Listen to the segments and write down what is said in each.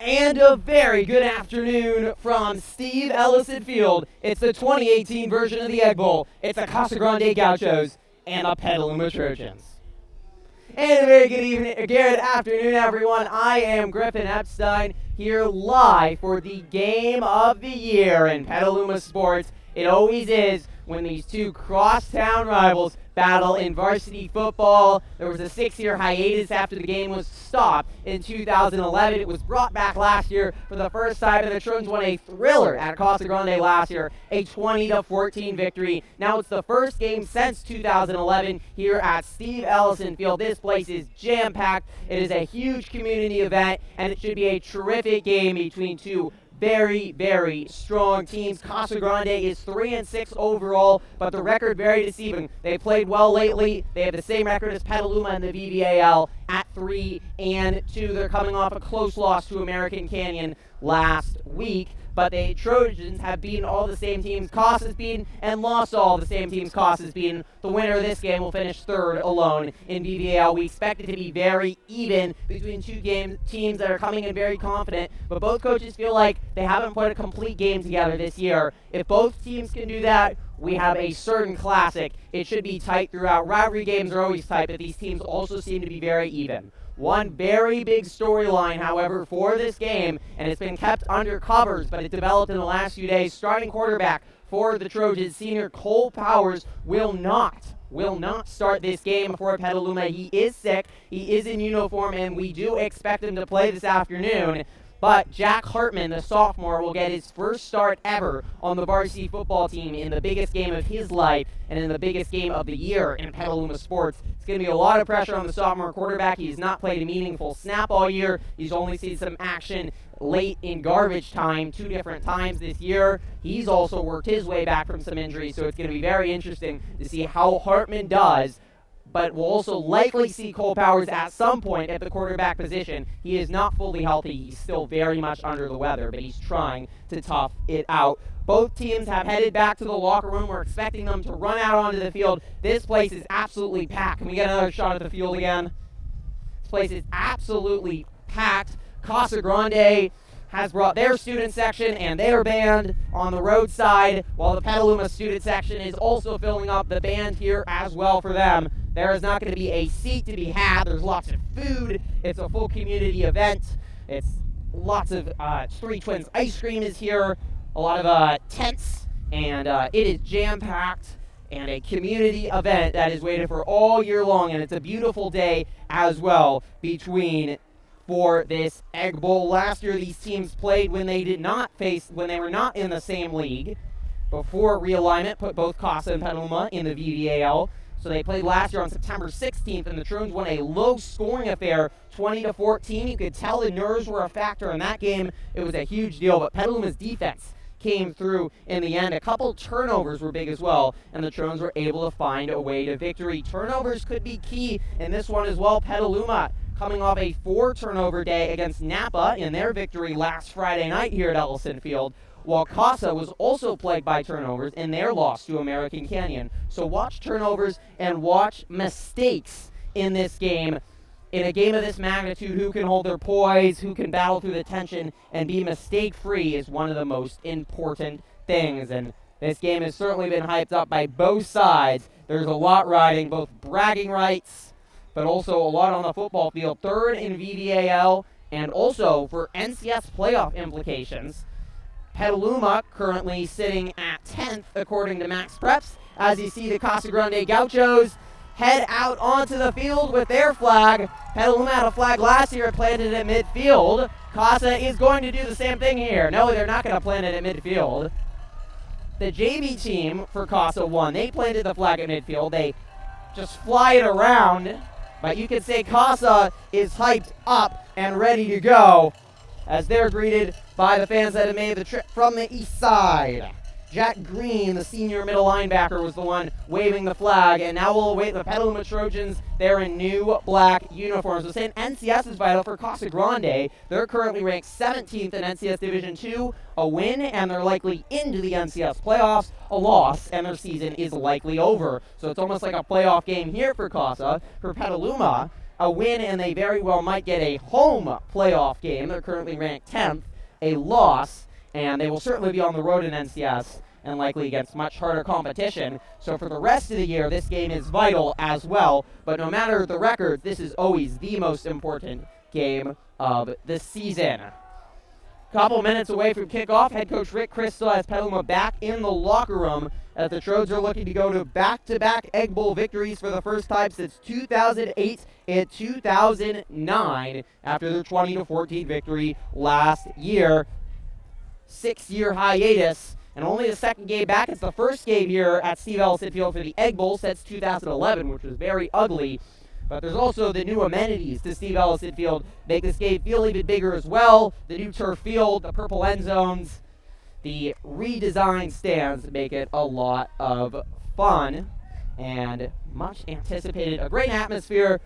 And a very good afternoon from Steve Ellison Field. It's the 2018 version of the Egg Bowl. It's the Casa Grande Gauchos and the Petaluma Trojans. And a very good evening, good afternoon, everyone. I am Griffin Epstein here live for the game of the year in Petaluma sports. It always is when these two crosstown rivals battle in varsity football. There was a 6-year hiatus after the game was stopped in 2011. It was brought back last year for the first time, and the Trojans won a thriller at Casa Grande last year, a 20-14 victory. Now it's the first game since 2011 here at Steve Ellison Field. This place is jam-packed. It is a huge community event, and it should be a terrific game between two very, very strong teams. Casa Grande is 3-6 overall, but the record very deceiving. They played well lately. They have the same record as Petaluma in the VVAL at 3-2. They're coming off a close loss to American Canyon last week. But the Trojans have beaten all the same teams Casa's beaten and lost all the same teams Casa's beaten. The winner of this game will finish third alone in VVAL. We expect it to be very even between two teams that are coming in very confident, but both coaches feel like they haven't put a complete game together this year. If both teams can do that, we have a certain classic. It should be tight throughout. Rivalry games are always tight, but these teams also seem to be very even. One very big storyline, however, for this game, and it's been kept under covers, but it developed in the last few days. Starting quarterback for the Trojans, senior Cole Powers, will not start this game for Petaluma. He is sick, he is in uniform, and we do expect him to play this afternoon. But Jack Hartman, the sophomore, will get his first start ever on the varsity football team in the biggest game of his life and in the biggest game of the year in Petaluma sports. It's going to be a lot of pressure on the sophomore quarterback. He's not played a meaningful snap all year. He's only seen some action late in garbage time 2 different times this year. He's also worked his way back from some injuries, so it's going to be very interesting to see how Hartman does. But we'll also likely see Cole Powers at some point at the quarterback position. He is not fully healthy. He's still very much under the weather, but he's trying to tough it out. Both teams have headed back to the locker room. We're expecting them to run out onto the field. This place is absolutely packed. Can we get another shot at the field again? This place is absolutely packed. Casa Grande has brought their student section and their band on the roadside, while the Petaluma student section is also filling up the band here as well for them. There is not going to be a seat to be had. There's lots of food. It's a full community event. It's lots of Three Twins ice cream is here, a lot of tents, and it is jam-packed and a community event that is waited for all year long, and it's a beautiful day as well for this Egg Bowl. Last year, these teams played when they were not in the same league. Before realignment, put both Casa and Petaluma in the VVAL. So they played last year on September 16th, and the Trojans won a low-scoring affair, 20-14. You could tell the nerves were a factor in that game. It was a huge deal, but Petaluma's defense came through in the end. A couple turnovers were big as well, and the Trojans were able to find a way to victory. Turnovers could be key in this one as well. Petaluma coming off a 4-turnover day against Napa in their victory last Friday night here at Ellison Field, while Casa was also plagued by turnovers in their loss to American Canyon. So watch turnovers and watch mistakes in this game. In a game of this magnitude, who can hold their poise, who can battle through the tension and be mistake-free is one of the most important things. And this game has certainly been hyped up by both sides. There's a lot riding, both bragging rights, but also a lot on the football field. Third in VVAL, and also for NCS playoff implications. Petaluma currently sitting at 10th according to Max Preps. As you see, the Casa Grande Gauchos head out onto the field with their flag. Petaluma had a flag last year, planted at midfield. Casa is going to do the same thing here. No, they're not going to plant it at midfield. The JV team for Casa won. They planted the flag at midfield. They just fly it around. But you could say Casa is hyped up and ready to go as they're greeted by the fans that have made the trip from the east side. Jack Green, the senior middle linebacker, was the one waving the flag, and now we'll await the Petaluma Trojans. They're in new black uniforms. So saying NCS is vital for Casa Grande. They're currently ranked 17th in NCS Division II. A win, and they're likely into the NCS playoffs. A loss, and their season is likely over. So it's almost like a playoff game here for Casa. For Petaluma, a win, and they very well might get a home playoff game. They're currently ranked 10th. A loss, and they will certainly be on the road in NCS and likely against much harder competition. So for the rest of the year, this game is vital as well. But no matter the record, this is always the most important game of the season. Couple minutes away from kickoff, head coach Rick Crystal has Petaluma back in the locker room as the Trojans are looking to go to back-to-back Egg Bowl victories for the first time since 2008 and 2009 after their 20-14 victory last year. 6-year hiatus, and only the second game back. It's the first game here at Steve Ellison Field for the Egg Bowl since 2011, which was very ugly. But there's also the new amenities to Steve Ellison Field make this game feel even bigger as well. The new turf field, the purple end zones, the redesigned stands make it a lot of fun and much anticipated. A great atmosphere.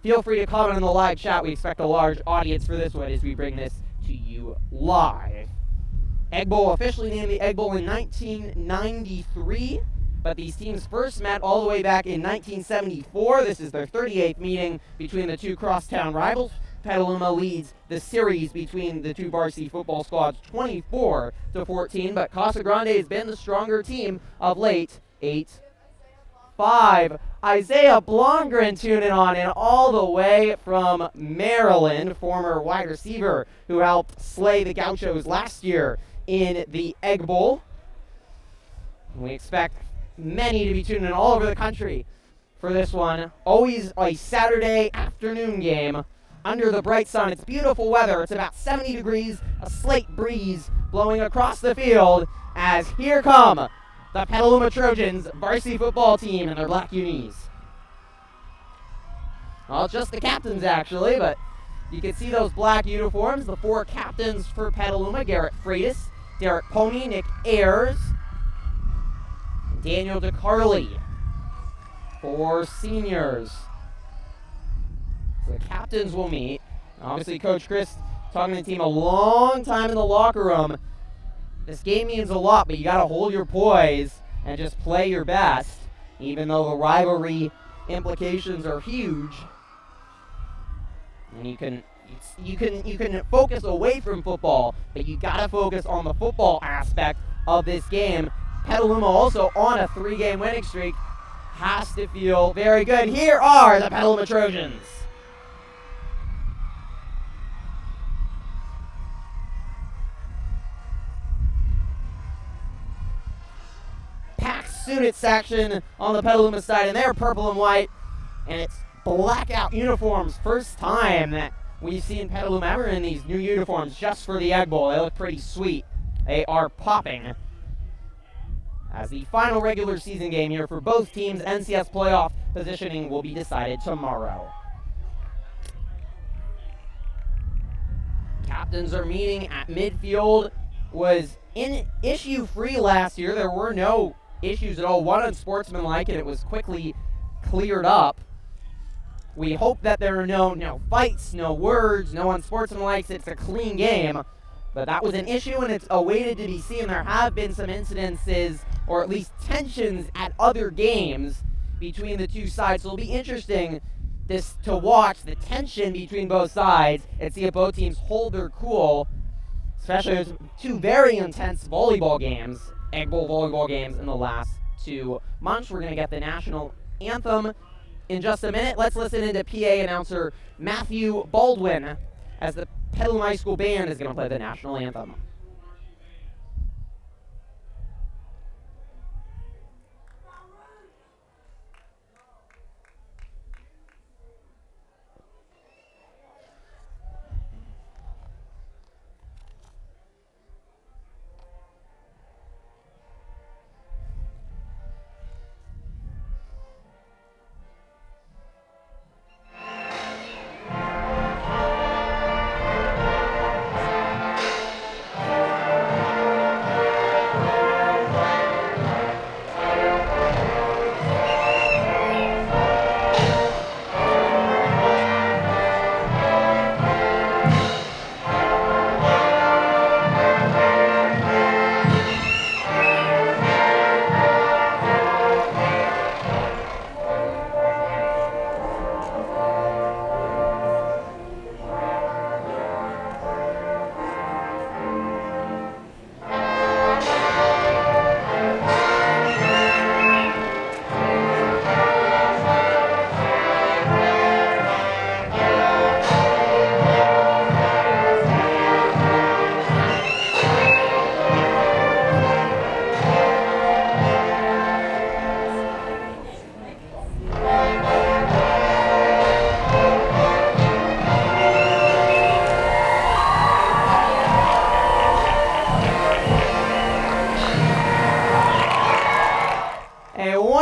Feel free to comment in the live chat. We expect a large audience for this one as we bring this to you live. Egg Bowl officially named the Egg Bowl in 1993, but these teams first met all the way back in 1974. This is their 38th meeting between the two crosstown rivals. Petaluma leads the series between the two varsity football squads 24-14, but Casa Grande has been the stronger team of late, 8-5. Isaiah Blongren tuning on in all the way from Maryland, former wide receiver who helped slay the Gauchos last year in the Egg Bowl. We expect many to be tuning in all over the country for this one. Always a Saturday afternoon game under the bright sun. It's beautiful weather. It's about 70 degrees, a slight breeze blowing across the field as here come the Petaluma Trojans varsity football team in their black unis. Well, just the captains actually, but you can see those black uniforms. The four captains for Petaluma: Garrett Freitas, Derek Pony, Nick Ayers, and Daniel DeCarly. Four seniors. So the captains will meet. Obviously, Coach Chris talking to the team a long time in the locker room. This game means a lot, but you got to hold your poise and just play your best, even though the rivalry implications are huge. And you can focus away from football, but you gotta focus on the football aspect of this game. Petaluma also on a 3-game winning streak has to feel very good. Here are the Petaluma Trojans. Packed suited section on the Petaluma side, and they're purple and white, and it's blackout uniforms. First time that we've seen Petaluma ever in these new uniforms just for the Egg Bowl. They look pretty sweet. They are popping. As the final regular season game here for both teams, NCS playoff positioning will be decided tomorrow. Captains are meeting at midfield. Was issue-free last year. There were no issues at all. One unsportsmanlike, and it was quickly cleared up. We hope that there are no fights, no words, no unsportsmanlikes. It's a clean game. But that was an issue, and it's awaited to be seen. There have been some incidences, or at least tensions, at other games between the two sides. So it'll be interesting to watch the tension between both sides and see if both teams hold their cool, especially with two very intense volleyball games, Egg Bowl volleyball games in the last 2 months. We're going to get the national anthem in just a minute. Let's listen into PA announcer Matthew Baldwin as the Petaluma High School Band is going to play the national anthem.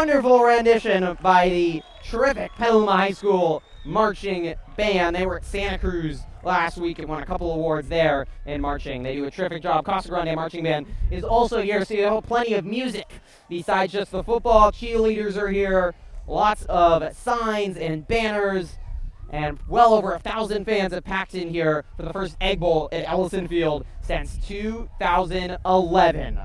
wonderful rendition by the terrific Petaluma High School marching band. They were at Santa Cruz last week and won a couple awards there in marching. They do a terrific job. Casa Grande Marching Band is also here, so you have plenty of music besides just the football. Cheerleaders are here. Lots of signs and banners, and well over 1,000 fans have packed in here for the first Egg Bowl at Ellison Field since 2011.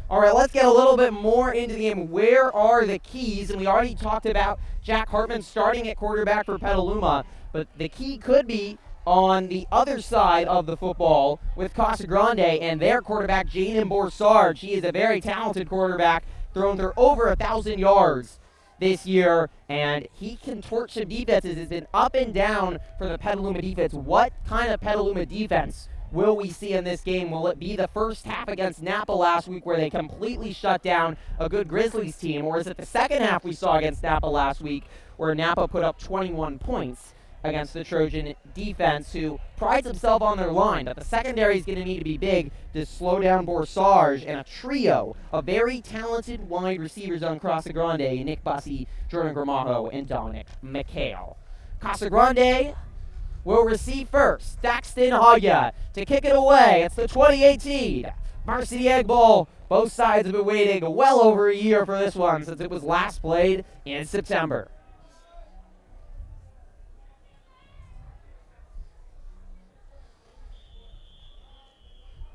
All right, let's get a little bit more into the game. Where are the keys? And we already talked about Jack Hartman starting at quarterback for Petaluma, but the key could be on the other side of the football with Casa Grande and their quarterback, Jaden Borsarge. He is a very talented quarterback, thrown for over 1,000 yards this year, and he can torch some defenses. It's been up and down for the Petaluma defense. What kind of Petaluma defense will we see in this game? Will it be the first half against Napa last week where they completely shut down a good Grizzlies team, or is it the second half we saw against Napa last week where Napa put up 21 points against the Trojan defense, who prides himself on their line, but the secondary is going to need to be big to slow down Borsarge and a trio of very talented wide receivers on Casa Grande: Nick Bussey, Jordan Gramajo, and Dominic McHale. Casa Grande will receive first. Daxton Hogya to kick it away. It's the 2018 Varsity Egg Bowl. Both sides have been waiting well over a year for this one since it was last played in September.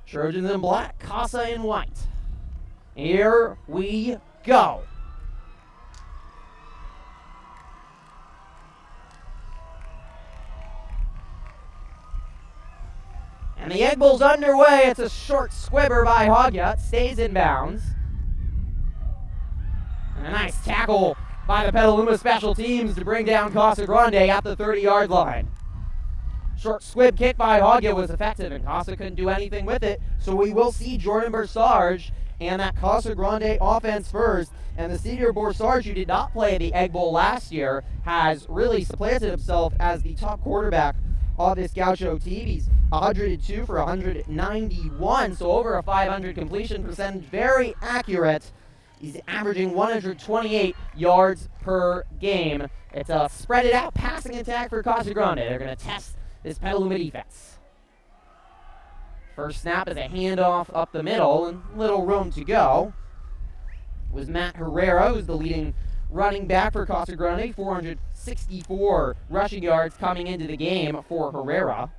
Trojans in black, Casa in white. Here we go. And the Egg Bowl's underway. It's a short squibber by Hogya. It stays in bounds. And a nice tackle by the Petaluma special teams to bring down Casa Grande at the 30-yard line. Short squib kick by Hogya was effective, and Casa couldn't do anything with it. So we will see Jordan Borsarge and that Casa Grande offense first. And the senior Borsarge, who did not play the Egg Bowl last year, has really supplanted himself as the top quarterback of this Gaucho team. He's 102 for 191, so over a 500 completion percentage. Very accurate. He's averaging 128 yards per game. It's a spread it out passing attack for Casa Grande. They're going to test this Petaluma defense. First snap is a handoff up the middle, and little room to go. It was Matt Herrera, who's the leading running back for Casa Grande. 464 rushing yards coming into the game for Herrera.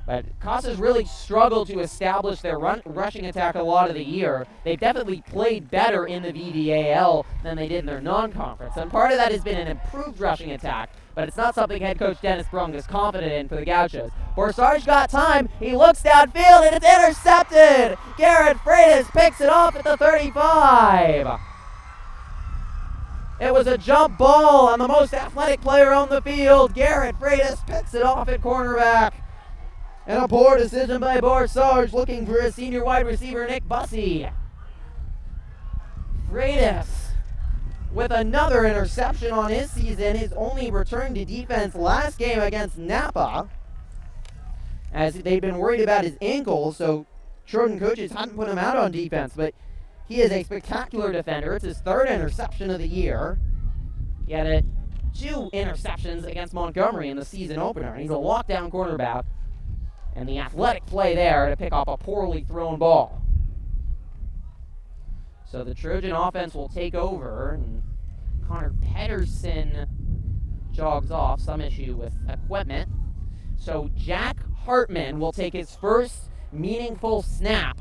But Casa's really struggled to establish their rushing attack a lot of the year. They've definitely played better in the VDAL than they did in their non-conference. And part of that has been an improved rushing attack, but it's not something head coach Dennis Brung is confident in for the Gauchos. Borsarge got time. He looks downfield, and it's intercepted. Garrett Freitas picks it off at the 35. It was a jump ball on the most athletic player on the field. Garrett Freitas picks it off at cornerback. And a poor decision by Borsarge, looking for his senior wide receiver, Nick Bussey. Freitas with another interception on his season, his only return to defense last game against Napa, as they've been worried about his ankle, so Trojan coaches hadn't put him out on defense, but he is a spectacular defender. It's his third interception of the year. He had 2 interceptions against Montgomery in the season opener, and he's a lockdown cornerback. And the athletic play there to pick up a poorly thrown ball. So the Trojan offense will take over, and Connor Pedersen jogs off, some issue with equipment. So Jack Hartman will take his first meaningful snap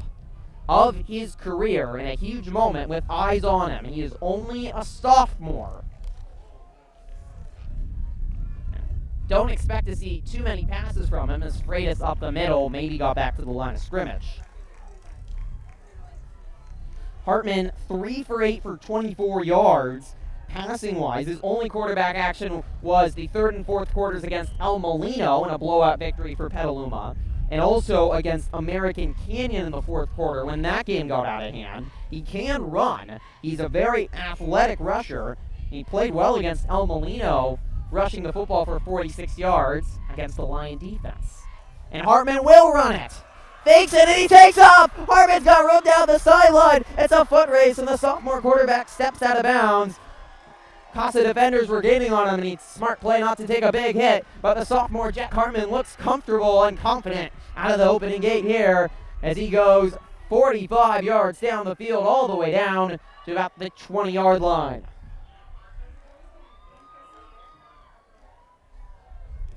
of his career in a huge moment with eyes on him. He is only a sophomore. Don't expect to see too many passes from him, as Freitas up the middle maybe got back to the line of scrimmage. Hartman 3 for 8 for 24 yards passing-wise. His only quarterback action was the third and fourth quarters against El Molino in a blowout victory for Petaluma, and also against American Canyon in the fourth quarter when that game got out of hand. He can run. He's a very athletic rusher. He played well against El Molino, rushing the football for 46 yards against the Lion defense. And Hartman will run it. Fakes it, and he takes off. Hartman's got room down the sideline. It's a foot race, and the sophomore quarterback steps out of bounds. Casa defenders were gaining on him, and he's smart play not to take a big hit, but the sophomore Jack Hartman looks comfortable and confident out of the opening gate here as he goes 45 yards down the field all the way down to about the 20-yard line.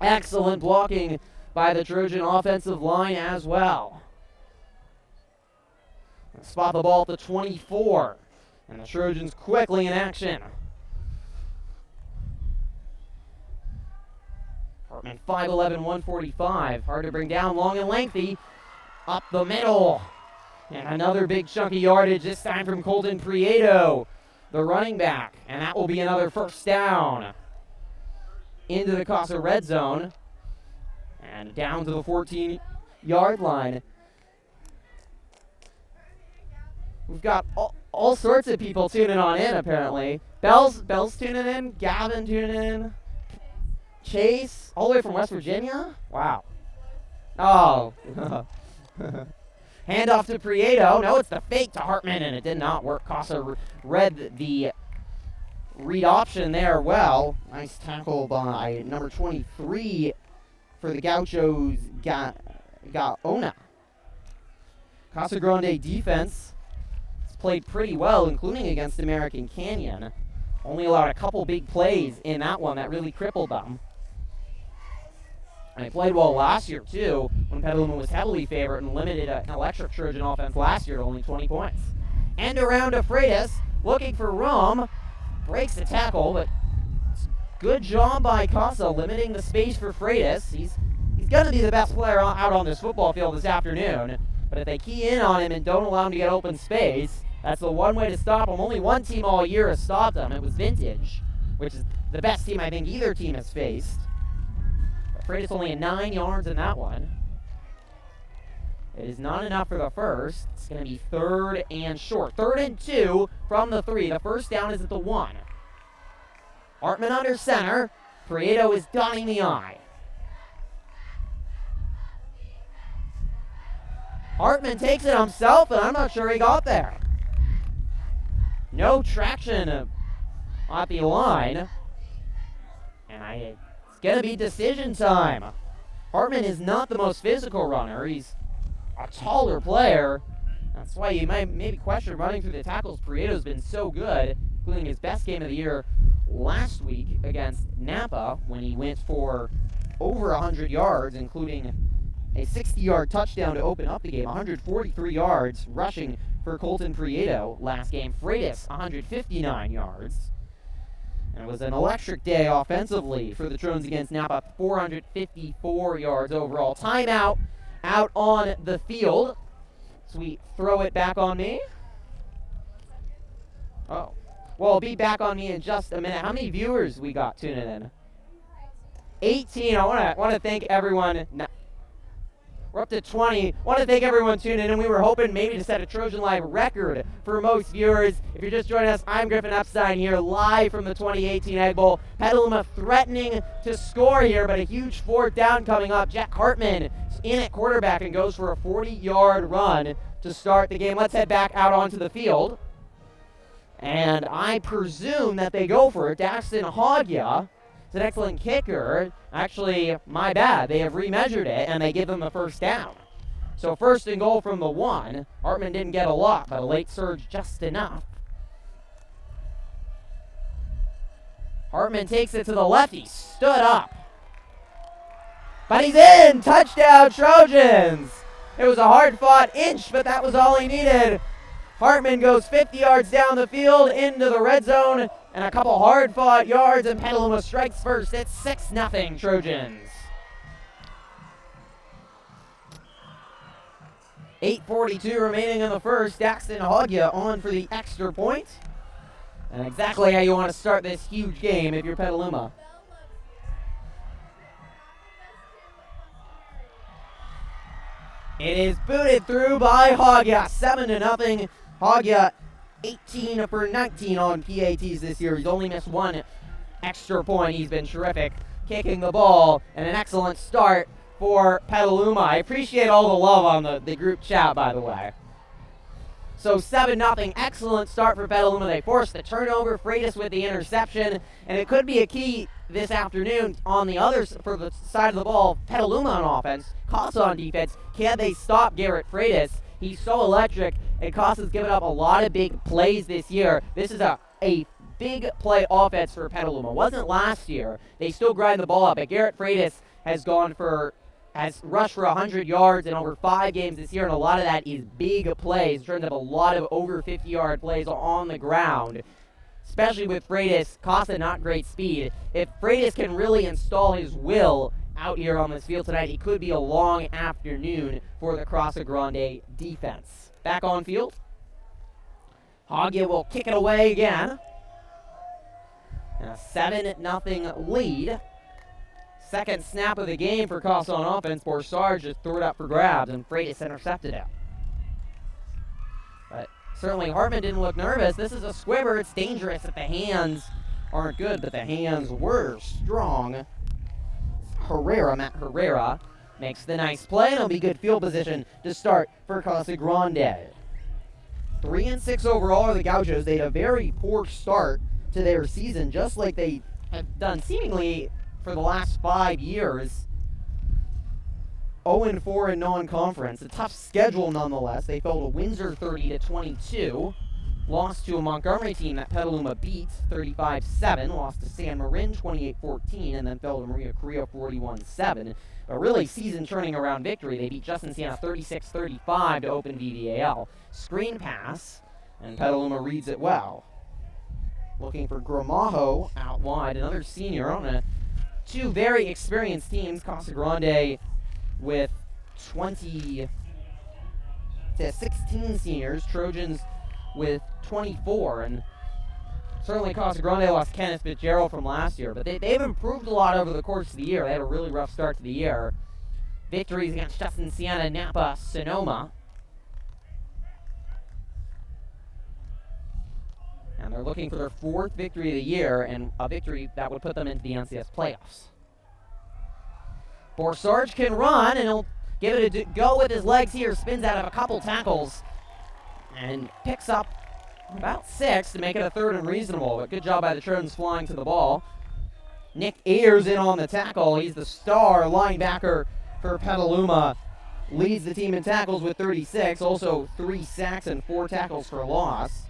Excellent blocking by the Trojan offensive line as well. Spot the ball at the 24, and the Trojans quickly in action. Hartman 5'11", 145. Hard to bring down, long and lengthy. Up the middle. And another big chunky yardage, this time from Colton Prieto, the running back. And that will be another first down. Into the Casa red zone. And down to the 14-yard line. We've got all sorts of people tuning on in, apparently. Bell's tuning in. Gavin tuning in. Chase, all the way from West Virginia? Wow. Oh. Handoff to Prieto. No, it's the fake to Hartman, and it did not work. Casa read the read option there well. Nice tackle by number 23 for the Gauchos, Gaona. Casa Grande defense has played pretty well, including against American Canyon. Only allowed a couple big plays in that one that really crippled them. And they played well last year, too, when Petaluma was heavily favored and limited an electric Trojan offense last year to only 20 points. End around to Freitas, looking for room. Breaks the tackle, but good job by Casa limiting the space for Freitas. He's going to be the best player out on this football field this afternoon. But if they key in on him and don't allow him to get open space, that's the one way to stop him. Only one team all year has stopped him. It was Vintage, which is the best team I think either team has faced. Freitas only at 9 yards in that one. It is not enough for the first. It's going to be 3rd and short. 3rd and 2 from the 3. The first down is at the 1. Hartman under center. Prieto is dotting the I. Hartman takes it himself, and I'm not sure he got there. No traction at the line. And it's going to be decision time. Hartman is not the most physical runner. He's a taller player. That's why you might maybe question running through the tackles. Prieto's been so good, including his best game of the year last week against Napa when he went for over 100 yards, including a 60-yard touchdown to open up the game. 143 yards rushing for Colton Prieto last game. Freitas, 159 yards. And it was an electric day offensively for the Trojans against Napa. 454 yards overall. Timeout out on the field. So we throw it back on me. Oh. Well, it'll be back on me in just a minute. How many viewers we got tuning in? 18. I want to thank everyone. We're up to 20. I want to thank everyone tuning in. We were hoping maybe to set a Trojan Live record for most viewers. If you're just joining us, I'm Griffin Epstein here, live from the 2018 Egg Bowl. Petaluma threatening to score here, but a huge 4th down coming up. Jack Hartman is in at quarterback and goes for a 40-yard run to start the game. Let's head back out onto the field. And I presume that they go for it. Daxton Hogya is an excellent kicker. Actually, my bad. They have remeasured it, and they give him a first down. So 1st and goal from the 1. Hartman didn't get a lot, but a late surge just enough. Hartman takes it to the left. He stood up. But he's in! Touchdown, Trojans! It was a hard-fought inch, but that was all he needed. Hartman goes 50 yards down the field into the red zone, and a couple hard-fought yards, and Petaluma strikes first. It's 6-0 Trojans. 8:42 remaining in the first. Daxton Hogya on for the extra point. And exactly how you want to start this huge game if you're Petaluma. It is booted through by Hogya. 7-0. Hogya 18 for 19 on PATs this year. He's only missed one extra point. He's been terrific kicking the ball, and an excellent start for Petaluma. I appreciate all the love on the group chat, by the way. So 7-0, excellent start for Petaluma. They forced the turnover, Freitas with the interception, and it could be a key this afternoon on the other, for the side of the ball, Petaluma on offense, Casa on defense. Can they stop Garrett Freitas? He's so electric, and Casa's given up a lot of big plays this year. This is a big play offense for Petaluma. Wasn't last year. They still grind the ball up, but Garrett Freitas has rushed for 100 yards in over 5 games this year, and a lot of that is big plays. Turns up a lot of over 50-yard plays on the ground, especially with Freitas. Casa not great speed. If Freitas can really install his will out here on this field tonight, it could be a long afternoon for the Casa Grande defense. Back on field. Hagia will kick it away again. And a 7-0 lead. Second snap of the game for Casa on offense. Borsard just threw it up for grabs, and Freitas intercepted it. But certainly Hartman didn't look nervous. This is a squibber. It's dangerous if the hands aren't good, but the hands were strong. Matt Herrera, makes the nice play, and it'll be good field position to start for Casa Grande. 3-6 overall are the Gauchos. They had a very poor start to their season, just like they have done seemingly for the last 5 years. 0-4 in non-conference. A tough schedule nonetheless. They fell to Windsor 30-22. Lost to a Montgomery team that Petaluma beat 35-7. Lost to San Marin 28-14, and then fell to Maria Correa 41-7. A really season-turning around victory. They beat Justin Siena 36-35 to open VVAL. Screen pass, and Petaluma reads it well. Looking for Gramajo out wide, another senior on two very experienced teams. Casa Grande with 20 to 16 seniors. Trojans with 24, and certainly Casa Grande lost Kenneth Fitzgerald from last year, but they've improved a lot over the course of the year. They had a really rough start to the year. Victories against Justin Siena, Napa, Sonoma. And they're looking for their 4th victory of the year, and a victory that would put them into the NCS playoffs. Borsard can run, and he'll give it a go with his legs here. Spins out of a couple tackles and picks up about 6 to make it a 3rd and reasonable. But good job by the Trojans flying to the ball. Nick Ayers in on the tackle. He's the star linebacker for Petaluma. Leads the team in tackles with 36. Also 3 sacks and 4 tackles for loss.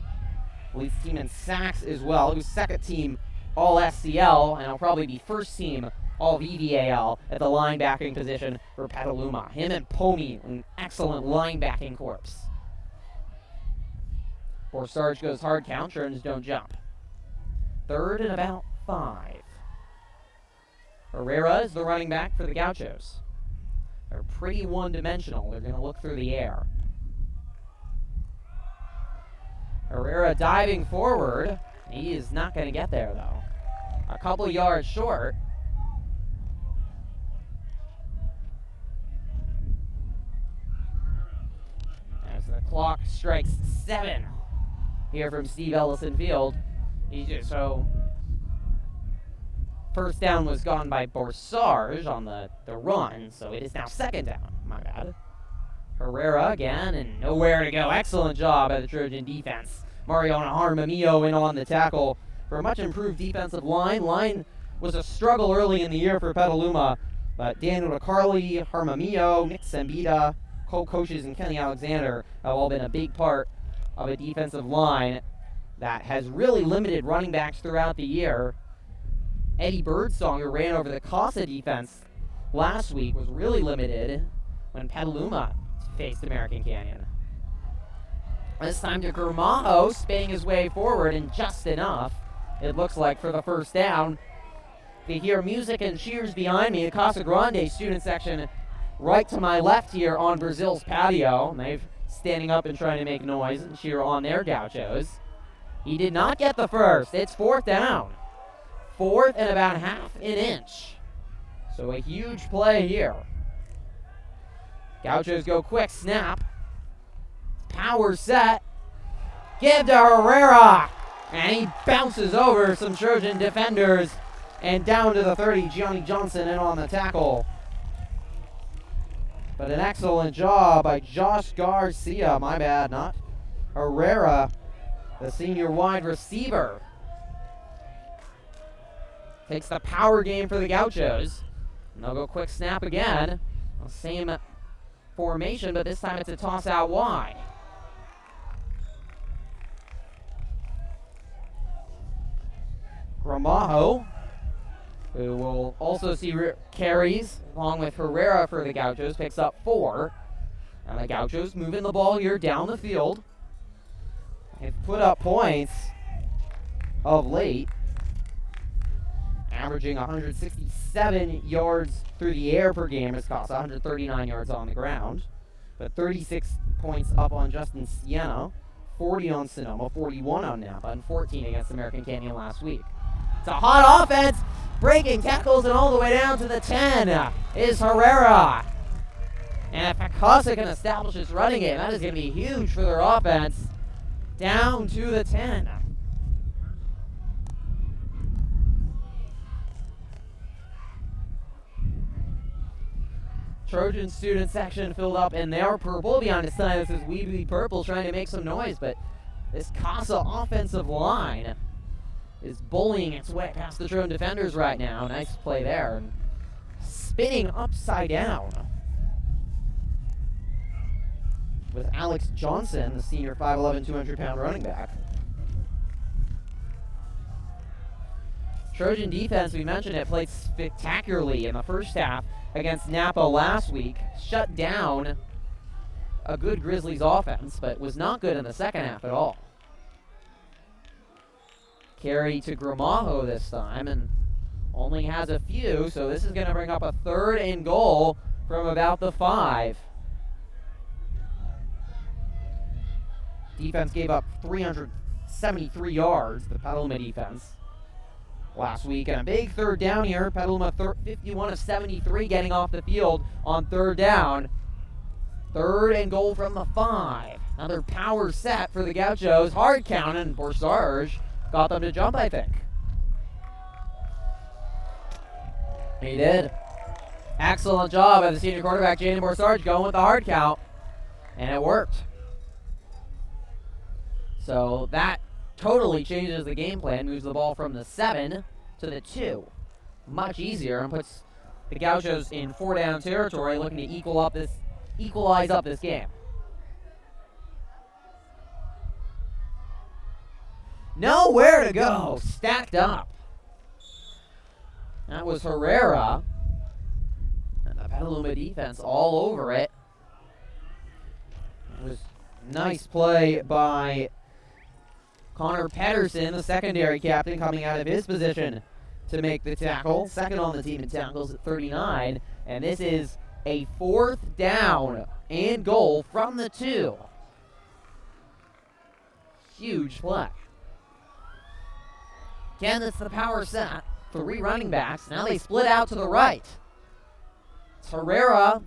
Leads the team in sacks as well. He was 2nd team All-SCL, and he'll probably be 1st team All-VVAL at the linebacking position for Petaluma. Him and Pomey, an excellent linebacking corps. Borsard goes hard count. Trojans don't jump. 3rd and about 5. Herrera is the running back for the Gauchos. They're pretty one-dimensional. They're going to look through the air. Herrera diving forward. He is not going to get there, though. A couple yards short. As the clock strikes 7 here from Steve Ellison Field. So first down was gone by Borsard on the run, so it is now 2nd down. My bad. Herrera again, and nowhere to go. Excellent job by the Trojan defense. Mariano Armamillo in on the tackle for a much improved defensive line. Line was a struggle early in the year for Petaluma, but Daniel DeCarli, Armamillo, Nick Sambita, co-coaches, and Kenny Alexander have all been a big part of a defensive line that has really limited running backs throughout the year. Eddie Birdsong, who ran over the Casa defense last week, was really limited when Petaluma faced American Canyon. This time to Gramajo, spinning his way forward, and just enough, it looks like, for the first down. They hear music and cheers behind me. The Casa Grande student section right to my left here on Brazil's patio. And they're standing up and trying to make noise and cheer on their Gauchos. He did not get the first. It's 4th down. 4th and about half an inch. So a huge play here. Gauchos go quick snap. Power set. Give to Herrera. And he bounces over some Trojan defenders. And down to the 30, Gianni Johnson in on the tackle. But an excellent job by Josh Garcia. My bad, not Herrera, the senior wide receiver, takes the power game for the Gauchos. And they'll go quick snap again. Same formation, but this time it's a toss out wide. Gramajo, who will also see carries along with Herrera for the Gauchos, picks up 4. And the Gauchos moving the ball here down the field. They've put up points of late, averaging 167 yards through the air per game. It's cost 139 yards on the ground, but 36 points up on Justin Siena, 40 on Sonoma, 41 on Napa, and 14 against American Canyon last week. It's a hot offense, breaking tackles and all the way down to the 10 is Herrera. And if Casa can establish its running game, that is going to be huge for their offense. Down to the 10. Trojan student section filled up in their purple. Behind the sign that says "We Be Purple," trying to make some noise, but this Casa offensive line is bullying its way past the Trojan defenders right now. Nice play there. And spinning upside down with Alex Johnson, the senior 5'11", 200-pound running back. Trojan defense, we mentioned it, played spectacularly in the first half against Napa last week. Shut down a good Grizzlies offense, but was not good in the second half at all. Carry to Gramajo this time, and only has a few, so this is going to bring up a 3rd and goal from about the 5. Defense gave up 373 yards, the Petaluma defense, last week. And a big 3rd down here. Petaluma 51 of 73 getting off the field on 3rd down. 3rd and goal from the 5. Another power set for the Gauchos. Hard count, and Borsarge got them to jump, I think. He did. Excellent job by the senior quarterback, Jaden Borsarge, going with the hard count. And it worked. So that totally changes the game plan, moves the ball from the 7 to the 2. Much easier, and puts the Gauchos in 4-down territory, looking to equalize up this game. Nowhere to go, stacked up. That was Herrera. And the Petaluma defense all over it. It was nice play by Connor Pedersen, the secondary captain, coming out of his position to make the tackle. Second on the team in tackles at 39. And this is a 4th down and goal from the 2. Huge play. Again, it's the power set. 3 running backs. Now they split out to the right. It's Herrera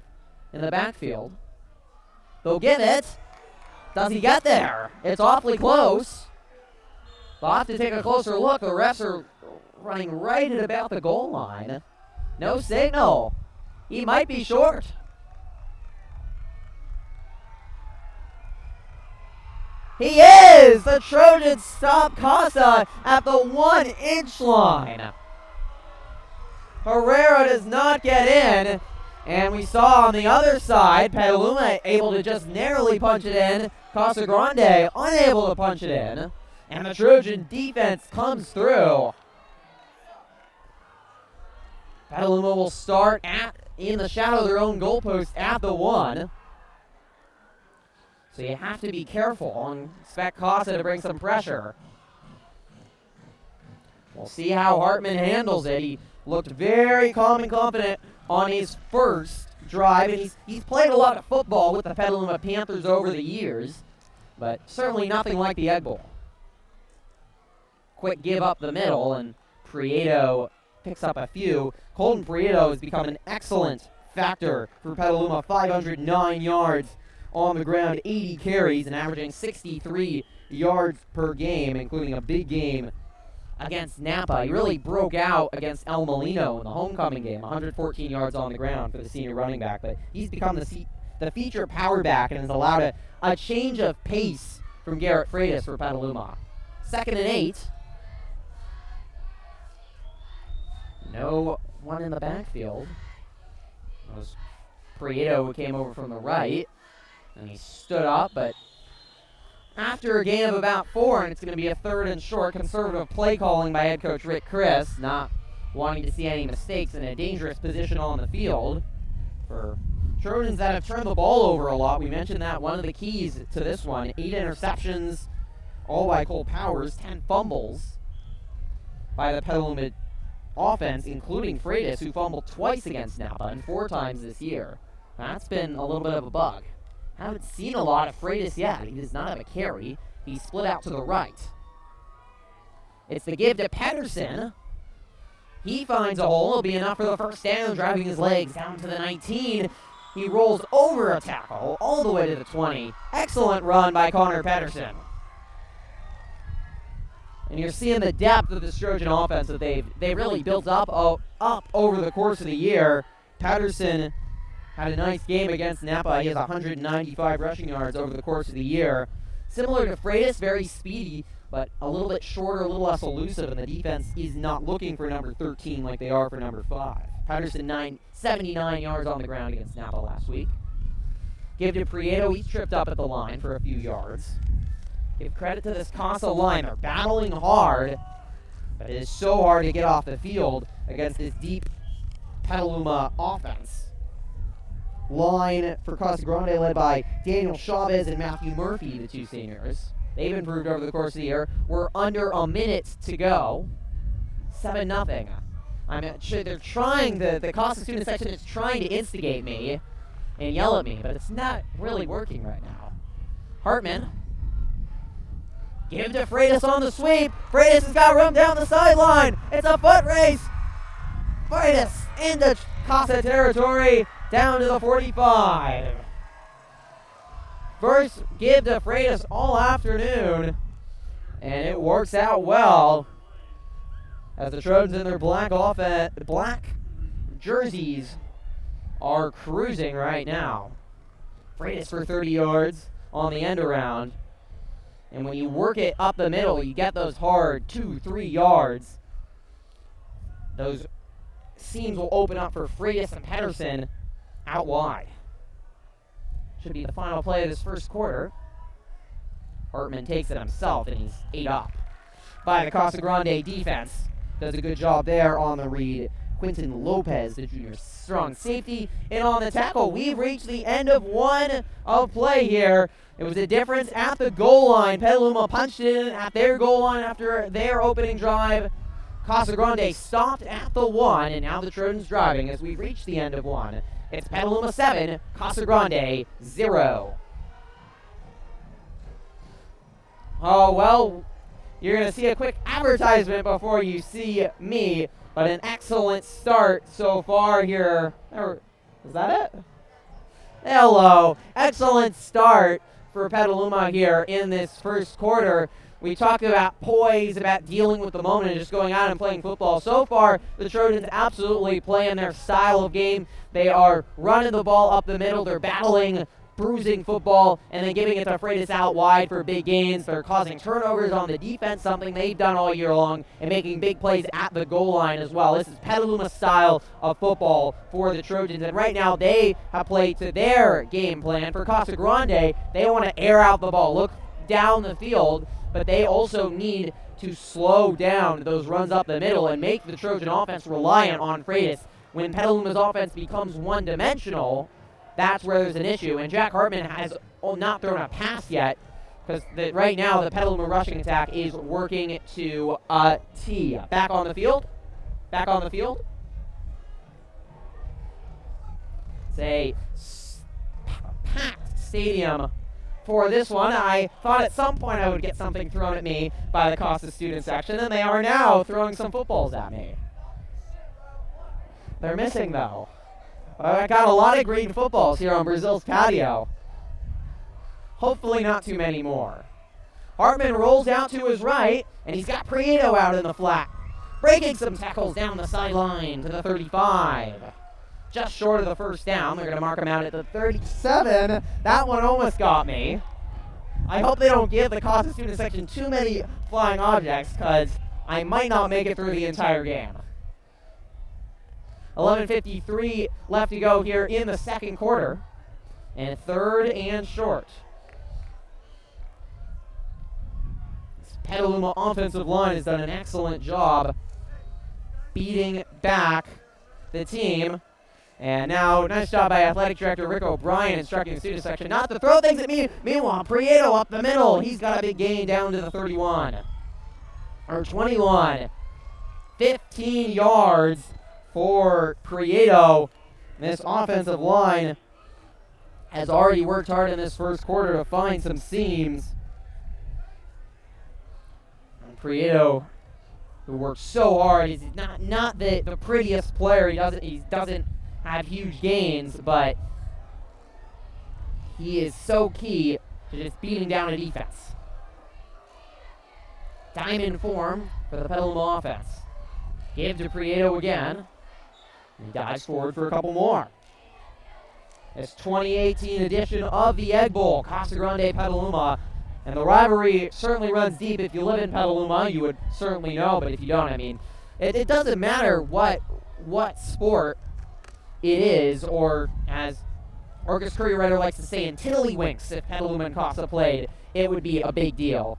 in the backfield. They'll get it. Does he get there? It's awfully close. They'll have to take a closer look. The refs are running right at about the goal line. No signal. He might be short. He is! The Trojans stop Casa at the 1-inch line. Herrera does not get in. And we saw on the other side, Petaluma able to just narrowly punch it in. Casa Grande unable to punch it in. And the Trojan defense comes through. Petaluma will start in the shadow of their own goalpost at the 1. So you have to be careful and expect Casa to bring some pressure. We'll see how Hartman handles it. He looked very calm and confident on his first drive, and he's played a lot of football with the Petaluma Panthers over the years, but certainly nothing like the Egg Bowl. Quick give up the middle, and Prieto picks up a few. Colton Prieto has become an excellent factor for Petaluma. 509 yards on the ground, 80 carries, and averaging 63 yards per game, including a big game against Napa. He really broke out against El Molino in the homecoming game, 114 yards on the ground for the senior running back. But he's become the feature power back and has allowed a change of pace from Garrett Freitas for Petaluma. 2nd and 8. No one in the backfield. That was Prieto who came over from the right. And he stood up, but after a gain of about 4, and it's going to be a 3rd and short, conservative play calling by head coach Rick Chris, not wanting to see any mistakes in a dangerous position on the field. For Trojans that have turned the ball over a lot, we mentioned that one of the keys to this one, 8 interceptions, all by Cole Powers, 10 fumbles by the Petaluma offense, including Freitas, who fumbled twice against Napa and 4 times this year. That's been a little bit of a bug. Haven't seen a lot of Freitas yet. He does not have a carry. He's split out to the right. It's the give to Pedersen. He finds a hole. It'll be enough for the first down, driving his legs down to the 19. He rolls over a tackle all the way to the 20. Excellent run by Connor Pedersen. And you're seeing the depth of this Trojan offense that they really built up over the course of the year. Pedersen had a nice game against Napa. He has 195 rushing yards over the course of the year. Similar to Freitas, very speedy, but a little bit shorter, a little less elusive, and the defense is not looking for number 13 like they are for number 5. Pedersen 79 yards on the ground against Napa last week. Give to Prieto. He's tripped up at the line for a few yards. Give credit to this Casa line. They're battling hard, but it is so hard to get off the field against this deep Petaluma offense. Line for Casa Grande led by Daniel Chavez and Matthew Murphy, the 2 seniors. They've improved over the course of the year. We're under a minute to go. 7-0. I'm sure they're trying, the Casa student section is trying to instigate me and yell at me, but it's not really working right now. Hartman. Give to Freitas on the sweep. Freitas has got room down the sideline. It's a foot race. Freitas into Casa territory. Down to the 45. First give to Freitas all afternoon, and it works out well as the Trojans in their black jerseys are cruising right now. Freitas for 30 yards on the end around, and when you work it up the middle, you get those hard 2-3 yards. Those seams will open up for Freitas and Pedersen out wide. Should be the final play of this first quarter. Hartman takes it himself, and he's 8 up by the Casa Grande defense. Does a good job there on the read. Quinton Lopez, the junior strong safety, and on the tackle. We've reached the end of 1 of play here. It was a difference at the goal line. Petaluma punched it in at their goal line after their opening drive. Casa Grande stopped at the 1, and now the Trojans driving as we reach the end of 1. It's Petaluma 7, Casa Grande 0. Oh, well, you're going to see a quick advertisement before you see me, but an excellent start so far here. Is that it? Hello. Excellent start for Petaluma here in this first quarter. We talked about poise, about dealing with the moment and just going out and playing football. So far, the Trojans absolutely playing their style of game. They are running the ball up the middle. They're battling, bruising football, and then giving it to Freitas out wide for big gains. They're causing turnovers on the defense, something they've done all year long, and making big plays at the goal line as well. This is Petaluma style of football for the Trojans, and right now they have played to their game plan. For Casa Grande, they want to air out the ball, look down the field, but they also need to slow down those runs up the middle and make the Trojan offense reliant on Freitas. When Petaluma's offense becomes one-dimensional, that's where there's an issue. And Jack Hartman has not thrown a pass yet, because right now the Petaluma rushing attack is working to a T. Back on the field. Back on the field. It's a packed stadium for this one. I thought at some point I would get something thrown at me by the Casa student section, and they are now throwing some footballs at me. They're missing, though. I got a lot of green footballs here on Brazil's patio. Hopefully not too many more. Hartman rolls out to his right, and he's got Prieto out in the flat, breaking some tackles down the sideline to the 35. Just short of the first down. They're going to mark him out at the 37. That one almost got me. I hope they don't give the Casa student section too many flying objects, because I might not make it through the entire game. 11:53 left to go here in the second quarter. And 3rd and short. This Petaluma offensive line has done an excellent job beating back the team. And now, nice job by Athletic Director Rick O'Brien instructing the student section not to throw things at me. Meanwhile, Prieto up the middle. He's got a big gain down to the 31. Or 21. 15 yards for Prieto. This offensive line has already worked hard in this first quarter to find some seams. And Prieto, who works so hard, is not the prettiest player. He doesn't have huge gains, but he is so key to just beating down a defense. Diamond form for the Petaluma offense. Give to Prieto again. He dives forward for a couple more. It's 2018 edition of the Egg Bowl, Casa Grande, Petaluma. And the rivalry certainly runs deep. If you live in Petaluma, you would certainly know, but if you don't, I mean, it doesn't matter what sport it is, or as Orcus Courier writer likes to say, in tiddlywinks, if Petaluma and Casa played, it would be a big deal.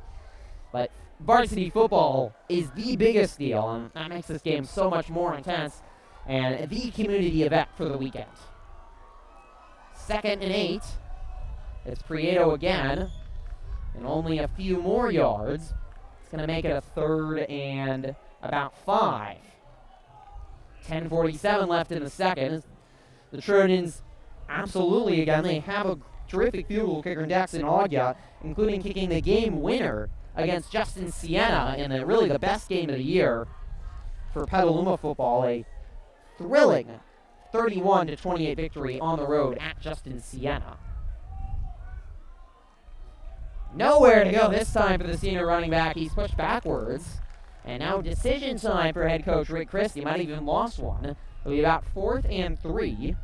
But varsity football is the biggest deal, and that makes this game so much more intense, and the community event for the weekend. 2nd and 8. It's Prieto again. And only a few more yards. It's going to make it a 3rd and about 5. 10:47 left in the second. The Trojans, absolutely, again, they have a terrific field goal kicker in Daxton Ogya, including kicking the game winner against Justin Siena in really the best game of the year for Petaluma football. A thrilling 31-28 victory on the road at Justin Siena. Nowhere to go this time for the senior running back. He's pushed backwards. And now decision time for head coach Rick Christie. Might have even lost one. It'll be about 4th and 3.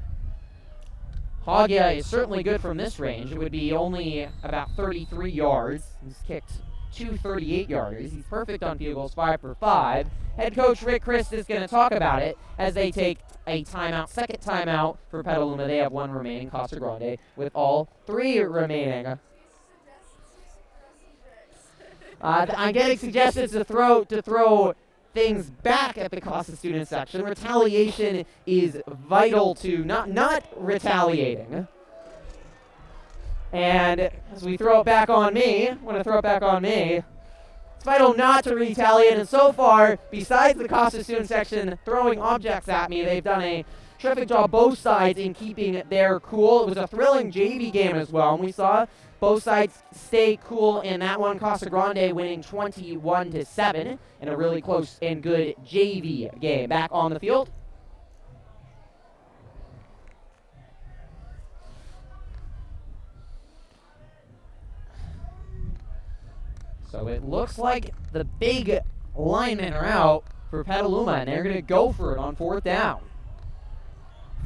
Hoggia is certainly good from this range. It would be only about 33 yards. He's kicked 2 38-yarders. He's perfect on field goals, 5 for 5. Head coach Rick Christ is going to talk about it as they take a timeout, second timeout for Petaluma. They have 1 remaining, Casa Grande, with all 3 remaining. I'm getting suggestions to throw things back at the Casa student section. Retaliation is vital to not retaliating. And as we throw it back on me, it's vital not to retaliate. And so far, besides the Casa student section throwing objects at me, they've done a terrific job both sides in keeping their cool. It was a thrilling JV game as well, and we saw both sides stay cool in that one. Casa Grande winning 21-7 in a really close and good JV game. Back on the field. So it looks like the big linemen are out for Petaluma, and they're going to go for it on 4th down.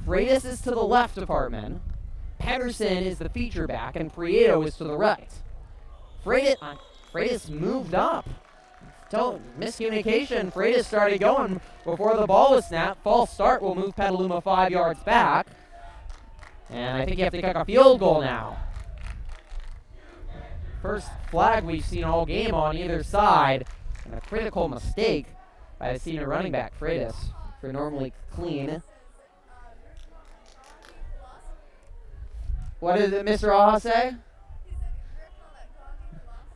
Freitas is to the left of Hartman. Pedersen is the feature back, and Prieto is to the right. Freitas moved up. Miscommunication. Freitas started going before the ball was snapped. False start will move Petaluma 5 yards back. And I think you have to kick a field goal now. First flag we've seen all game on either side. And a critical mistake by the senior running back, Freitas, for normally clean. What did Mr. Aha say?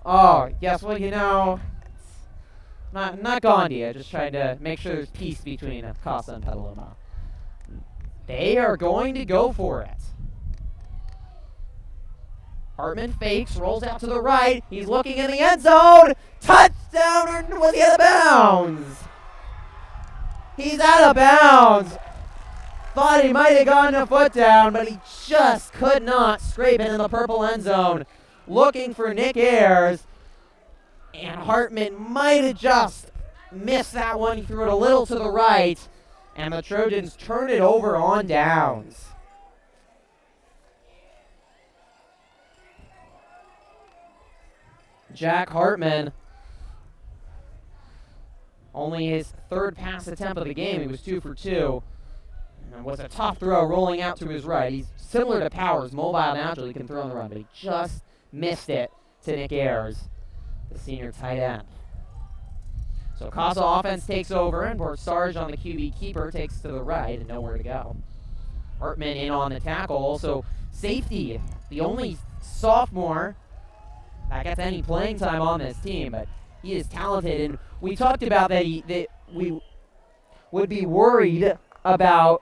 Oh, yes, well, you know, not Gandhi. I'm just trying to make sure there's peace between Casa and Petaluma. They are going to go for it. Hartman fakes, rolls out to the right. He's looking in the end zone. Touchdown, or was he out of bounds? He's out of bounds. Thought he might have gotten a foot down, but he just could not scrape into the purple end zone. Looking for Nick Ayers, and Hartman might have just missed that one. He threw it a little to the right, and the Trojans turned it over on downs. Jack Hartman, only his third pass attempt of the game. He was 2 for 2. And was a tough throw rolling out to his right. He's similar to Powers, mobile naturally, can throw on the run, but he just missed it to Nick Ayers, the senior tight end. So Casa offense takes over, and Borsarge on the QB keeper takes to the right and nowhere to go. Hartman in on the tackle. Also, safety, the only sophomore that gets any playing time on this team, but he is talented. And we talked about that we would be worried about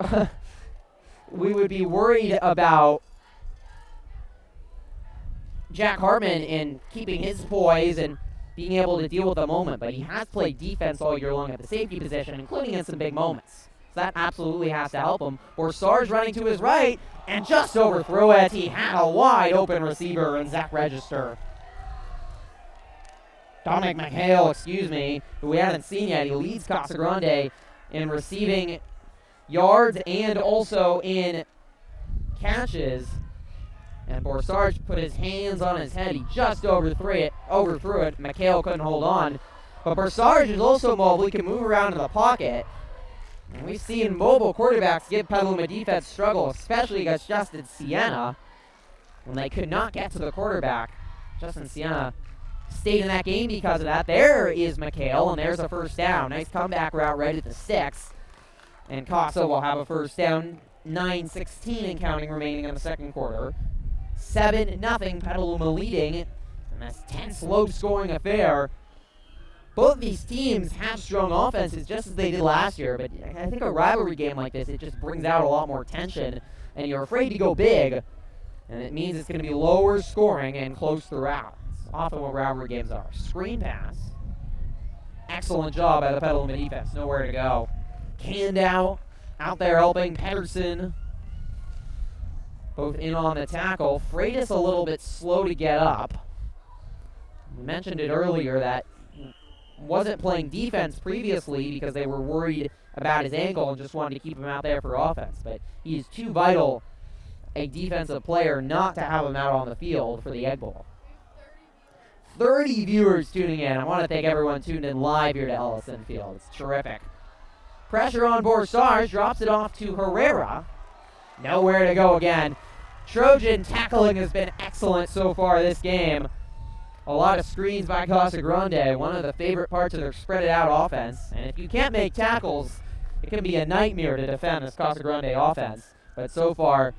Jack Hartman in keeping his poise and being able to deal with the moment, but he has played defense all year long at the safety position, including in some big moments. So that absolutely has to help him. Borsarge running to his right and just overthrew it. He had a wide open receiver in Zach Register. Dominic McHale, who we haven't seen yet. He leads Casa Grande in receiving yards and also in catches. And Borsarge put his hands on his head. He just overthrew it. McHale couldn't hold on. But Borsarge is also mobile. He can move around in the pocket. And we've seen mobile quarterbacks give Petaluma defense struggle, especially against Justin Sienna, when they could not get to the quarterback. Justin Sienna stayed in that game because of that. There is McHale, and there's a first down. Nice comeback route right at the 6. And Casa will have a first down. 9:16 and counting remaining in the second quarter. 7-0 Petaluma leading. And that's a tense, low-scoring affair. Both these teams have strong offenses just as they did last year, but I think a rivalry game like this, it just brings out a lot more tension, and you're afraid to go big, and it means it's going to be lower scoring and close throughout. It's often what rivalry games are. Screen pass. Excellent job by the Petaluma defense. Nowhere to go. Candow out there helping Pedersen. Both in on the tackle. Freitas a little bit slow to get up. We mentioned it earlier that wasn't playing defense previously because they were worried about his ankle and just wanted to keep him out there for offense. But he is too vital a defensive player not to have him out on the field for the Egg Bowl. 30 viewers tuning in. I want to thank everyone tuned in live here to Ellison Field. It's terrific. Pressure on Borsarge, drops it off to Herrera. Nowhere to go again. Trojan tackling has been excellent so far this game. A lot of screens by Casa Grande, one of the favorite parts of their spread-it-out offense. And if you can't make tackles, it can be a nightmare to defend this Casa Grande offense. But so far,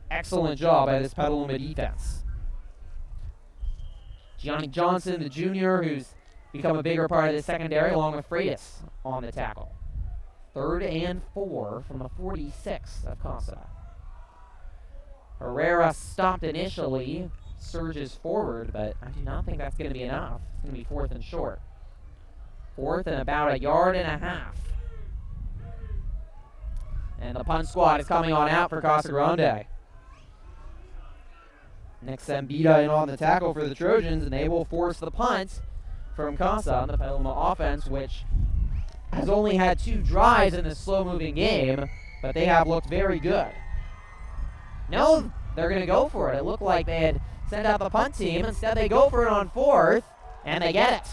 excellent job by this Petaluma defense. Gianni Johnson, the junior, who's become a bigger part of the secondary, along with Freitas on the tackle. 3rd and 4 from the 46 of Casa. Herrera stopped initially, surges forward, but I do not think that's going to be enough. It's going to be 4th and short. 4th and about 1.5 yards. And the punt squad is coming on out for Casa Grande. Nick Sambita in on the tackle for the Trojans, and they will force the punt from Casa on the Petaluma offense, which has only had 2 drives in this slow-moving game, but they have looked very good. No, they're going to go for it. It looked like they had sent out the punt team. Instead, they go for it on 4th, and they get it.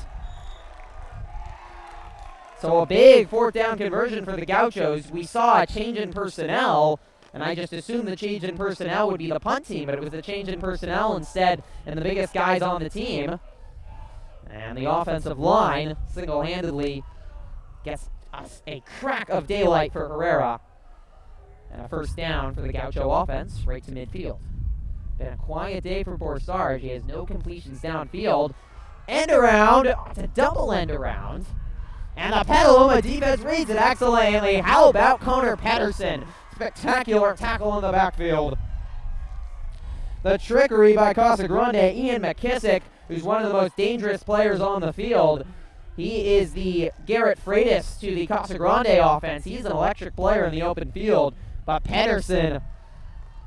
So a big 4th down conversion for the Gauchos. We saw a change in personnel, and I just assumed the change in personnel would be the punt team, but it was a change in personnel instead, and the biggest guys on the team. And the offensive line single-handedly gets us a crack of daylight for Herrera. And a first down for the Gaucho offense, right to midfield. Been a quiet day for Borsarge. He has no completions downfield. End around. It's a double end around. And the Petaluma defense reads it excellently. How about Connor Pedersen? Spectacular tackle in the backfield. The trickery by Casa Grande. Ian McKissick, who's one of the most dangerous players on the field. He is the Garrett Freitas to the Casa Grande offense. He's an electric player in the open field. But Pedersen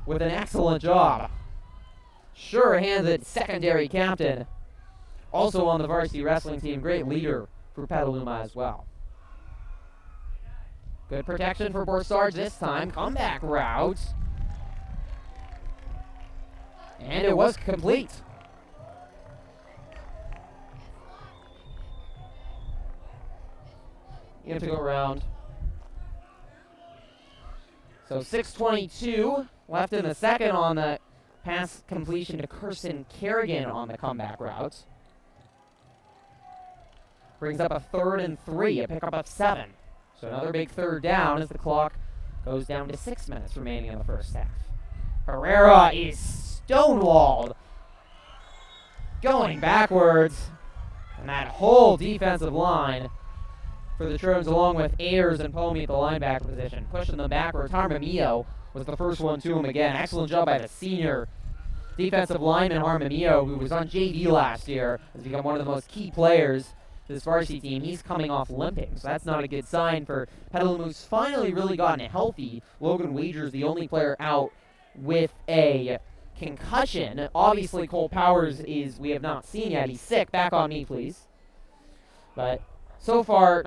with an excellent job. Sure-handed secondary captain. Also on the varsity wrestling team. Great leader for Petaluma as well. Good protection for Borsarge this time. Comeback route. And it was complete. You have to go around. So 6:22 left in the second on the pass completion to Kirsten Kerrigan on the comeback route. Brings up a 3rd and 3, a pickup of 7. So another big third down as the clock goes down to 6 minutes remaining in the first half. Herrera is stonewalled. Going backwards. And that whole defensive line for the Trojans, along with Ayers and Pomey at the linebacker position, pushing them backwards. Harmamio was the first one to him again. Excellent job by the senior defensive lineman Harmamio, who was on JV last year, has become one of the most key players to this varsity team. He's coming off limping, so that's not a good sign for Petaluma, who's finally really gotten healthy. Logan Wager's the only player out with a concussion. Obviously, Cole Powers we have not seen yet. He's sick. Back on me, please. But so far,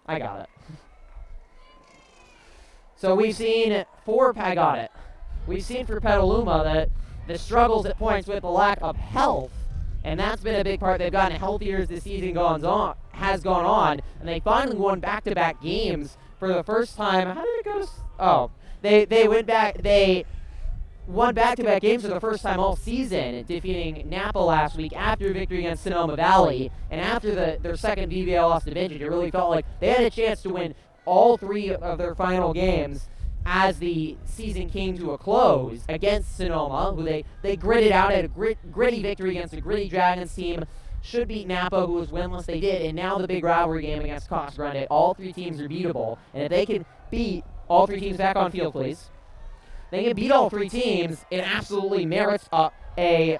I got it. So we've seen We've seen for Petaluma that the struggles at points with the lack of health, and that's been a big part. They've gotten healthier as the season has gone on, and they finally won back-to-back games for the first time. How did it go? They won back-to-back games for the first time all season, defeating Napa last week after a victory against Sonoma Valley, and after their second VBL loss to Vintage, it really felt like they had a chance to win all 3 of their final games as the season came to a close against Sonoma, who they gritted out at a gritty victory against a gritty Dragons team. Should beat Napa, who was winless. They did, and now the big rivalry game against Casa Grande. All 3 teams are beatable, and if they can beat all 3 teams, back on field, please. They can beat all 3 teams. It absolutely merits a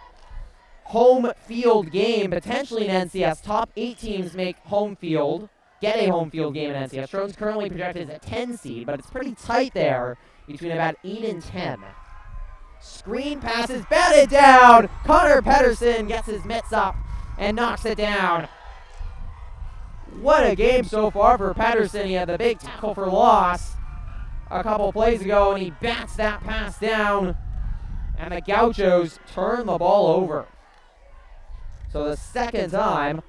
home field game, potentially in NCS. Top 8 teams make home field. Get a home field game in NCS. Trojans currently projected as a 10 seed, but it's pretty tight there between about 8 and 10. Screen passes, batted down. Connor Pedersen gets his mitts up and knocks it down. What a game so far for Pedersen. He had the big tackle for loss a couple plays ago, and he bats that pass down, and the Gauchos turn the ball over. So the second time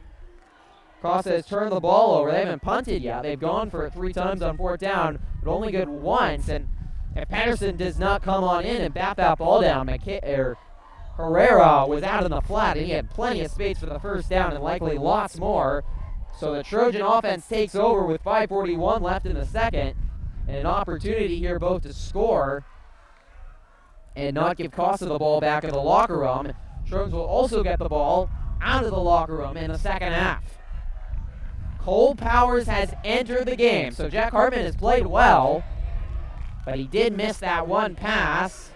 Costa has turned the ball over. They haven't punted yet. They've gone for it 3 times on 4th down, but only good once. And if Pedersen does not come on in and bat that ball down, Herrera was out in the flat, and he had plenty of space for the first down and likely lots more. So the Trojan offense takes over with 5:41 left in the second, and an opportunity here both to score and not give Costa the ball back in the locker room. Trojans will also get the ball out of the locker room in the second half. Cole Powers has entered the game, so Jack Hartman has played well, but he did miss that one pass.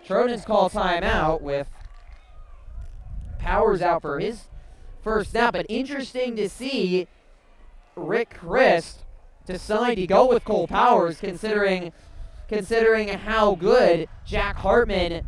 Trojans call timeout with Powers out for his first snap, but interesting to see Rick Christ decide to go with Cole Powers, considering how good Jack Hartman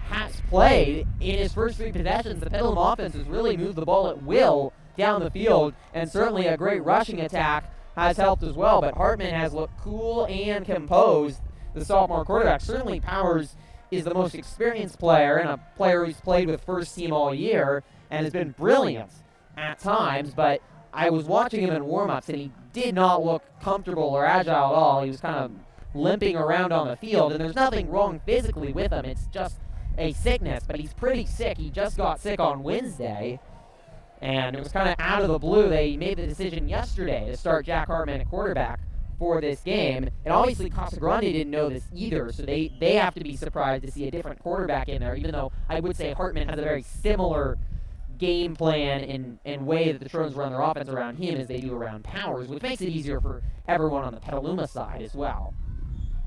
has played in his first 3 possessions. The Petaluma offense has really moved the ball at will down the field, and certainly a great rushing attack has helped as well, but Hartman has looked cool and composed, the sophomore quarterback. Certainly Powers is the most experienced player and a player who's played with first team all year and has been brilliant at times, but I was watching him in warm-ups and he did not look comfortable or agile at all. He was kind of limping around on the field, and there's nothing wrong physically with him. It's just a sickness, but he's pretty sick. He just got sick on Wednesday, and it was kind of out of the blue. They made the decision yesterday to start Jack Hartman at quarterback for this game, and obviously Casa Grande didn't know this either, so they have to be surprised to see a different quarterback in there, even though I would say Hartman has a very similar game plan and way that the Trojans run their offense around him as they do around Powers, which makes it easier for everyone on the Petaluma side as well.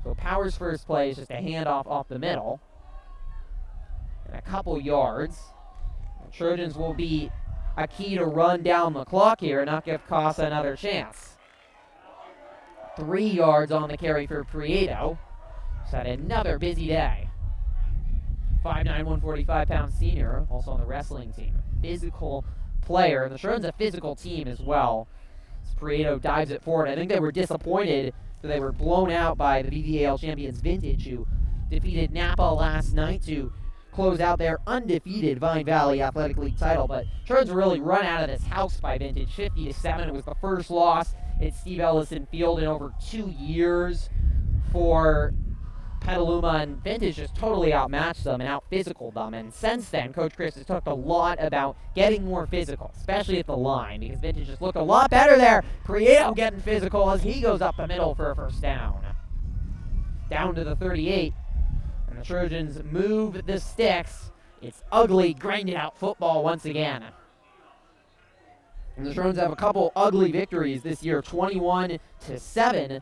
So Powers' first play is just a handoff off the middle, and a couple yards. The Trojans will be a key to run down the clock here and not give Casa another chance. 3 yards on the carry for Prieto. He's had another busy day. 5'9", 145-pound senior, also on the wrestling team. Physical player. The Trojans a physical team as well. As Prieto dives it forward. I think they were disappointed that they were blown out by the VVAL champions Vintage, who defeated Napa last night to close out their undefeated Vine Valley Athletic League title. But Trojans really run out of this house by vintage, 50-7. It was the first loss at Steve Ellison Field in over 2 years for Petaluma, and Vintage just totally outmatched them and out-physicaled them. And since then, Coach Chris has talked a lot about getting more physical, especially at the line, because Vintage just looked a lot better there. Prieto getting physical as he goes up the middle for a first down. Down to the 38. And the Trojans move the sticks. It's ugly, grinded-out football once again. And the Trojans have a couple ugly victories this year, 21-7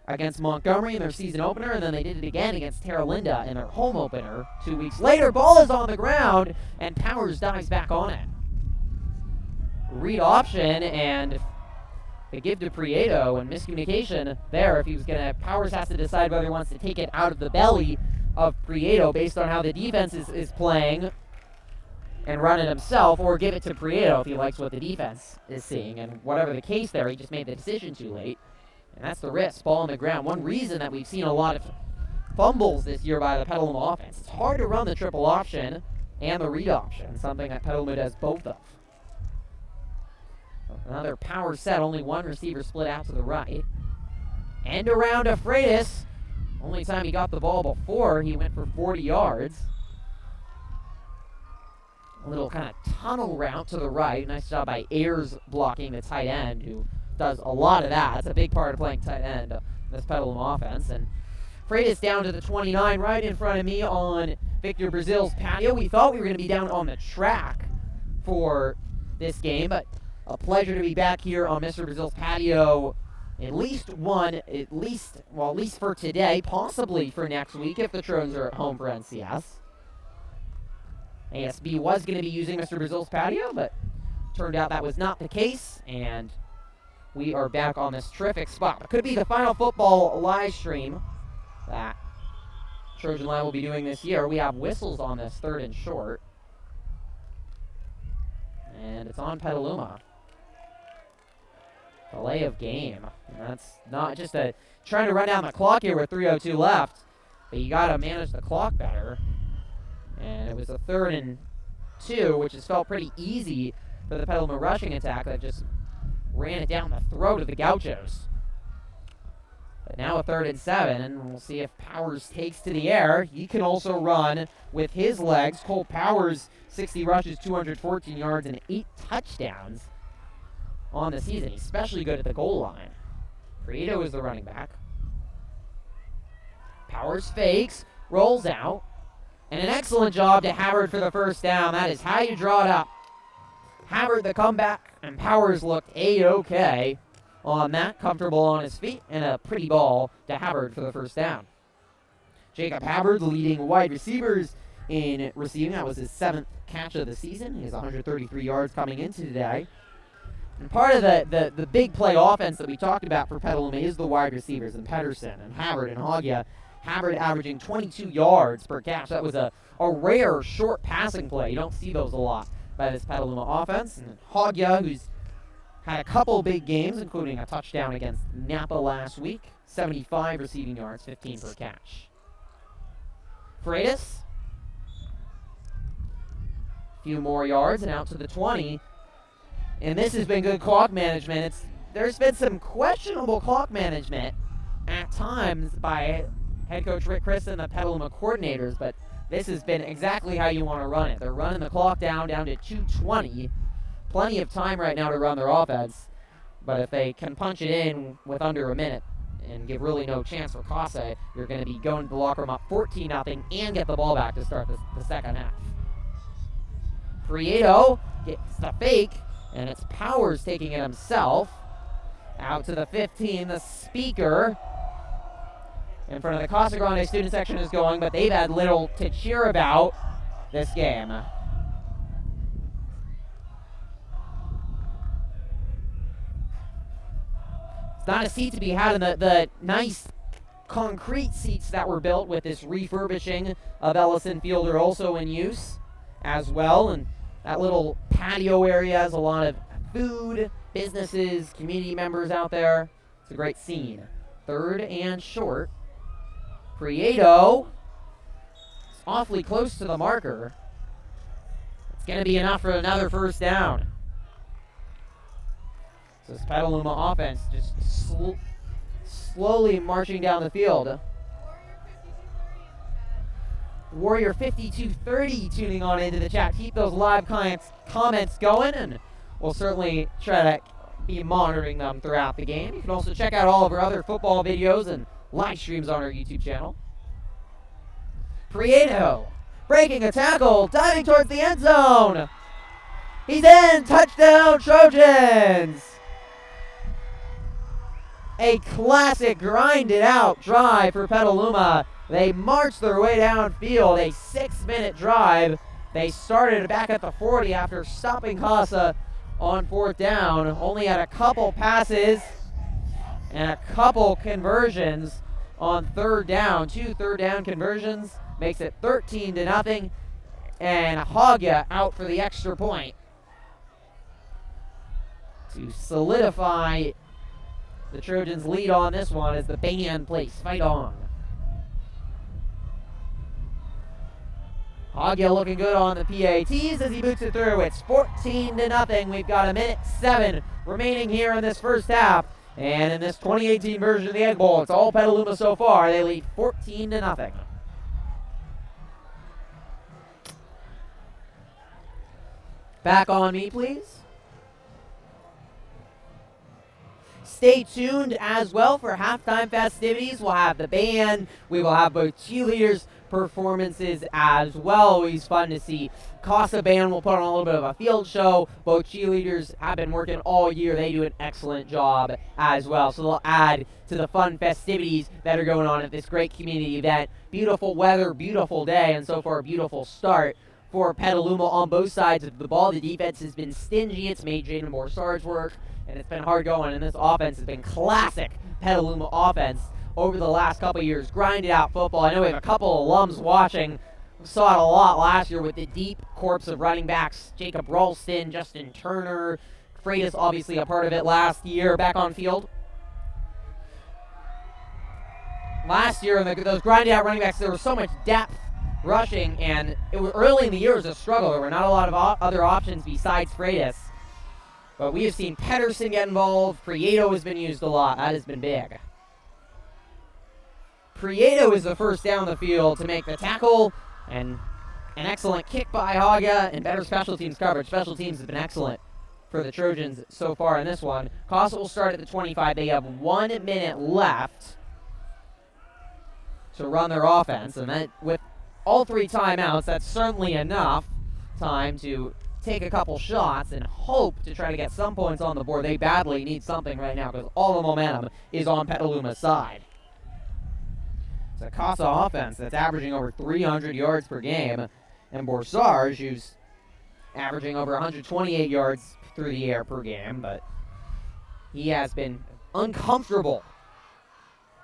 against Montgomery in their season opener, and then they did it again against Terra Linda in their home opener 2 weeks later. Ball is on the ground, and Powers dives back on it. Read option, and they give to Prieto, and miscommunication there. If he was going to, Powers has to decide whether he wants to take it out of the belly of Prieto based on how the defense is playing and run it himself, or give it to Prieto if he likes what the defense is seeing. And whatever the case there, he just made the decision too late. And that's the risk, ball on the ground. One reason that we've seen a lot of fumbles this year by the Petaluma offense. It's hard to run the triple option and the read option, something that Petaluma does both of. Another power set, only one receiver split out to the right. End around to Freitas. Only time he got the ball before, he went for 40 yards. A little kind of tunnel route to the right. Nice job by Ayers blocking the tight end, who does a lot of that. It's a big part of playing tight end, this Petaluma offense. And Freitas down to the 29, right in front of me on Victor Brazil's patio. We thought we were going to be down on the track for this game, but a pleasure to be back here on Mr. Brazil's patio. At least for today, possibly for next week if the Trojans are at home for NCS. ASB was going to be using Mr. Brazil's patio, but turned out that was not the case, and we are back on this terrific spot. It could be the final football live stream that Trojan Line will be doing this year. We have whistles on this 3rd and short. And it's on Petaluma. Delay of game. And that's not just trying to run down the clock here with 3:02 left, but you got to manage the clock better. And it was a 3rd and 2, which has felt pretty easy for the Petaluma rushing attack that just ran it down the throat of the Gauchos. But now a 3rd and 7, and we'll see if Powers takes to the air. He can also run with his legs. Cole Powers, 60 rushes, 214 yards, and 8 touchdowns on the season. He's especially good at the goal line. Prieto is the running back. Powers fakes, rolls out, and an excellent job to Havard for the first down. That is how you draw it up. Havard the comeback, and Powers looked A-OK on that, comfortable on his feet, and a pretty ball to Havard for the first down. Jacob Havard leading wide receivers in receiving. That was his 7th catch of the season. He has 133 yards coming into today. And part of the big play offense that we talked about for Petaluma is the wide receivers, and Pedersen and Havard and Hoggia. Havard averaging 22 yards per catch. That was a rare short passing play. You don't see those a lot by this Petaluma offense. And Hoggia, who's had a couple big games, including a touchdown against Napa last week. 75 receiving yards, 15 per catch. Freitas, a few more yards and out to the 20. And this has been good clock management. There's been some questionable clock management at times by head coach Rick Chris and the Petaluma coordinators, but this has been exactly how you want to run it. They're running the clock down to 2:20. Plenty of time right now to run their offense, but if they can punch it in with under a minute and give really no chance for Casa, you're going to be going to the locker room up 14-0 and get the ball back to start the second half. Prieto gets the fake, and it's Powers taking it himself. Out to the 15, the speaker in front of the Casa Grande student section is going, but they've had little to cheer about this game. It's not a seat to be had in the nice concrete seats that were built with this refurbishing of Ellison Field are also in use as well. And that little patio area has a lot of food, businesses, community members out there. It's a great scene. 3rd and short. Prieto awfully close to the marker. It's going to be enough for another first down. So this Petaluma offense just slowly marching down the field. Warrior 5230 tuning on into the chat. Keep those live comments going, and we'll certainly try to be monitoring them throughout the game. You can also check out all of our other football videos and live streams on our YouTube channel. Prieto breaking a tackle, diving towards the end zone. He's in. Touchdown, Trojans. A classic grinded out drive for Petaluma. They marched their way downfield, a 6-minute drive. They started back at the 40 after stopping Casa on 4th down. Only had a couple passes and a couple conversions on 3rd down. 2 third-down conversions makes it 13-0, and Haga out for the extra point to solidify the Trojans' lead on this one as the band plays Fight On. Hagia looking good on the PATs as he boots it through. It's 14-0. We've got 1:07 remaining here in this first half. And in this 2018 version of the Egg Bowl, it's all Petaluma so far. They lead 14-0. Back on me, please. Stay tuned as well for halftime festivities. We'll have the band. We will have both cheerleaders performances as well. Always fun to see. Casa Band will put on a little bit of a field show. Both cheerleaders have been working all year. They do an excellent job as well. So they'll add to the fun festivities that are going on at this great community event. Beautiful weather, beautiful day, and so far a beautiful start for Petaluma on both sides of the ball. The defense has been stingy. It's made Jaden Borsard's work, and it's been hard going. And this offense has been classic Petaluma offense over the last couple of years. Grinded out football. I know we have a couple of alums watching. We saw it a lot last year with the deep corps of running backs. Jacob Ralston, Justin Turner. Freitas obviously a part of it last year back on field. Last year, those grinded out running backs, there was so much depth rushing, and it was early in the year it was a struggle. There were not a lot of other options besides Freitas. But we have seen Pedersen get involved. Prieto has been used a lot. That has been big. Prieto is the first down the field to make the tackle, and an excellent kick by Haga and better special teams coverage. Special teams has been excellent for the Trojans so far in this one. Casa will start at the 25. They have 1 minute left to run their offense, and that, with all 3 timeouts, that's certainly enough time to take a couple shots and hope to try to get some points on the board. They badly need something right now because all the momentum is on Petaluma's side. It's a Casa offense that's averaging over 300 yards per game, and Borsard, who's averaging over 128 yards through the air per game, but he has been uncomfortable.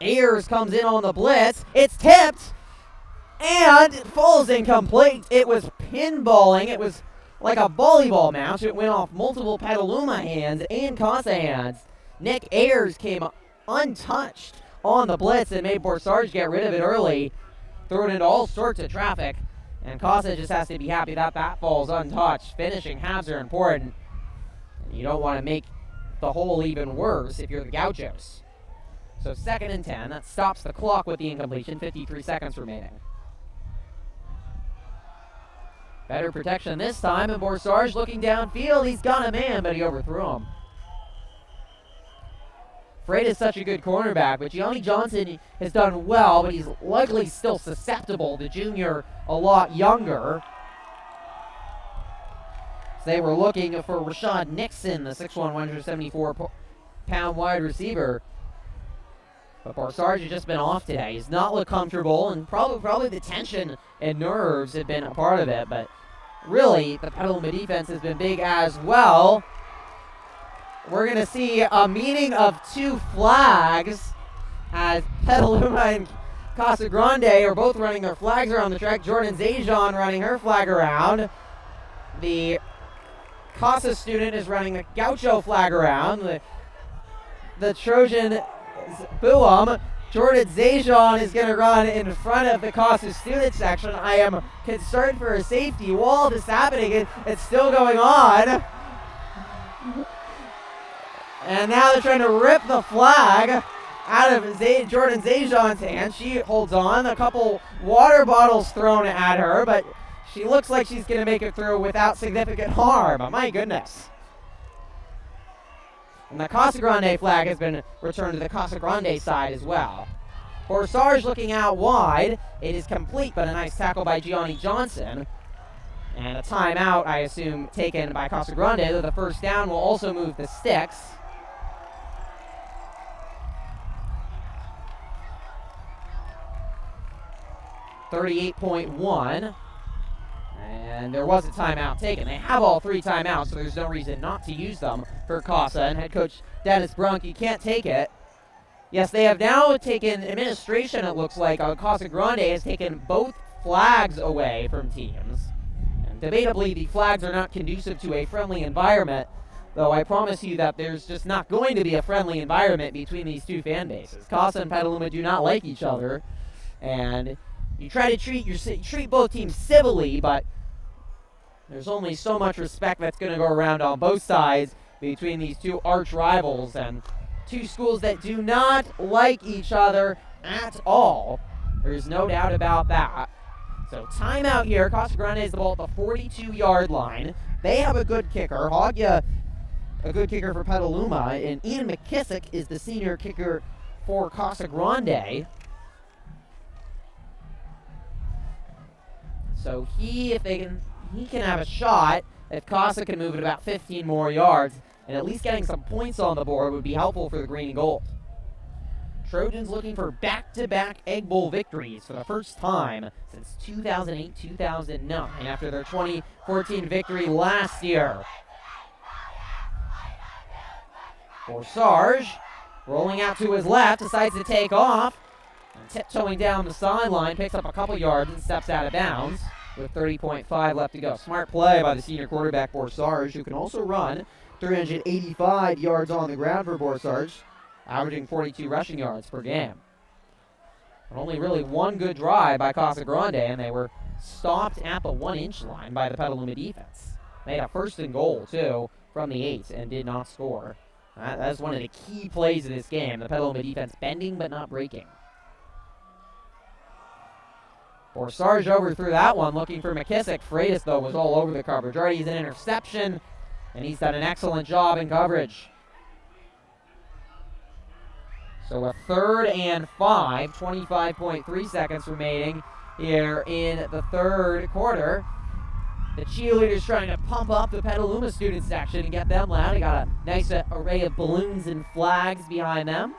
Ayers comes in on the blitz. It's tipped, and it falls incomplete. It was pinballing. It was like a volleyball match. It went off multiple Petaluma hands and Casa hands. Nick Ayers came untouched on the blitz and made Borsard get rid of it early, threw it into all sorts of traffic, and Casa just has to be happy that that falls untouched. Finishing halves are important. You don't want to make the hole even worse if you're the Gauchos. So 2nd and 10. That stops the clock with the incompletion. 53 seconds remaining. Better protection this time, and Borsard looking downfield. He's got a man, but he overthrew him. Freitas is such a good cornerback, but Gianni Johnson has done well, but he's likely still susceptible. The junior a lot younger. So they were looking for Rashad Nixon, the 6'1", 174-pound wide receiver. But Borsard has just been off today. He's not looked comfortable, and probably the tension and nerves have been a part of it. But really, the Petaluma defense has been big as well. We're going to see a meeting of 2 flags as Petaluma and Casa Grande are both running their flags around the track. Jordan Zajon running her flag around. The Casa student is running the Gaucho flag around. The Trojan Buam Jordan Zajon is going to run in front of the Casa student section. I am concerned for a safety. While this happening, it's still going on. And now they're trying to rip the flag out of Jordan Zajon's hand. She holds on. A couple water bottles thrown at her, but she looks like she's going to make it through without significant harm. My goodness. And the Casa Grande flag has been returned to the Casa Grande side as well. Borsarge looking out wide. It is complete, but a nice tackle by Gianni Johnson. And a timeout, I assume, taken by Casa Grande, though the first down will also move the sticks. .1. And there was a timeout taken. They have all 3 timeouts, so there's no reason not to use them for Casa. And head coach Dennis Brunk, can't take it. Yes, they have now taken administration, it looks like. Casa Grande has taken both flags away from teams. And debatably, the flags are not conducive to a friendly environment, though I promise you that there's just not going to be a friendly environment between these two fan bases. Casa and Petaluma do not like each other, and you try to treat both teams civilly, but there's only so much respect that's going to go around on both sides between these two arch rivals and two schools that do not like each other at all. There's no doubt about that. So timeout here. Casa Grande is the ball at the 42-yard line. They have a good kicker. Hogya, a good kicker for Petaluma, and Ian McKissick is the senior kicker for Casa Grande. So he can have a shot if Casa can move it about 15 more yards, and at least getting some points on the board would be helpful for the green and gold. Trojans looking for back-to-back Egg Bowl victories for the first time since 2008-2009 after their 2014 victory last year. Borsarge, rolling out to his left, decides to take off. And tiptoeing down the sideline, picks up a couple yards and steps out of bounds with 30.5 left to go. Smart play by the senior quarterback Borsarge, who can also run 385 yards on the ground for Borsarge, averaging 42 rushing yards per game. But only really one good drive by Casa Grande, and they were stopped at the 1-inch line by the Petaluma defense. They had a 1st and goal, too, from the 8 and did not score. That's one of the key plays of this game, the Petaluma defense bending but not breaking. Borsarge overthrew that one, looking for McKissick. Freitas, though, was all over the coverage. Already he's an interception, and he's done an excellent job in coverage. So a 3rd and 5, 25.3 seconds remaining here in the 3rd quarter. The cheerleaders trying to pump up the Petaluma student section and get them loud. They got a nice array of balloons and flags behind them.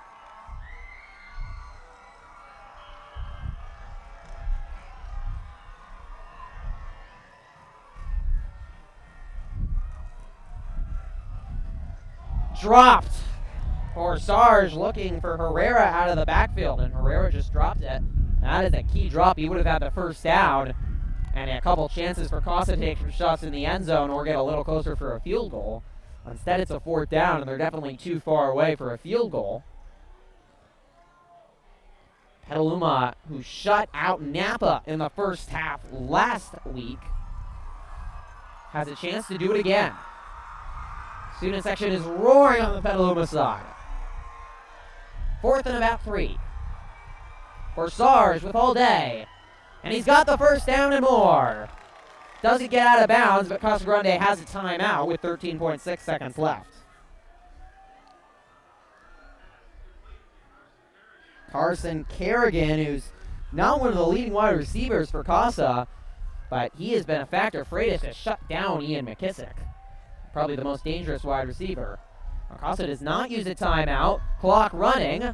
Dropped. Borsarge looking for Herrera out of the backfield, and Herrera just dropped it. That is a key drop. He would have had the first down, and a couple chances for Casa to take some shots in the end zone or get a little closer for a field goal. Instead, it's a 4th down, and they're definitely too far away for a field goal. Petaluma, who shut out Napa in the first half last week, has a chance to do it again. Student section is roaring on the Petaluma side. 4th and about 3. Borsarge with all day. And he's got the first down and more. Doesn't get out of bounds, but Casa Grande has a timeout with 13.6 seconds left. Carson Kerrigan, who's not one of the leading wide receivers for Casa, but he has been a factor. Freitas has shut down Ian McKissick, probably the most dangerous wide receiver. Casa does not use a timeout. Clock running.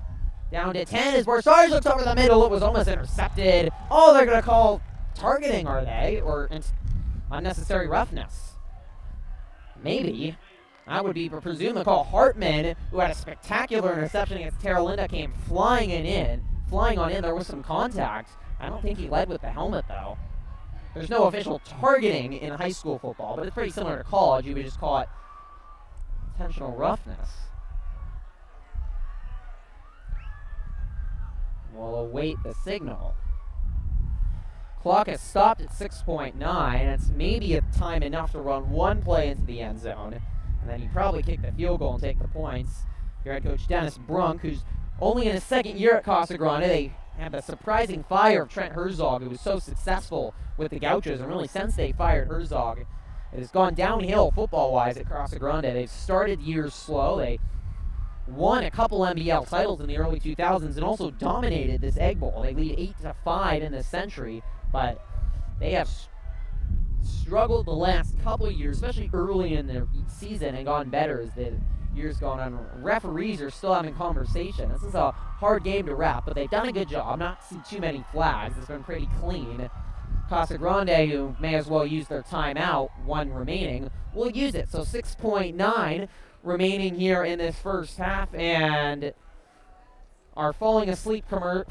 Down to 10 as Borsarge looks over the middle. It was almost intercepted. Oh, they're going to call targeting, are they? Or unnecessary roughness. Maybe. That would be, presume, the call. Hartman, who had a spectacular interception against Terra Linda, came flying on in. There was some contact. I don't think he led with the helmet, though. There's no official targeting in high school football, but it's pretty similar to college. You would just call it intentional roughness. We'll await the signal. Clock has stopped at 6.9. It's maybe a time enough to run one play into the end zone. And then you probably kick the field goal and take the points. Your head coach, Dennis Brunk, who's only in his second year at Casa Grande. They had the surprising fire of Trent Herzog, who was so successful with the Gauchos. And really, since they fired Herzog, it has gone downhill football-wise at Casa Grande. They've started years slow. They won a couple NBL titles in the early 2000s and also dominated this Egg Bowl. They lead 8-5 in this century, but they have struggled the last couple of years, especially early in the season, and gone better as the years gone on. Referees are still having conversation. This is a hard game to ref, but they've done a good job. Not seen too many flags. It's been pretty clean. Casa Grande, who may as well use their timeout, one remaining, will use it. So 6.9 remaining here in this first half, and our falling asleep camera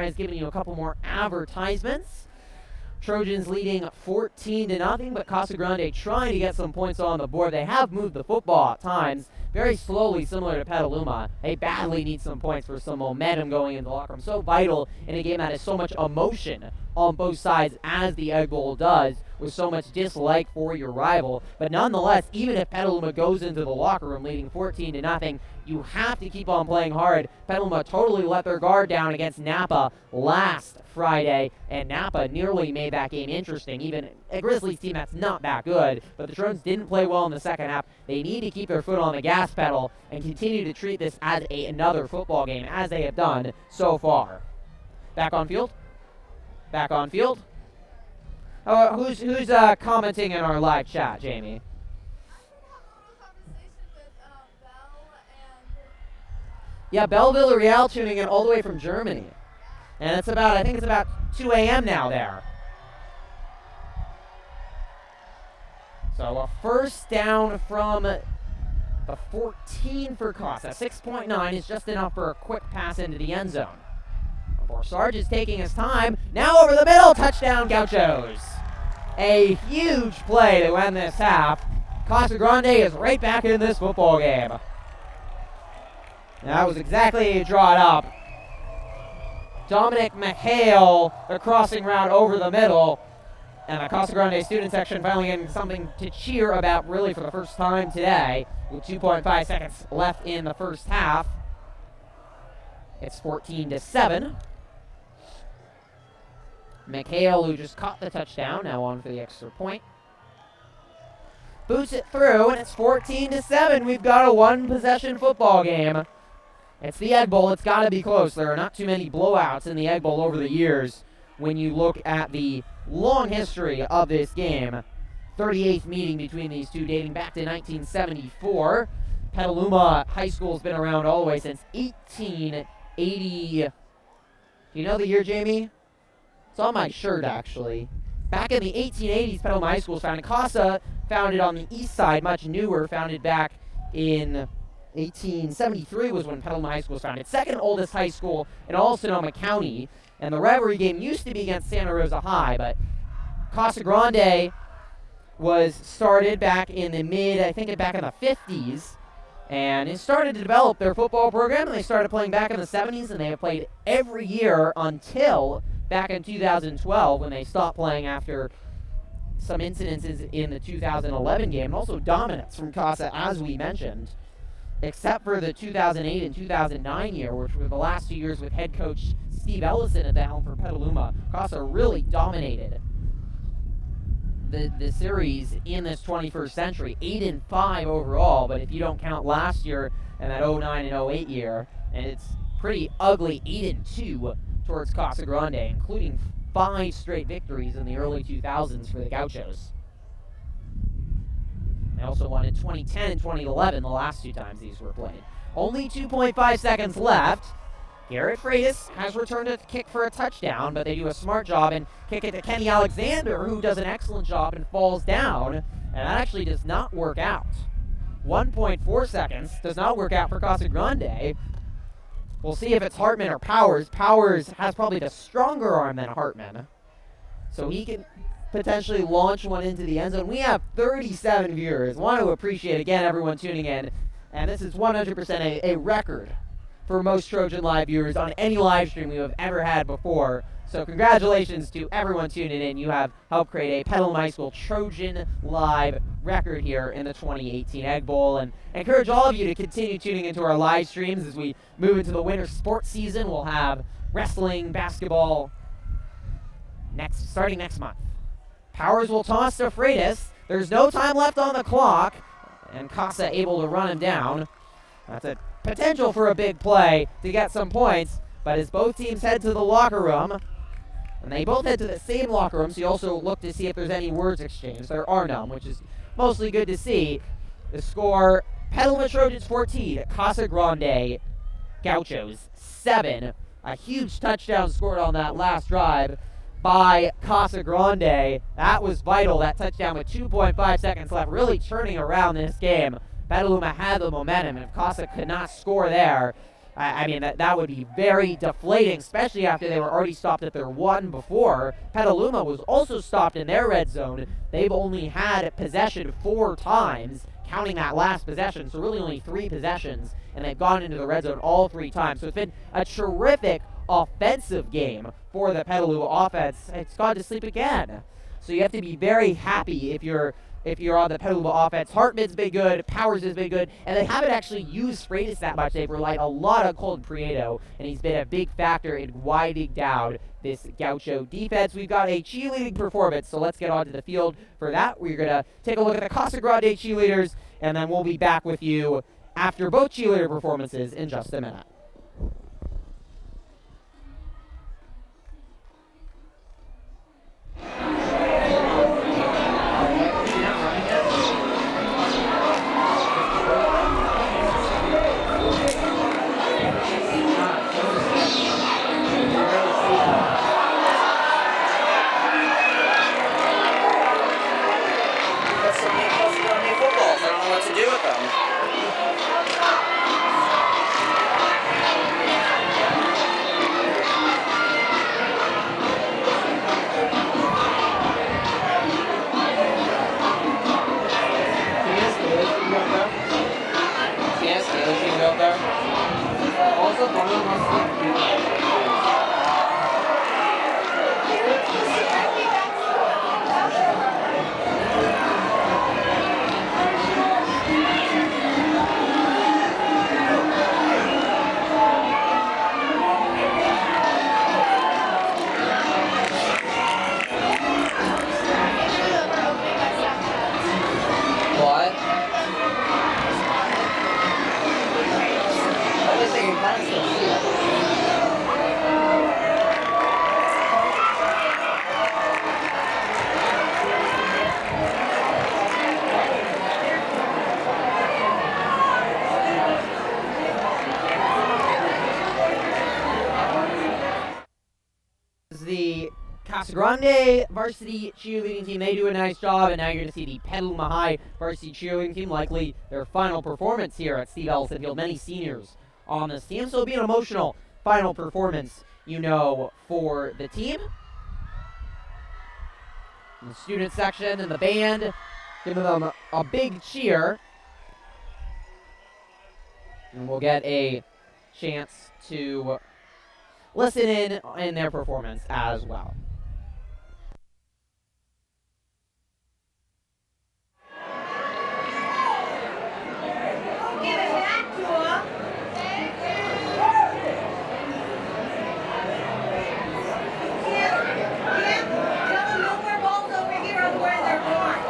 has given you a couple more advertisements. Trojans leading 14-0, but Casa Grande trying to get some points on the board. They have moved the football at times, very slowly, similar to Petaluma. They badly need some points for some momentum going into the locker room. So vital in a game that has so much emotion on both sides, as the Egg Bowl does, with so much dislike for your rival. But nonetheless, even if Petaluma goes into the locker room leading 14-0, you have to keep on playing hard. Petaluma totally let their guard down against Napa last Friday, and Napa nearly made that game interesting. Even a Grizzlies team that's not that good, but the Trojans didn't play well in the second half. They need to keep their foot on the gas pedal and continue to treat this as another football game, as they have done so far. Back on field. Back on field. Who's commenting in our live chat, Jamie? Yeah, Bell Villarreal tuning in all the way from Germany. And it's about, I think it's about 2 a.m. now there. So a first down from the 14 for Casa. 6.9 is just enough for a quick pass into the end zone. Borsarge is taking his time. Now over the middle, touchdown Gauchos. A huge play to end this half. Casa Grande is right back in this football game. That was exactly drawn up. Dominic McHale, the crossing route over the middle. And the Casa Grande student section finally getting something to cheer about really for the first time today. With 2.5 seconds left in the first half. It's 14-7. McHale, who just caught the touchdown, now on for the extra point. Boots it through, and it's 14-7. We've got a one-possession football game. It's the Egg Bowl. It's got to be close. There are not too many blowouts in the Egg Bowl over the years when you look at the long history of this game. 38th meeting between these two dating back to 1974. Petaluma High School has been around all the way since 1880. Do you know the year, Jamie? It's on my shirt, actually. Back in the 1880s, Petaluma High School was founded. Casa, founded on the east side, much newer, founded back in 1873 was when Petaluma High School was founded. Second oldest high school in all Sonoma County. And the rivalry game used to be against Santa Rosa High, but Casa Grande was started back in the back in the 50s. And it started to develop their football program, and they started playing back in the 70s, and they have played every year until back in 2012 when they stopped playing after some incidences in the 2011 game, and also dominance from Casa, as we mentioned, except for the 2008 and 2009 year, which were the last 2 years with head coach Steve Ellison at the helm for Petaluma. Casa really dominated the series in this 21st century, 8-5 overall, but if you don't count last year and that 09 and 08 year, and it's pretty ugly 8-2 towards Casa Grande, including 5 straight victories in the early 2000s for the Gauchos. They also won in 2010 and 2011, the last 2 times these were played. Only 2.5 seconds left. Garrett Freitas has returned a kick for a touchdown, but they do a smart job and kick it to Kenny Alexander, who does an excellent job and falls down, and that actually does not work out. 1.4 seconds does not work out for Casa Grande. We'll see if it's Hartman or Powers. Powers has probably the stronger arm than Hartman, so he can potentially launch one into the end zone. We have 37 viewers. Want to appreciate, again, everyone tuning in, and this is 100% a record for most Trojan Live viewers on any live stream we have ever had before. So congratulations to everyone tuning in. You have helped create a Petaluma High School Trojan Live record here in the 2018 Egg Bowl. And I encourage all of you to continue tuning into our live streams as we move into the winter sports season. We'll have wrestling, basketball starting next month. Powers will toss to Freitas. There's no time left on the clock. And Casa able to run him down. That's a potential for a big play to get some points. But as both teams head to the locker room, and they both head to the same locker room, so you also look to see if there's any words exchanged. There are none, which is mostly good to see. The score, Petaluma Trojans 14, Casa Grande Gauchos 7. A huge touchdown scored on that last drive by Casa Grande. That was vital, that touchdown with 2.5 seconds left, really turning around this game. Petaluma had the momentum, and if Casa could not score there, I mean, that would be very deflating, especially after they were already stopped at their one before. Petaluma was also stopped in their red zone. They've only had possession 4 times, counting that last possession, so really only 3 possessions, and they've gone into the red zone all 3 times. So it's been a terrific offensive game for the Petaluma offense. It's gone to sleep again. So you have to be very happy if you're on the Petaluma offense. Hartman's been good, Powers has been good, and they haven't actually used Freitas that much. They've relied a lot on Colton Prieto, and he's been a big factor in winding down this Gaucho defense. We've got a cheerleading performance, so let's get onto the field for that. We're going to take a look at the Casa Grande cheerleaders, and then we'll be back with you after both cheerleader performances in just a minute. The Casa Grande varsity cheerleading team, they do a nice job, and now you're going to see the Petaluma High varsity cheerleading team, likely their final performance here at Steve Ellison Field. Many seniors on this team, so it'll be an emotional final performance, you know, for the team. And the student section and the band giving them a big cheer. And we'll get a chance to listen in their performance as well. Give it back to him. Kim, tell them no more balls over here on where they're going.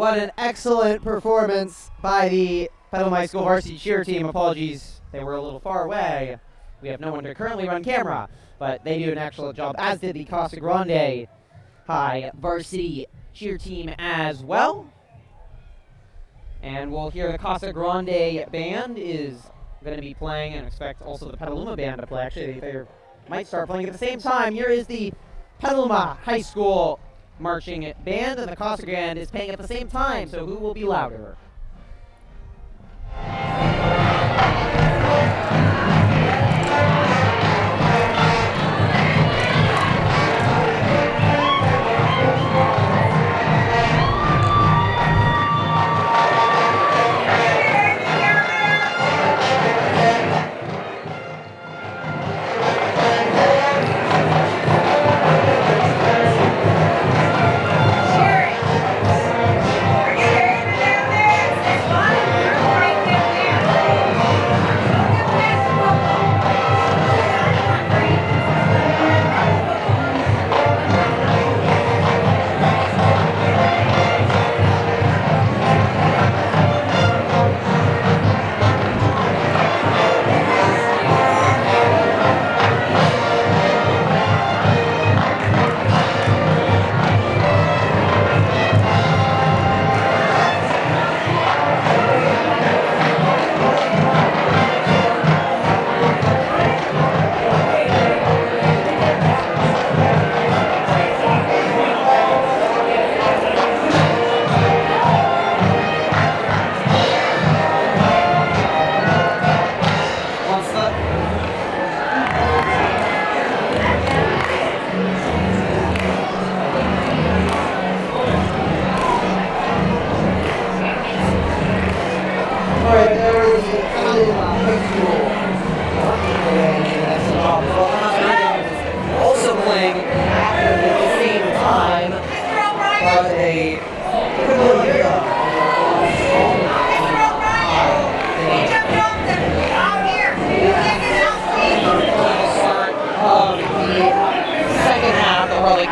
What an excellent performance by the Petaluma High School varsity cheer team. Apologies, they were a little far away. We have no one to currently run camera, but they do an excellent job, as did the Casa Grande High varsity cheer team as well. And we'll hear the Casa Grande band is going to be playing, and expect also the Petaluma band to play. Actually, they might start playing at the same time. Here is the Petaluma High School marching band, and the Casa Grande is playing at the same time, so who will be louder?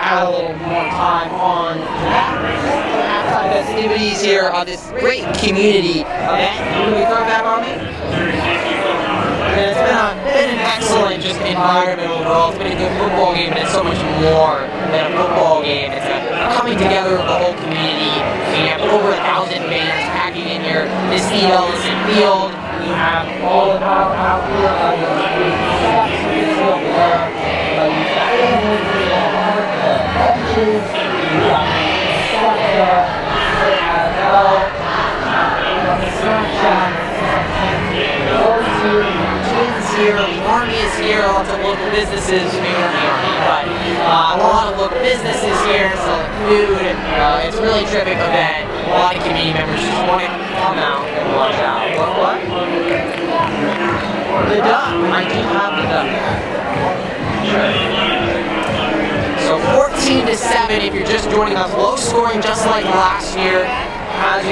A little more time on halftime festivities here on this great community event. Can we throw it back on me? And it's been an excellent just environment overall. It's been a good football game, but it's so much more than a football game. It's a coming together of the whole community. We have over 1,000 fans packing in here. This Steve Ellison field. We have all of our outfield. Here, the Army is here, lots of local businesses, maybe not the Army, but a lot of local businesses here, selling food, it's a really terrific event. A lot of community members just want to come out and watch out. What? The duck, I do have the duck. So 14-7 if you're just joining us, low scoring just like last year. As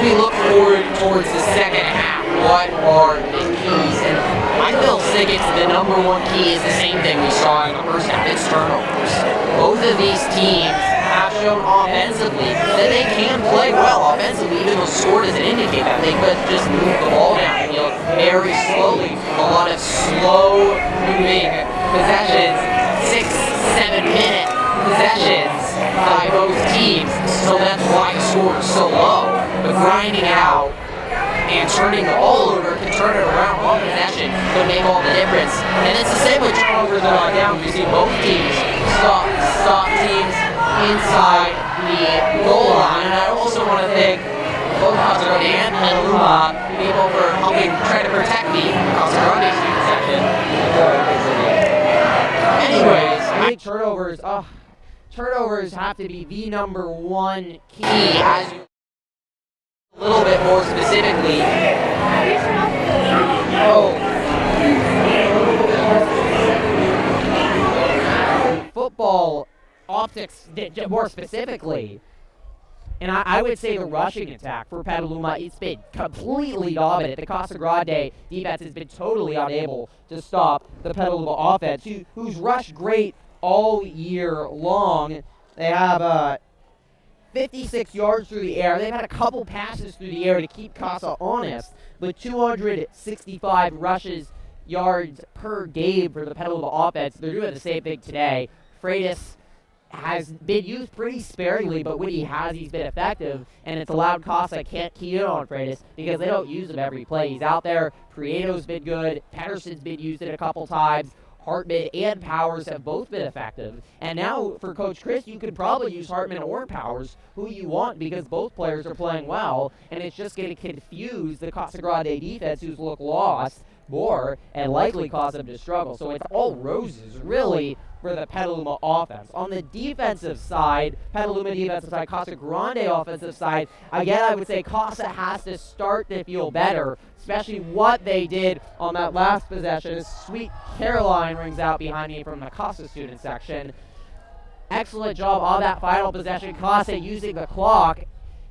we look forward towards the second half, what are the keys? And I feel Sigget's the number one key is the same thing we saw in the first half, it's turnovers. Both of these teams have shown offensively that they can play well offensively, even though score doesn't indicate that. They could just move the ball downfield very slowly. A lot of slow moving possessions, 6-7 minute possessions by both teams, so that's why the score is so low. But grinding out and turning the ball over can turn it around one possession could make all the difference. And it's the same with turnovers that are down. You see both teams stop teams inside the goal line. And I also want to thank both Casa Grande and Petaluma people for helping try to protect me from Casa Grande student section. Anyways, I think turnovers have to be the number one key as you a little bit more specifically. Football optics more specifically. And I would say the rushing attack for Petaluma, it's been completely dominant. The Casa Grande defense has been totally unable to stop the Petaluma offense, who's rushed great all year long. They have 56 yards through the air. They've had a couple passes through the air to keep Casa honest, but 265 rushes yards per game for the Petaluma offense. They're doing the same thing today. Freitas has been used pretty sparingly, but when he has, he's been effective, and it's allowed Casa can't key in on Freitas because they don't use him every play. He's out there. Prieto's been good. Patterson's been used it a couple times. Hartman and Powers have both been effective. And now, for Coach Chris, you could probably use Hartman or Powers, who you want, because both players are playing well, and it's just going to confuse the Casa Grande defense, who's looked lost more and likely cause them to struggle. So it's all roses, really, for the Petaluma offense. On the defensive side, Petaluma defensive side, Casa Grande offensive side, again, I would say Casa has to start to feel better, especially what they did on that last possession. Sweet Caroline rings out behind me from the Casa student section. Excellent job on that final possession. Casa using the clock.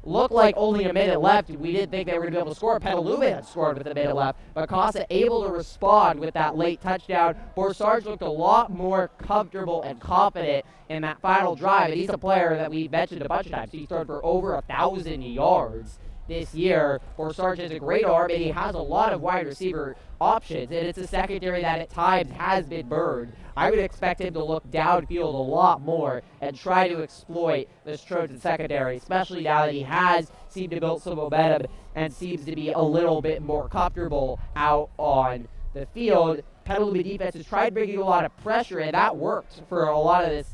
Looked like only a minute left. We didn't think they were going to be able to score. Petaluma had scored with a minute left, but Casa able to respond with that late touchdown. Borsarge looked a lot more comfortable and confident in that final drive, and he's a player that we mentioned a bunch of times. He's thrown for over 1,000 yards this year. Borsarge has a great arm, and he has a lot of wide receiver options, and it's a secondary that at times has been burned. I would expect him to look downfield a lot more and try to exploit this Trojan secondary, especially now that he has seemed to build some momentum and seems to be a little bit more comfortable out on the field. Petaluma defense has tried bringing a lot of pressure, and that worked for a lot of this.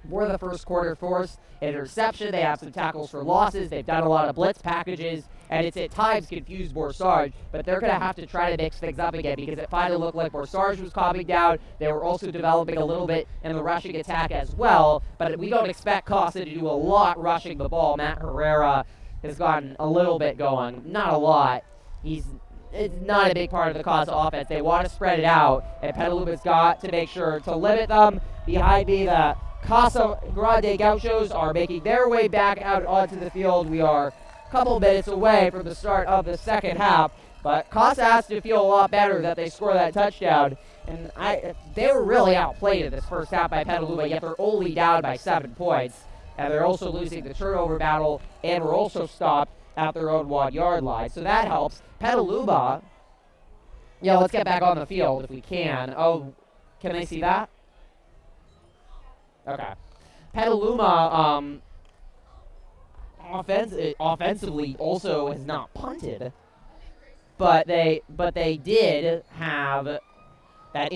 For the first quarter, forced interception. They have some tackles for losses. They've done a lot of blitz packages, and it's at times confused Borsarge, but they're going to have to try to mix things up again because it finally looked like Borsarge was calming down. They were also developing a little bit in the rushing attack as well, but we don't expect Casa to do a lot rushing the ball. Matt Herrera has gotten a little bit going. Not a lot. It's not a big part of the Casa offense. They want to spread it out, and Petaluma's got to make sure to limit them. Behind me, the Casa Grande Gauchos are making their way back out onto the field. We are a couple minutes away from the start of the second half, but Casa has to feel a lot better that they score that touchdown. And they were really outplayed in this first half by Petaluma, yet they're only down by 7 points. And they're also losing the turnover battle, and were also stopped at their own 1-yard line. So that helps. Petaluma, let's get back on the field if we can. Oh, can they see that? Okay. Petaluma offensively also has not punted, but they did have that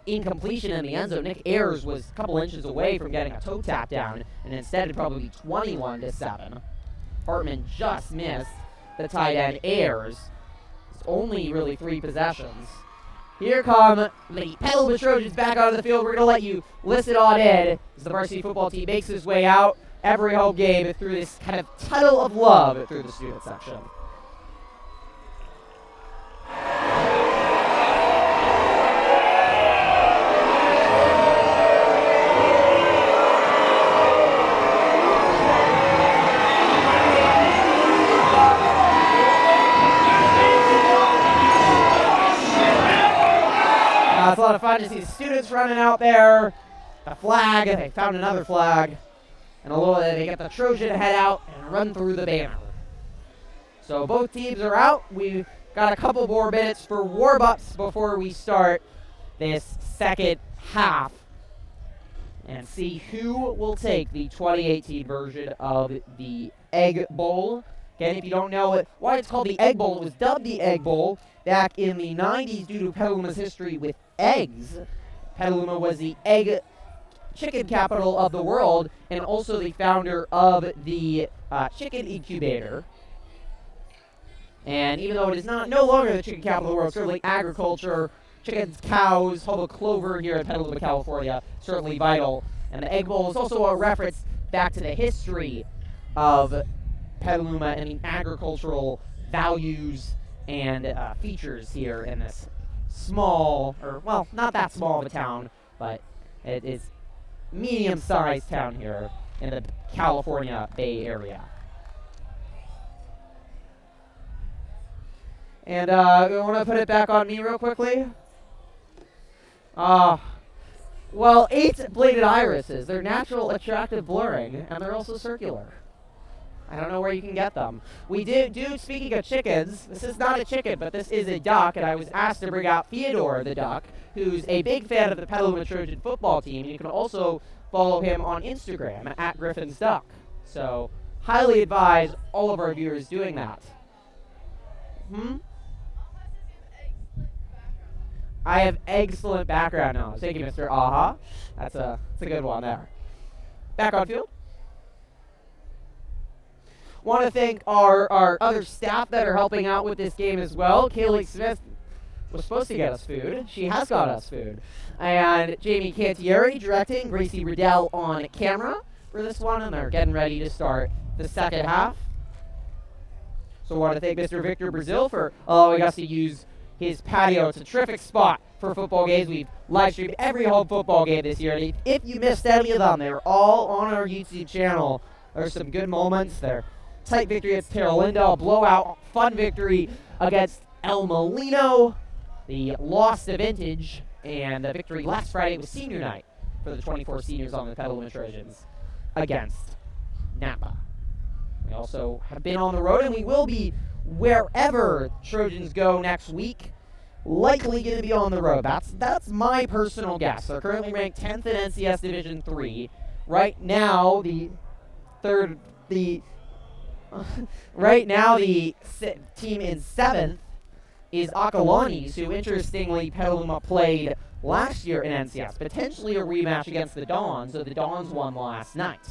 incompletion in the end zone. Nick Ayers was a couple inches away from getting a toe tap down, and instead it'd probably be 21-7. Hartman just missed the tight end Ayers. It's only really 3 possessions. Here come the Petaluma Trojans back onto the field. We're going to let you listen on in as the varsity football team makes its way out every home game through this kind of tunnel of love through the student section. It's a lot of fun to see the students running out there. The flag, they found another flag. And they get the Trojan to head out and run through the banner. So both teams are out. We've got a couple more minutes for warm-ups before we start this second half and see who will take the 2018 version of the Egg Bowl. Again, if you don't know why it's called the Egg Bowl, it was dubbed the Egg Bowl back in the 90s due to Petaluma's history with eggs. Petaluma was the egg chicken capital of the world and also the founder of the chicken incubator. And even though it is no longer the chicken capital of the world, certainly agriculture, chickens, cows, home of clover here in Petaluma, California, certainly vital. And the Egg Bowl is also a reference back to the history of Petaluma and the agricultural values and features here in this small, not that small of a town, but it is medium-sized town here in the California Bay Area. And I want to put it back on me real quickly. Well, 8 bladed irises. They're natural, attractive blurring, and they're also circular. I don't know where you can get them. We do, speaking of chickens, this is not a chicken, but this is a duck, and I was asked to bring out Theodore the duck, who's a big fan of the Petaluma Trojan football team. You can also follow him on Instagram at Griffin's Duck. So, highly advise all of our viewers doing that. I have excellent background knowledge. Thank you, Mr. Aha. That's a good one there. Back on field. Want to thank our other staff that are helping out with this game as well. Kaylee Smith was supposed to get us food. She has got us food. And Jamie Cantieri directing, Gracie Riddell on camera for this one, and they're getting ready to start the second half. So I want to thank Mr. Victor Brazil for allowing us to use his patio. It's a terrific spot for football games. We've live streamed every home football game this year. And if you missed any of them, they're all on our YouTube channel. There's some good moments there. Tight victory against Terra Linda, a blowout, fun victory against El Molino, the loss to Vintage, and the victory last Friday was senior night for the 24 seniors on the Petaluma Trojans against Napa. We also have been on the road, and we will be wherever Trojans go next week. Likely going to be on the road. That's my personal guess. They're currently ranked 10th in NCS Division 3. Right now, the team in 7th is Acalanes, who interestingly Petaluma played last year in NCS. Potentially a rematch against the Dons, so the Dons won last night.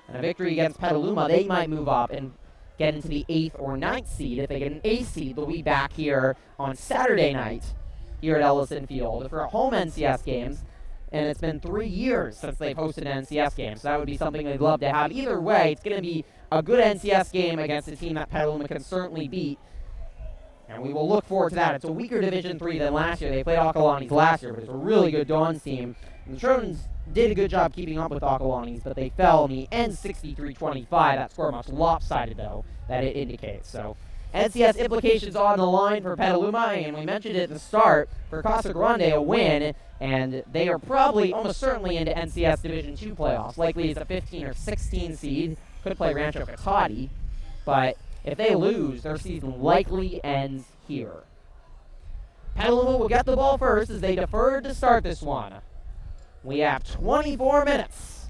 And a victory against Petaluma, they might move up and get into the 8th or 9th seed. If they get an 8th seed, they'll be back here on Saturday night here at Ellison Field for home NCS games. And it's been 3 years since they've hosted an NCS game, so that would be something they'd love to have. Either way, it's going to be a good NCS game against a team that Petaluma can certainly beat. And we will look forward to that. It's a weaker Division 3 than last year. They played Acalanes last year, but it's a really good Dons team. And the Trojans did a good job keeping up with Acalanes, but they fell in the end 63-25. That score much lopsided, though, that it indicates. So NCS implications on the line for Petaluma, and we mentioned it at the start. For Casa Grande, a win, and they are probably almost certainly into NCS Division 2 playoffs. Likely it's a 15 or 16 seed. Could play Rancho Cotati, but if they lose, their season likely ends here. Petaluma will get the ball first as they deferred to start this one. We have 24 minutes.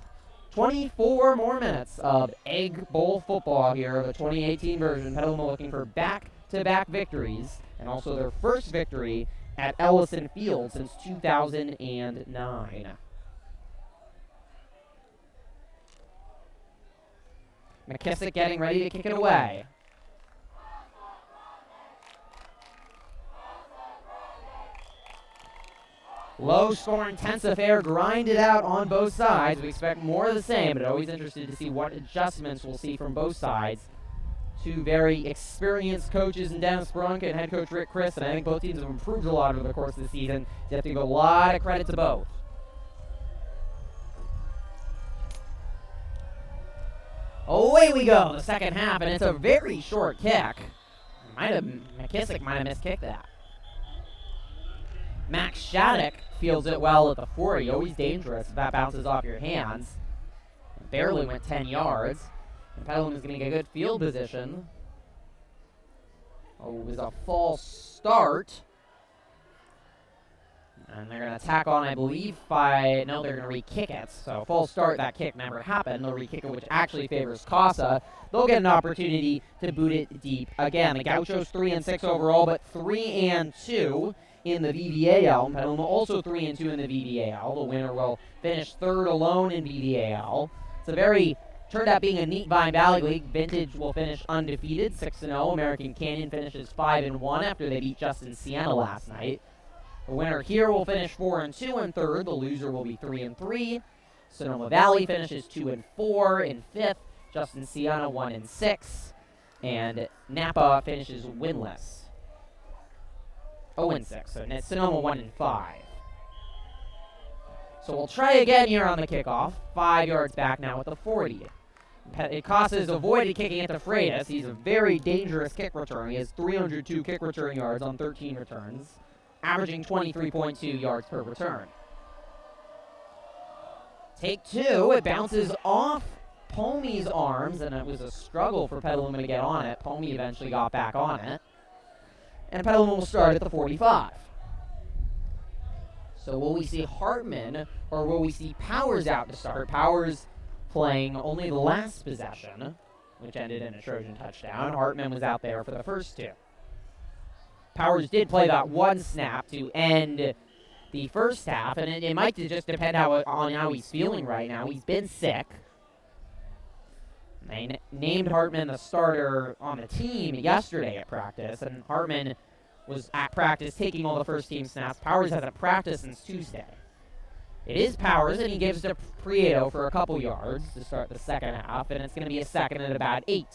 24 more minutes of Egg Bowl football here of the 2018 version. Petaluma looking for back-to-back victories, and also their first victory at Ellison Field since 2009. McKissick getting ready to kick it away. Low-score, intense affair, grinded out on both sides. We expect more of the same, but always interested to see what adjustments we'll see from both sides. Two very experienced coaches in Dennis Brunk and head coach Rick Chris, and I think both teams have improved a lot over the course of the season. You have to give a lot of credit to both. Away we go, the second half, and it's a very short kick. McKissick might have miskicked that. Max Shattuck fields it well at the 40. Always dangerous if that bounces off your hands. Barely went 10 yards. And Petaluma's going to get a good field position. Oh, it was a false start. And they're going to tack on, I believe, they're going to re-kick it. So false start, that kick never happened. They'll re-kick it, which actually favors Casa. They'll get an opportunity to boot it deep again. The Gauchos 3-6 overall, but 3-2 in the VVAL. Petaluma also 3-2 in the VVAL. The winner will finish third alone in VVAL. Turned out being a neat Vine Valley League. Vintage will finish undefeated, 6-0. American Canyon finishes 5-1 after they beat Justin Siena last night. The winner here will finish 4-2 in third. The loser will be 3-3. Sonoma Valley finishes 2-4 in fifth. Justin Siena 1-6. And Napa finishes winless. 0-6. So Sonoma 1-5. So we'll try again here on the kickoff. 5 yards back now at the 40. Casas avoided kicking it to Freitas. He's a very dangerous kick return. He has 302 kick return yards on 13 returns, averaging 23.2 yards per return. Take two. It bounces off Pomey's arms, and it was a struggle for Petaluma to get on it. Pomey eventually got back on it. And Petaluma will start at the 45. So will we see Hartman, or will we see Powers out to start? Powers playing only the last possession, which ended in a Trojan touchdown. Hartman was out there for the first two. Powers did play that one snap to end the first half, and it might just depend on how he's feeling right now. He's been sick. They named Hartman the starter on the team yesterday at practice, and Hartman was at practice taking all the first-team snaps. Powers hasn't practiced since Tuesday. It is Powers, and he gives to Prieto for a couple yards to start the second half, and it's going to be a second and about 8.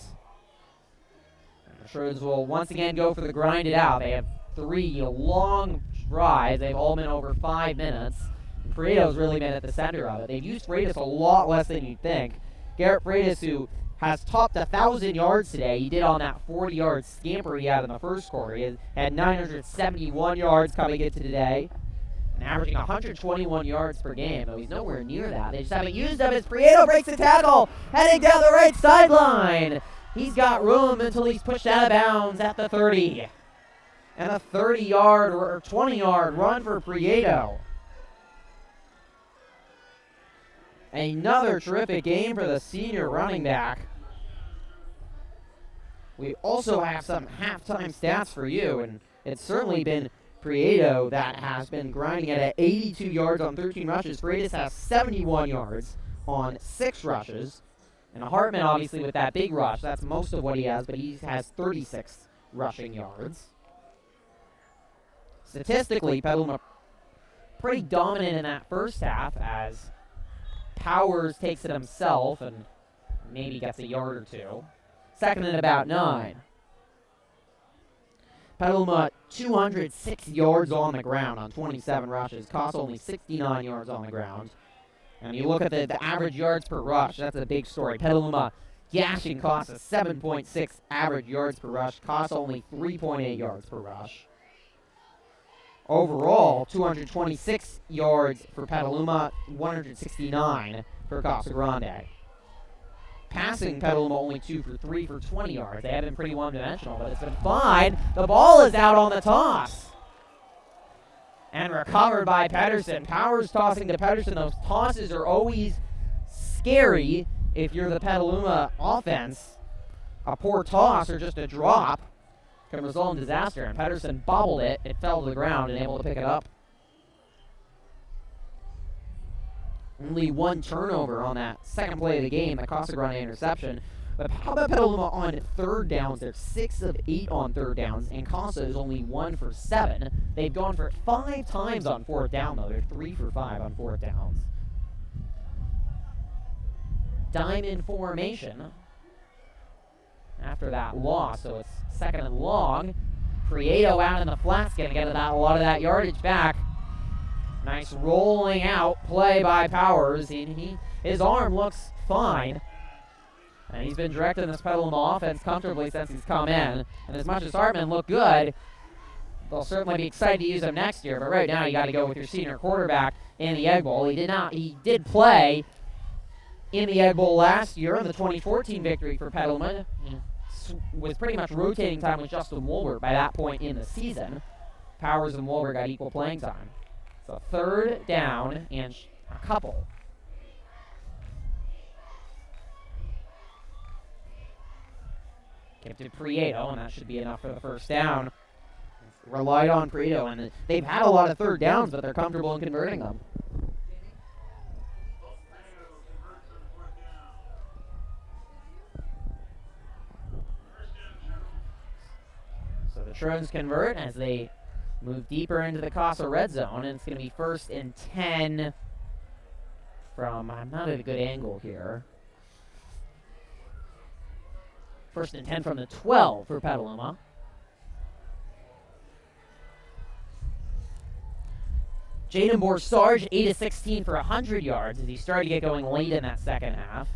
And the Trojans will once again go for the grind it out. They have 3 long drives. They've all been over 5 minutes. And Prieto's really been at the center of it. They've used Freitas a lot less than you'd think. Garrett Freitas, who has topped 1,000 yards today. He did on that 40-yard scamper he had in the first quarter. He had 971 yards coming into today, and averaging 121 yards per game. Though he's nowhere near that. They just haven't used him as Prieto breaks the tackle, heading down the right sideline. He's got room until he's pushed out of bounds at the 30. And a 30-yard or 20-yard run for Prieto. Another terrific game for the senior running back. We also have some halftime stats for you, and it's certainly been Prieto that has been grinding it at 82 yards on 13 rushes. Freitas has 71 yards on 6 rushes. And Hartman, obviously, with that big rush, that's most of what he has, but he has 36 rushing yards. Statistically, Petaluma pretty dominant in that first half as Powers takes it himself and maybe gets a yard or 2. Second and about 9. Petaluma 206 yards on the ground on 27 rushes. Costs only 69 yards on the ground. And you look at the average yards per rush, that's a big story. Petaluma gashing costs a 7.6 average yards per rush. Costs only 3.8 yards per rush. Overall, 226 yards for Petaluma, 169 for Casa Grande. Passing, Petaluma only 2 for 3 for 20 yards. They have been pretty one-dimensional, but it's been fine. The ball is out on the toss. And recovered by Pedersen. Powers tossing to Pedersen. Those tosses are always scary if you're the Petaluma offense. A poor toss or just a drop can result in disaster. And Pedersen bobbled it. It fell to the ground and able to pick it up. Only 1 turnover on that second play of the game, the Casa Grande interception. But how about Petaluma on 3rd downs? They're 6 of 8 on 3rd downs, and Casa is only 1 for 7. They've gone for it 5 times on 4th down, though. They're 3 for 5 on 4th downs. Diamond formation after that loss, so it's 2nd and long. Prieto out in the flats, going to get a lot of that yardage back. Nice rolling out play by Powers. His arm looks fine. And he's been directing this Petaluma offense comfortably since he's come in. And as much as Hartman looked good, they'll certainly be excited to use him next year. But right now, you got to go with your senior quarterback in the Egg Bowl. He did play in the Egg Bowl last year in the 2014 victory for Petaluma. He was pretty much rotating time with Justin Wolbert by that point in the season. Powers and Wolbert got equal playing time. So 3rd down and a couple. Get to Prieto, and that should be enough for the 1st down. Relied on Prieto, and they've had a lot of 3rd downs, but they're comfortable in converting them. So the Trojans convert as they move deeper into the Casa red zone, and it's going to be 1st and 10 from, I'm not at a good angle here. 1st and 10 from the 12 for Petaluma. Jaden Borsarge, 8 of 16 for 100 yards as he started to get going late in that second half.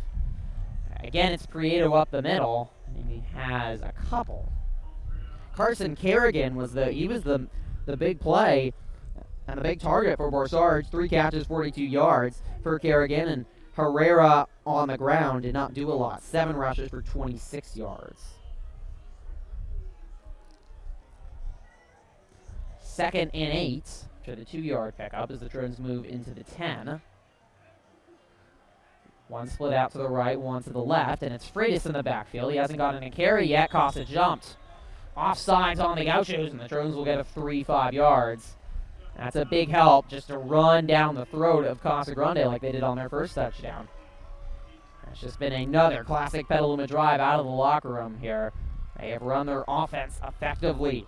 Again, it's Prieto up the middle, and he has a couple. Carson Kerrigan was the big play And the big target for Borsarge, 3 catches, 42 yards for Kerrigan, and Herrera on the ground did not do a lot. 7 rushes for 26 yards. 2nd and 8 for the 2-yard pickup as the Trojans move into the 10. One split out to the right, one to the left, and it's Freitas in the backfield. He hasn't gotten a carry yet. Costa jumped. Offsides on the Gauchos, and the Trojans will get a 3-5 yards. That's a big help just to run down the throat of Casa Grande like they did on their first touchdown. It's just been another classic Petaluma drive out of the locker room here. They have run their offense effectively.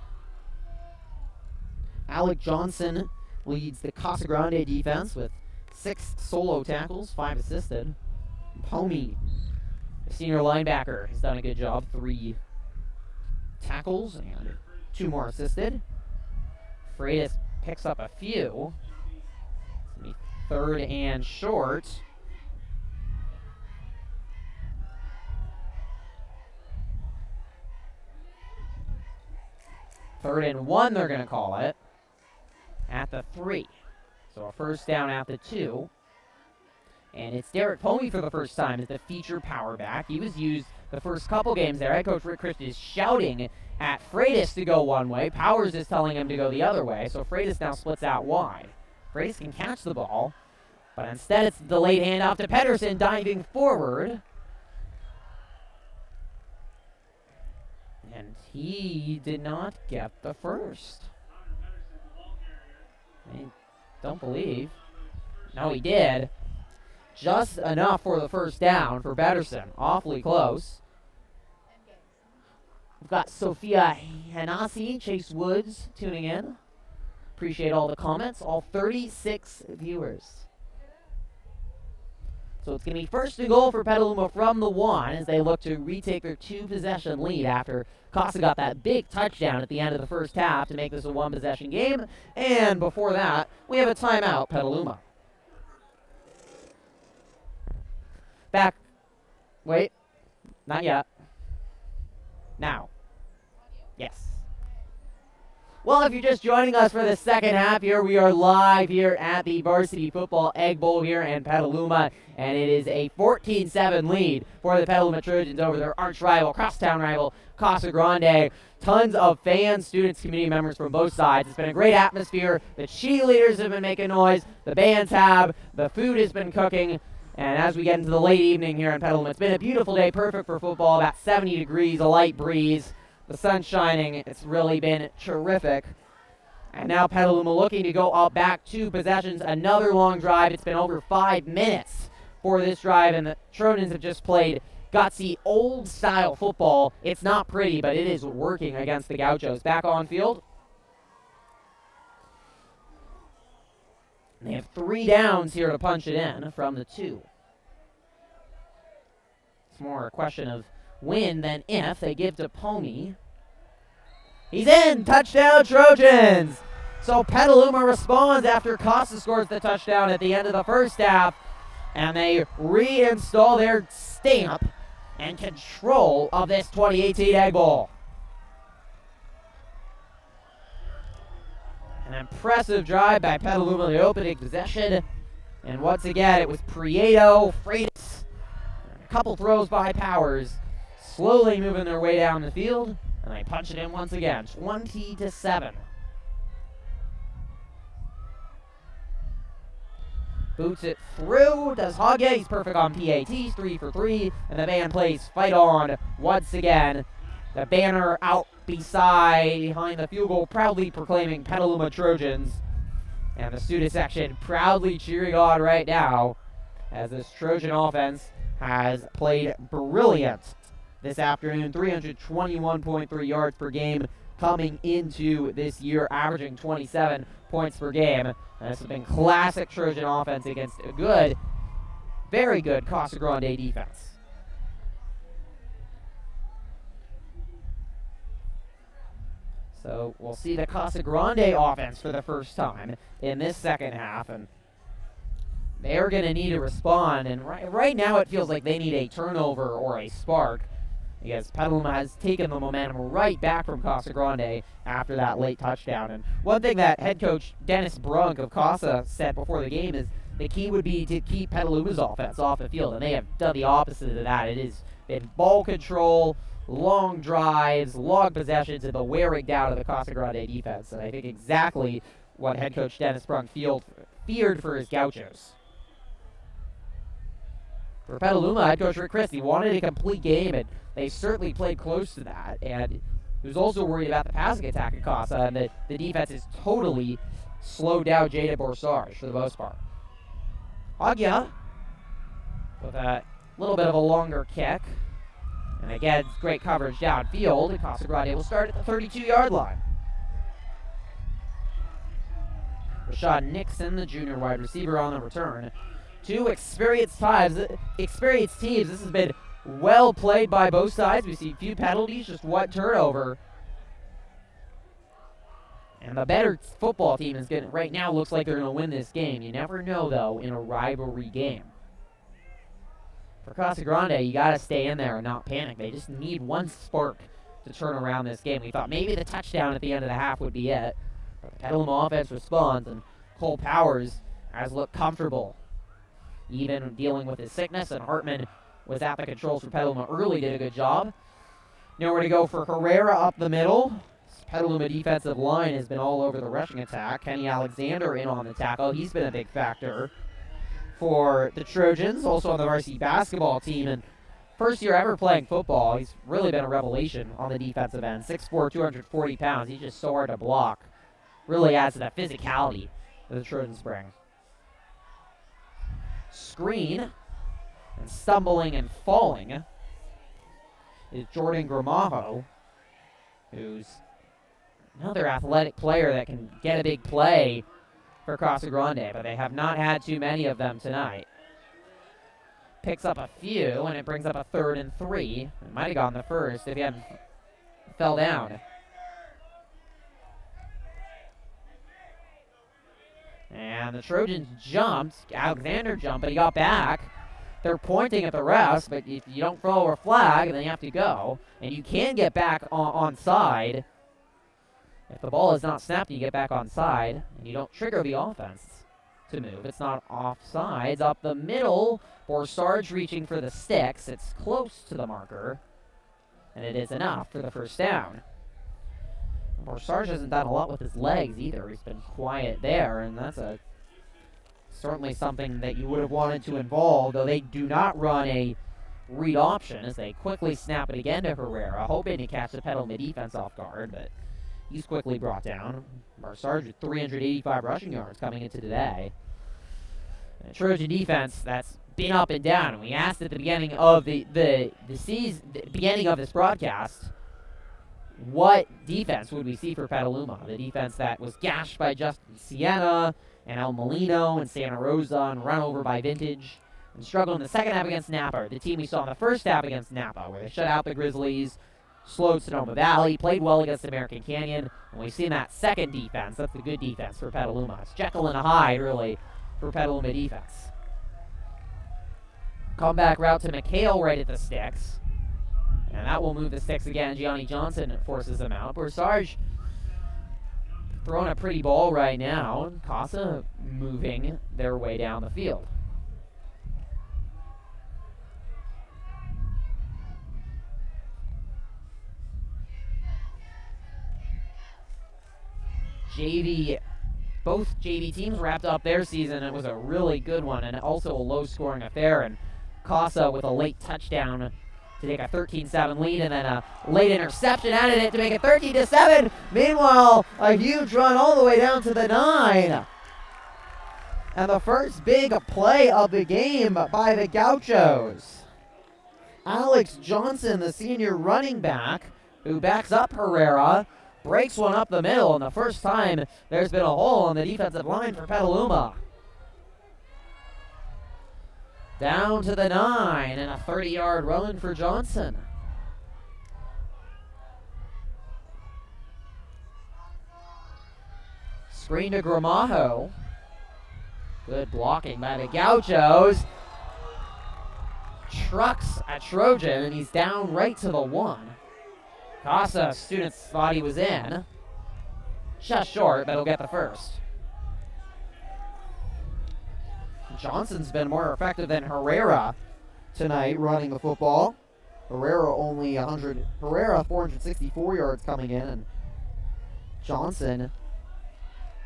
Alec Johnson leads the Casa Grande defense with 6 solo tackles, 5 assisted. Pomey, the senior linebacker, has done a good job. 3 tackles and 2 more assisted. Freitas picks up a few. It's going to be 3rd and short. Third and 1, they're going to call it. At the 3. So a first down at the 2. And it's Derek Pomey for the first time as the feature power back. He was used the first couple games there. Head coach Rick Christ is shouting at Freitas to go one way. Powers is telling him to go the other way. So Freitas now splits out wide. Freitas can catch the ball, but instead it's a delayed handoff to Pedersen diving forward. And he did not get the first. I don't believe. No, he did. Just enough for the first down for Pedersen. Awfully close. We've got Sophia Hanasi, Chase Woods tuning in. Appreciate all the comments. All 36 viewers. So it's going to be 1st and goal for Petaluma from the 1 as they look to retake their 2-possession lead after Costa got that big touchdown at the end of the first half to make this a 1-possession game. And before that, we have a timeout, Petaluma. Back. Wait. Not yet. Now. Yes. Well, if you're just joining us for the second half here, we are live here at the Varsity Football Egg Bowl here in Petaluma, and it is a 14-7 lead for the Petaluma Trojans over their arch rival, crosstown rival, Casa Grande. Tons of fans, students, community members from both sides. It's been a great atmosphere. The cheerleaders have been making noise. The bands have. The food has been cooking. And as we get into the late evening here in Petaluma, it's been a beautiful day, perfect for football, about 70 degrees, a light breeze. The sun's shining. It's really been terrific. And now Petaluma looking to go up back 2 possessions. Another long drive. It's been over 5 minutes for this drive, and the Trojans have just played gutsy, old-style football. It's not pretty, but it is working against the Gauchos. Back on field. And they have 3 downs here to punch it in from the 2. It's more a question of when than if. They give to Pomey. He's in! Touchdown, Trojans! So Petaluma responds after Costa scores the touchdown at the end of the first half, and they reinstall their stamp and control of this 2018 Egg Bowl. An impressive drive by Petaluma in the opening possession, and once again it was Prieto, Freitas, a couple throws by Powers, slowly moving their way down the field, and they punch it in once again, 20-7. Boots it through, does Hage, he's perfect on PATs, 3 for 3, and the band plays Fight On once again. The banner out behind the field goal, proudly proclaiming Petaluma Trojans. And the student section proudly cheering on right now as this Trojan offense has played brilliant this afternoon. 321.3 yards per game coming into this year, averaging 27 points per game. And this has been classic Trojan offense against a good, very good Casa Grande defense. So we'll see the Casa Grande offense for the first time in this second half, and they're going to need to respond. And right now it feels like they need a turnover or a spark because Petaluma has taken the momentum right back from Casa Grande after that late touchdown. And one thing that head coach Dennis Brunk of Casa said before the game is the key would be to keep Petaluma's offense off the field, and they have done the opposite of that. It has been ball control, long drives, long possessions, and the wearing down of the Casa Grande defense. And I think exactly what head coach Dennis Brunk feared for his Gauchos. For Petaluma, head coach Rick Christie wanted a complete game, and they certainly played close to that. And he was also worried about the passing attack at Casa, and the defense has totally slowed down Jada Borsarge for the most part. Agya with a little bit of a longer kick. And again, great coverage downfield, and Casa Grande will start at the 32-yard line. Rashad Nixon, the junior wide receiver, on the return. Two experienced teams. This has been well played by both sides. We see a few penalties, just one turnover. And the better football team is going right now looks like they're going to win this game. You never know, though, in a rivalry game. For Casa Grande, you got to stay in there and not panic. They just need one spark to turn around this game. We thought maybe the touchdown at the end of the half would be it. But the Petaluma offense responds, and Cole Powers has looked comfortable, even dealing with his sickness, and Hartman was at the controls for Petaluma early, did a good job. Nowhere to go for Herrera up the middle. This Petaluma defensive line has been all over the rushing attack. Kenny Alexander in on the tackle. He's been a big factor for the Trojans, also on the varsity basketball team, and first year ever playing football. He's really been a revelation on the defensive end. 6'4", 240 pounds. He's just so hard to block. Really adds to that physicality that the Trojans bring. Screen, and stumbling and falling, is Jordan Gramajo, who's another athletic player that can get a big play for Casa Grande, but they have not had too many of them tonight. Picks up a few, and it brings up a 3rd and 3. It might have gone the first if he hadn't fell down. And the Trojans jumped. Alexander jumped, but he got back. They're pointing at the refs, but if you don't throw a flag, then you have to go. And you can get back on side. If the ball is not snapped, you get back on side, and you don't trigger the offense to move. It's not offsides. Up the middle, Borsarge reaching for the sticks. It's close to the marker, and it is enough for the first down. Borsarge hasn't done a lot with his legs either. He's been quiet there, and that's certainly something that you would have wanted to involve, though they do not run a read option as they quickly snap it again to Herrera, hoping to catch the Petaluma defense off guard, but he's quickly brought down. Borsarge with 385 rushing yards coming into today. And a Trojan defense that's been up and down. And we asked at the beginning of the season, the beginning of this broadcast, what defense would we see for Petaluma? The defense that was gashed by Justin Siena and El Molino and Santa Rosa and run over by Vintage, and struggled in the second half against Napa, the team we saw in the first half against Napa, where they shut out the Grizzlies, slowed Sonoma Valley, played well against American Canyon, and we've seen that second defense. That's the good defense for Petaluma. It's Jekyll and Hyde, really, for Petaluma defense. Comeback route to McHale right at the sticks. And that will move the sticks again. Gianni Johnson forces them out. Borsarge throwing a pretty ball right now. Casa moving their way down the field. Both JV teams wrapped up their season. It was a really good one and also a low-scoring affair. And Casa with a late touchdown to take a 13-7 lead, and then a late interception added it to make it 13-7. Meanwhile, a huge run all the way down to the 9. And the first big play of the game by the Gauchos. Alex Johnson, the senior running back, who backs up Herrera, breaks one up the middle, and the first time there's been a hole on the defensive line for Petaluma. Down to the 9, and a 30-yard run for Johnson. Screen to Gramajo. Good blocking by the Gauchos. trucks a Trojan, and he's down right to the 1. Casa students thought he was in. Just short, but he'll get the first. Johnson's been more effective than Herrera tonight running the football. Herrera 464 yards coming in, and Johnson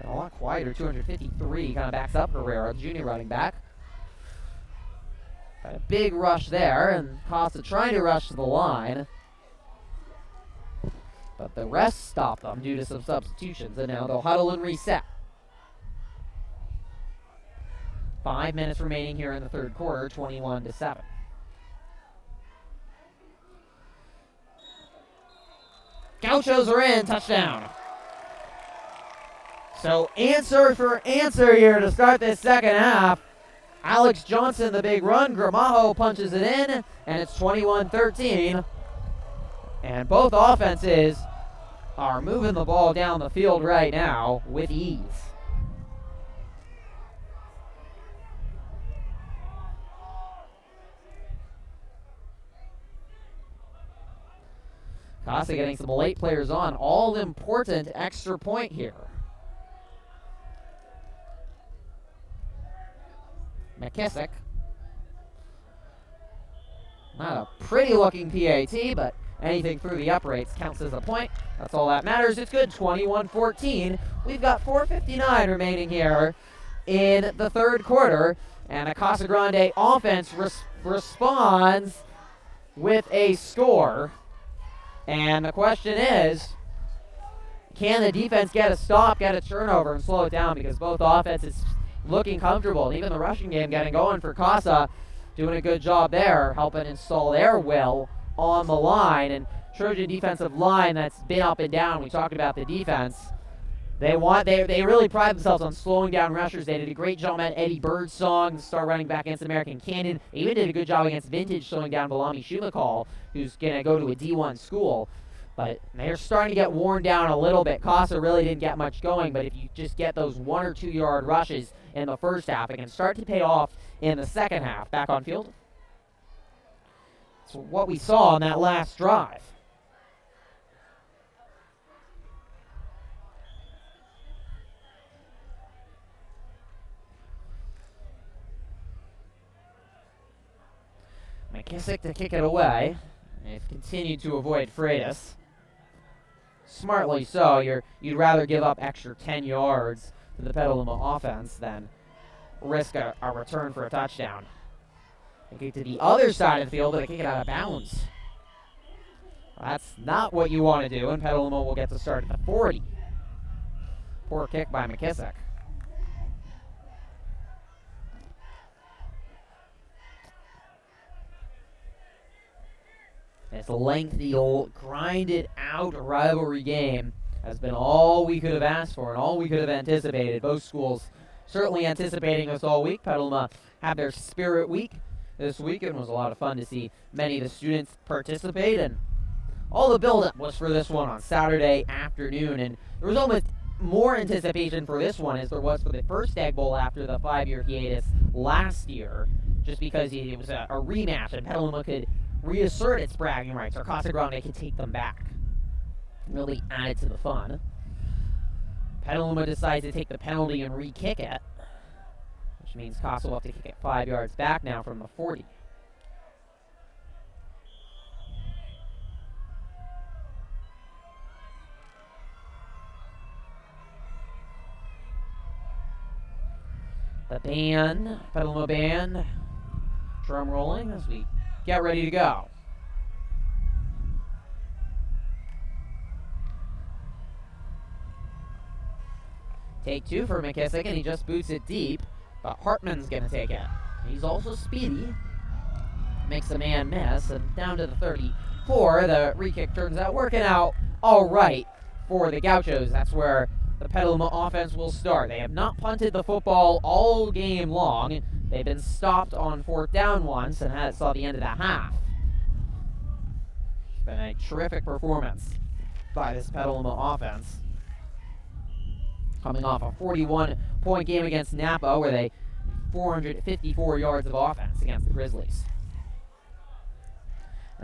a lot quieter, 253, kind of backs up Herrera, the junior running back. Got a big rush there, and Costa trying to rush to the line. But the rest stopped them due to some substitutions, and now they'll huddle and reset. 5 minutes remaining here in the third quarter, 21-7. Gauchos are in, touchdown. So answer for answer here to start this second half. Alex Johnson, the big run. Gramajo punches it in, and it's 21-13. And both offenses are moving the ball down the field right now with ease. Casa getting some late players on. All important extra point here. McKissick. Not a pretty looking PAT, but anything through the uprights counts as a point. That's all that matters. It's good, 21-14. We've got 4:59 remaining here in the third quarter, and the Casa Grande offense responds with a score. And the question is, can the defense get a stop, get a turnover, and slow it down? Because both offenses looking comfortable. Even the rushing game getting going for Casa, doing a good job there, helping install their will on the line. And Trojan defensive line that's been up and down. We talked about the defense. They really pride themselves on slowing down rushers. They did a great job at Eddie Birdsong, the star running back against American Canyon. They even did a good job against Vintage, slowing down Balami Shumakal, who's going to go to a D1 school. But they're starting to get worn down a little bit. Casa really didn't get much going, but if you just get those 1 or 2 yard rushes in the first half, it can start to pay off in the second half. Back on field. That's what we saw on that last drive. McKissick to kick it away. They've continued to avoid Freitas. Smartly so. You'd rather give up extra 10 yards to the Petaluma offense than risk a return for a touchdown. They kick to the other side of the field, but they kick it out of bounds. That's not what you want to do, and Petaluma will get to start at the 40. Poor kick by McKissick. This lengthy, old, grinded-out rivalry game has been all we could have asked for and all we could have anticipated. Both schools certainly anticipating us all week. Petaluma had their Spirit Week this weekend. It was a lot of fun to see many of the students participate, and all the build-up was for this one on Saturday afternoon, and there was almost more anticipation for this one as there was for the first Egg Bowl after the 5-year hiatus last year, just because it was a rematch and Petaluma could reassert its bragging rights, or Casa Grande could take them back. Really added to the fun. Petaluma decides to take the penalty and re-kick it, which means Casa will have to kick it 5 yards back now from the 40. The band, Petaluma band, drum rolling as we get ready to go. Take 2 for McKissick, and he just boots it deep, but Hartman's going to take it. He's also speedy. Makes the man miss, and down to the 34, the re-kick turns out working out all right for the Gauchos. That's where the Petaluma offense will start. They have not punted the football all game long. They've been stopped on 4th down once, and that saw the end of the half. It's been a terrific performance by this Petaluma offense. Coming off a 41-point game against Napa, where they 454 yards of offense against the Grizzlies.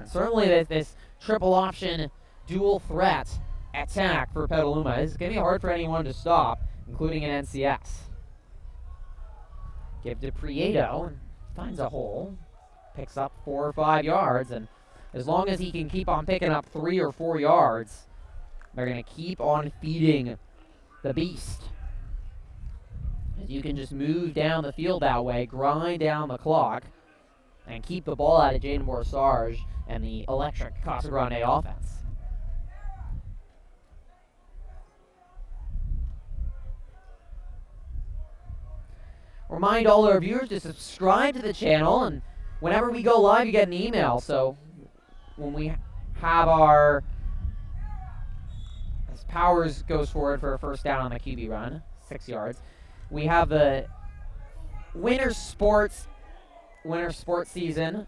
And certainly this triple option dual threat attack for Petaluma is going to be hard for anyone to stop, including an NCS. Give to Prieto, and finds a hole, picks up 4 or 5 yards, and as long as he can keep on picking up 3 or 4 yards, they're going to keep on feeding the beast. As you can just move down the field that way, grind down the clock, and keep the ball out of Jaden Borsarge and the electric Casa Grande offense. Remind all our viewers to subscribe to the channel, and whenever we go live, you get an email. So when we have our, as Powers goes forward for a first down on the QB run, 6 yards, we have the winter sports season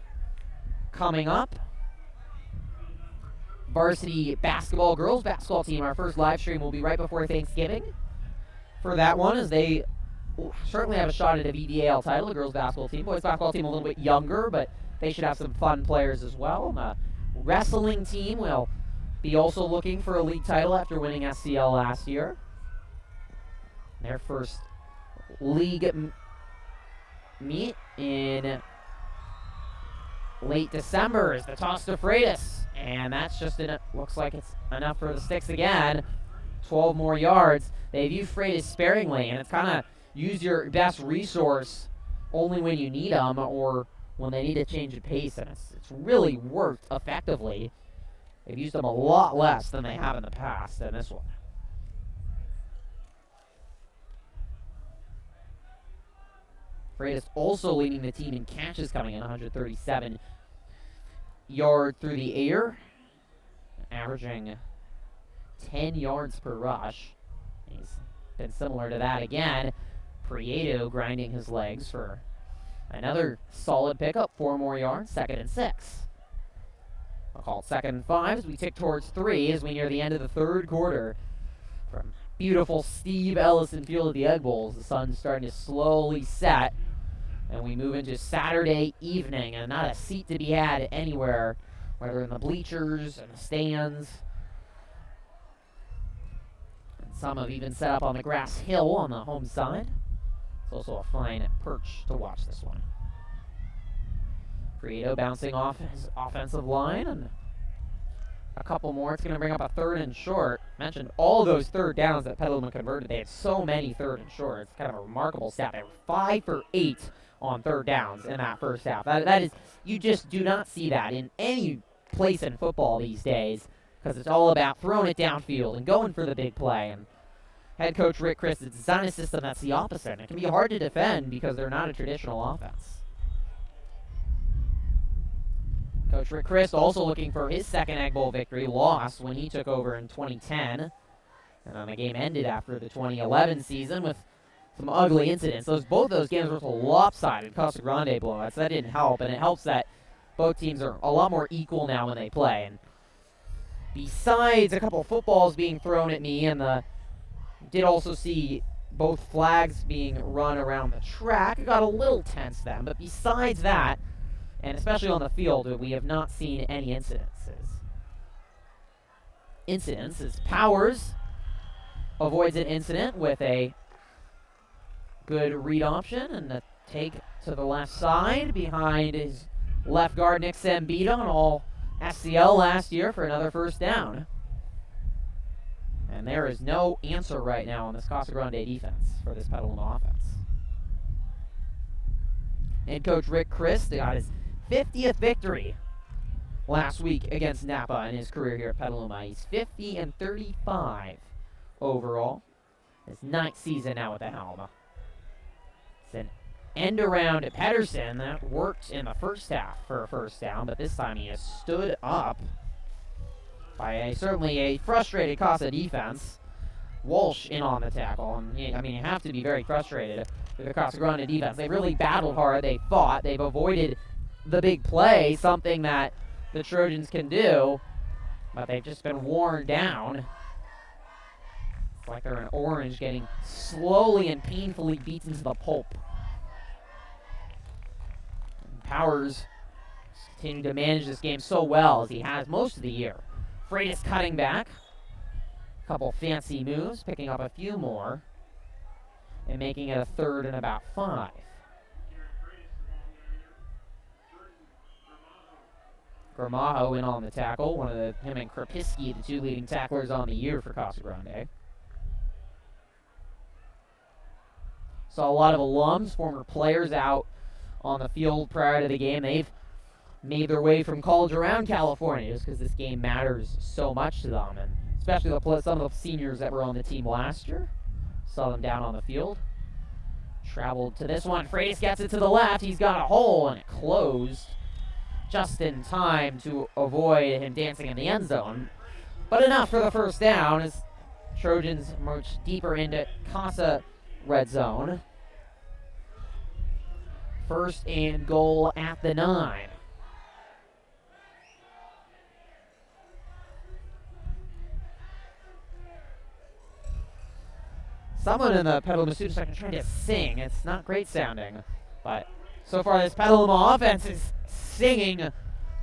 coming up. Varsity basketball, girls basketball team, our first live stream will be right before Thanksgiving for that one, as they certainly have a shot at a VBAL title, the girls basketball team. Boys basketball team a little bit younger, but they should have some fun players as well. And the wrestling team will be also looking for a league title after winning SCL last year. Their first league meet in late December is the toss to Freitas, and that's just looks like it's enough for the Sticks again. 12 more yards. They view Freitas sparingly, and it's kind of use your best resource only when you need them or when they need a change of pace, and it's really worked effectively. They've used them a lot less than they have in the past in this one. Freitas also leading the team in catches, coming in 137 yards through the air, averaging 10 yards per rush. He's been similar to that again. Prieto grinding his legs for another solid pickup, 4 more yards, 2nd and 6. I'll call it 2nd and 5 as we tick towards 3 as we near the end of the 3rd quarter. From beautiful Steve Ellison Field of the Egg Bowls, the sun's starting to slowly set, and we move into Saturday evening, and not a seat to be had anywhere, whether in the bleachers and the stands. And some have even set up on the grass hill on the home side. It's also a fine perch to watch this one. Prieto bouncing off his offensive line, and a couple more. It's going to bring up a 3rd and short. Mentioned all those 3rd downs that Petaluma converted. They had so many 3rd and short. It's kind of a remarkable stat. They were 5 for 8 on 3rd downs in that first half. That is, you just do not see that in any place in football these days, because it's all about throwing it downfield and going for the big play. And head coach Rick Chris has designed a system that's the opposite. It can be hard to defend because they're not a traditional offense. Coach Rick Chris also looking for his 2nd Egg Bowl victory, lost when he took over in 2010. And the game ended after the 2011 season with some ugly incidents. Both those games were lopsided Casa Grande blowouts. That didn't help, and it helps that both teams are a lot more equal now when they play. And besides a couple of footballs being thrown at me, and did also see both flags being run around the track, it got a little tense then. But besides that, and especially on the field, we have not seen any incidences. Powers avoids an incident with a good read option and a take to the left side behind his left guard Nick Sambita on all SCL last year for another first down. And there is no answer right now on this Casa Grande defense for this Petaluma offense. Head coach Rick Chris got his 50th victory last week against Napa in his career here at Petaluma. He's 50-35 overall. His 9th season now with the helm. It's an end around Pedersen that worked in the first half for a first down, but this time he has stood up by certainly a frustrated Casa defense. Walsh in on the tackle, and you have to be very frustrated with the Casa Grande defense. They really battled hard. They fought. They've avoided the big play, something that the Trojans can do, but they've just been worn down. It's like they're an orange getting slowly and painfully beaten to the pulp. And Powers Continuing to manage this game so well as he has most of the year. Freitas cutting back. A couple fancy moves, picking up a few more, and making it a 3rd and about 5. Gramajo in on the tackle. Him and Krapisky, the 2 leading tacklers on the year for Casa Grande. Saw a lot of alums, former players out on the field prior to the game. They've made their way from college around California just because this game matters so much to them, and especially some of the seniors that were on the team last year. Saw them down on the field. Traveled to this one. Freitas gets it to the left. He's got a hole, and it closed just in time to avoid him dancing in the end zone. But enough for the first down as Trojans march deeper into Casa red zone. 1st and goal at the 9. Someone in the Petaluma student section trying to sing. It's not great sounding, but so far this Petaluma offense is singing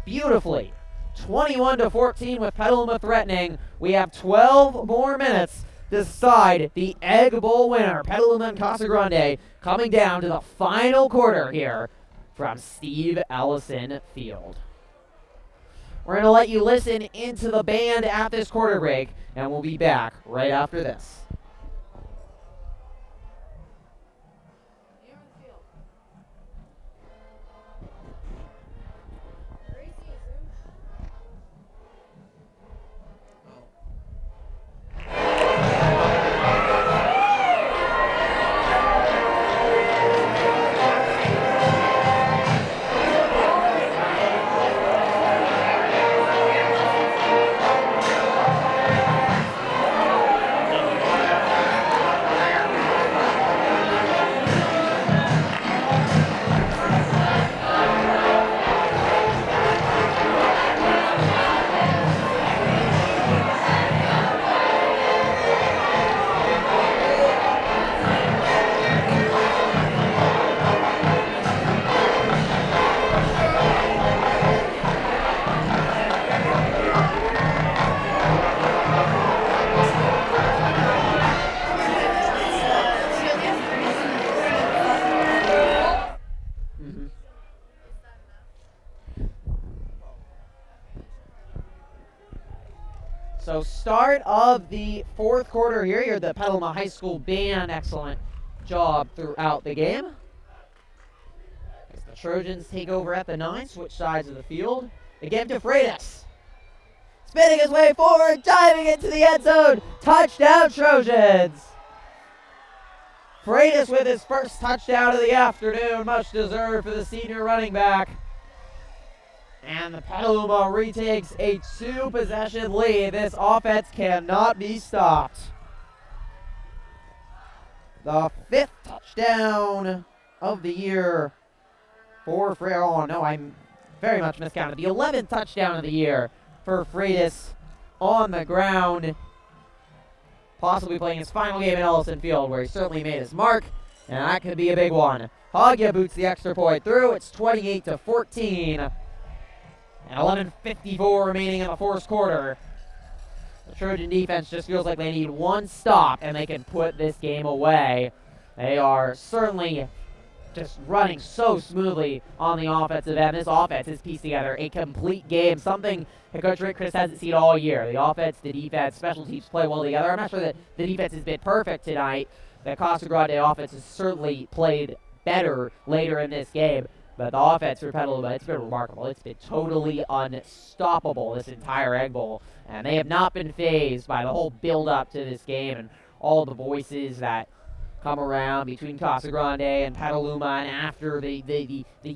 beautifully. 21-14 with Petaluma threatening. We have 12 more minutes to decide the Egg Bowl winner. Petaluma and Casa Grande coming down to the final quarter here from Steve Ellison Field. We're going to let you listen into the band at this quarter break, and we'll be back right after this. So start of the 4th quarter here. You're the Petaluma High School band. Excellent job throughout the game. As the Trojans take over at the 9, switch sides of the field. Again to Freitas. Spinning his way forward, diving into the end zone. Touchdown Trojans. Freitas with his first touchdown of the afternoon. Much deserved for the senior running back. And the Petaluma retakes a 2-possession lead. This offense cannot be stopped. The 5th touchdown of the year for Freitas. Oh no, I'm very much miscounted. The 11th touchdown of the year for Freitas on the ground. Possibly playing his final game at Ellison Field, where he certainly made his mark. And that could be a big one. Haggia boots the extra point through. It's 28-14. And 11:54 remaining in the 4th quarter. The Trojan defense just feels like they need one stop and they can put this game away. They are certainly just running so smoothly on the offensive end. This offense has pieced together a complete game, something that Coach Rick Chris hasn't seen all year. The offense, the defense, special teams play well together. I'm not sure that the defense has been perfect tonight. The Casa Grande offense has certainly played better later in this game. But the offense for Petaluma, it's been remarkable. It's been totally unstoppable this entire Egg Bowl. And they have not been fazed by the whole build-up to this game and all the voices that come around between Casa Grande and Petaluma, and after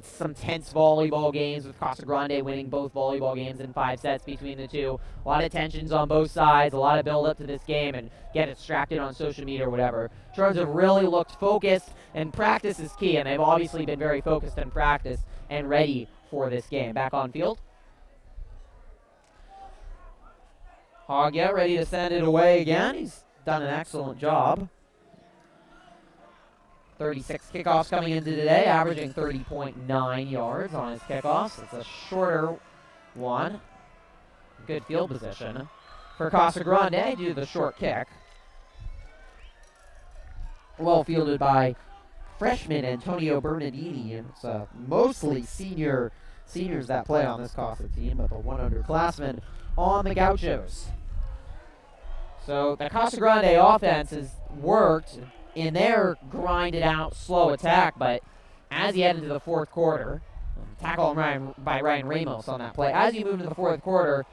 some tense volleyball games with Casa Grande winning both volleyball games in 5 sets between the two. A lot of tensions on both sides, a lot of build-up to this game, and get distracted on social media or whatever. Trojans have really looked focused, and practice is key, and they've obviously been very focused in practice and ready for this game. Back on field. Haggia ready to send it away again. He's done an excellent job. 36 kickoffs coming into today, averaging 30.9 yards on his kickoffs. It's a shorter one. Good field position for Casa Grande due to the short kick. Well fielded by freshman Antonio Bernardini. It's mostly seniors that play on this Casa team, but the one underclassmen on the Gauchos. So the Casa Grande offense has worked in their grinded out slow attack, but as you head into the fourth quarter, tackle by Ryan Ramos on that play, as you move into the fourth quarter,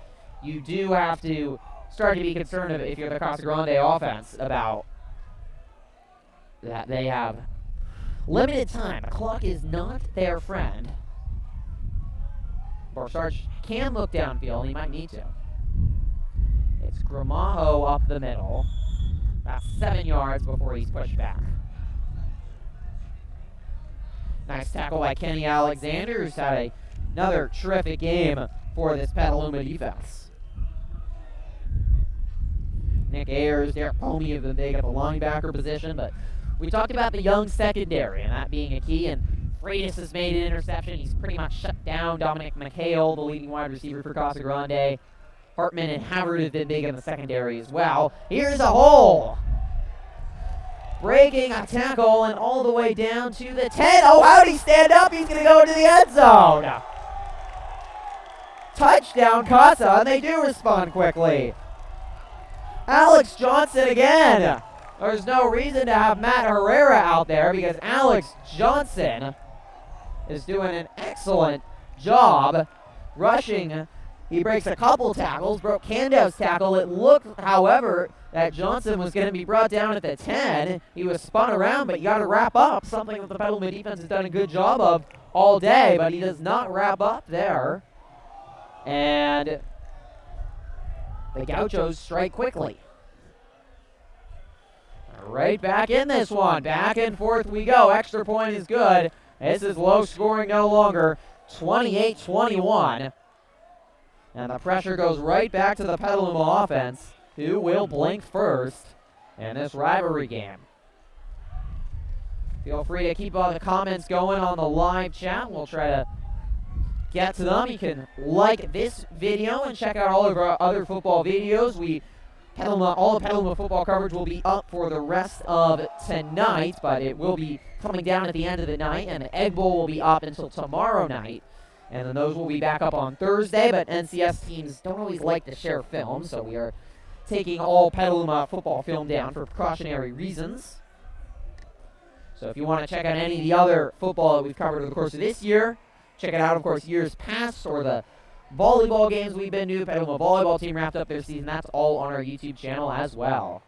you do have to start to be concerned if you're the Casa Grande offense about that they have limited time. The clock is not their friend. Borsarge can look downfield. He might need to. It's Gramajo up the middle. About 7 yards before he's pushed back. Nice tackle by Kenny Alexander, who's had another terrific game for this Petaluma defense. Nick Ayers, Derek Pomey have been big at the linebacker position, but we talked about the young secondary and that being a key, and Freitas has made an interception. He's pretty much shut down Dominic McHale, the leading wide receiver for Casa Grande. Hartman and Havard have been big in the secondary as well. Here's a hole. Breaking a tackle and all the way down to the 10. Oh, how'd he stand up? He's going to go into the end zone. Touchdown, Casa, and they do respond quickly. Alex Johnson again. There's no reason to have Matt Herrera out there because Alex Johnson is doing an excellent job rushing. He breaks a couple tackles, broke Candow's tackle. It looked, however, that Johnson was going to be brought down at the 10. He was spun around, but you got to wrap up, something that the Petaluma defense has done a good job of all day, but he does not wrap up there. And the Gauchos strike quickly. Right back in this one. Back and forth we go. Extra point is good. This is low scoring no longer. 28-21. And the pressure goes right back to the Petaluma offense, who will blink first in this rivalry game. Feel free to keep all the comments going on the live chat. We'll try to get to them. You can like this video and check out all of our other football videos. All the Petaluma football coverage will be up for the rest of tonight, but it will be coming down at the end of the night, and the Egg Bowl will be up until tomorrow night. And then those will be back up on Thursday, but NCS teams don't always like to share film, so we are taking all Petaluma football film down for precautionary reasons. So if you want to check out any of the other football that we've covered over the course of this year, check it out, of course, years past, or the volleyball games we've been to. Petaluma volleyball team wrapped up their season. That's all on our YouTube channel as well.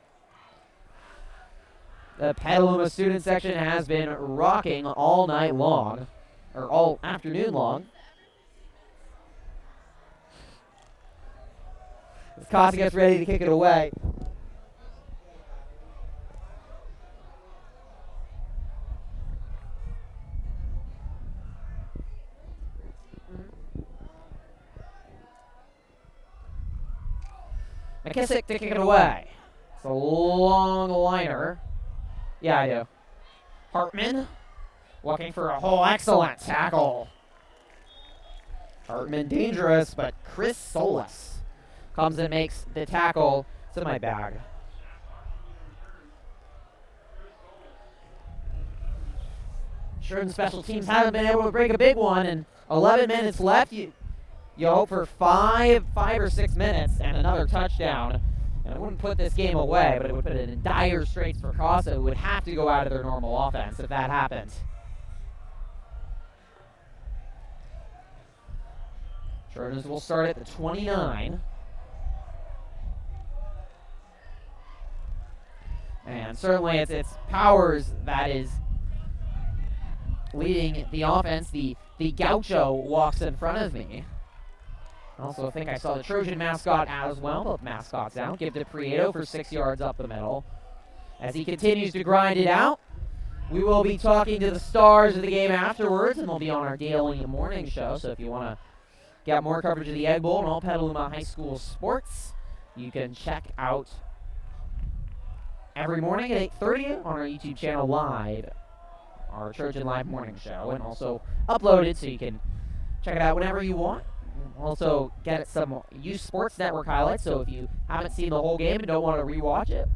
The Petaluma student section has been rocking all night long, or all afternoon long. As Casa gets ready to kick it away. McKissick to kick it away. It's a long liner. Yeah, I do. Hartman looking for a hole. Excellent tackle. Hartman dangerous, but Chris Solis comes and makes the tackle. It's in my bag. Sure, the special teams haven't been able to break a big one, and 11 minutes left. You hope for five or 6 minutes and another touchdown. And it wouldn't put this game away, but it would put it in dire straits for Casa, who would have to go out of their normal offense if that happened. Trojans will start at the 29. And certainly it's Powers that is leading the offense. The Gaucho walks in front of me. I also think I saw the Trojan mascot out as well. Both mascots out. Give to Prieto for 6 yards up the middle. As he continues to grind it out, we will be talking to the stars of the game afterwards, and they'll be on our daily morning show. So if you want to get more coverage of the Egg Bowl and all Petaluma High School sports, you can check out every morning at 8:30 on our YouTube channel live our Trojan Live morning show, and also uploaded so you can check it out whenever you want. Also get some Youth Sports Network highlights, so if you haven't seen the whole game and don't want to rewatch it,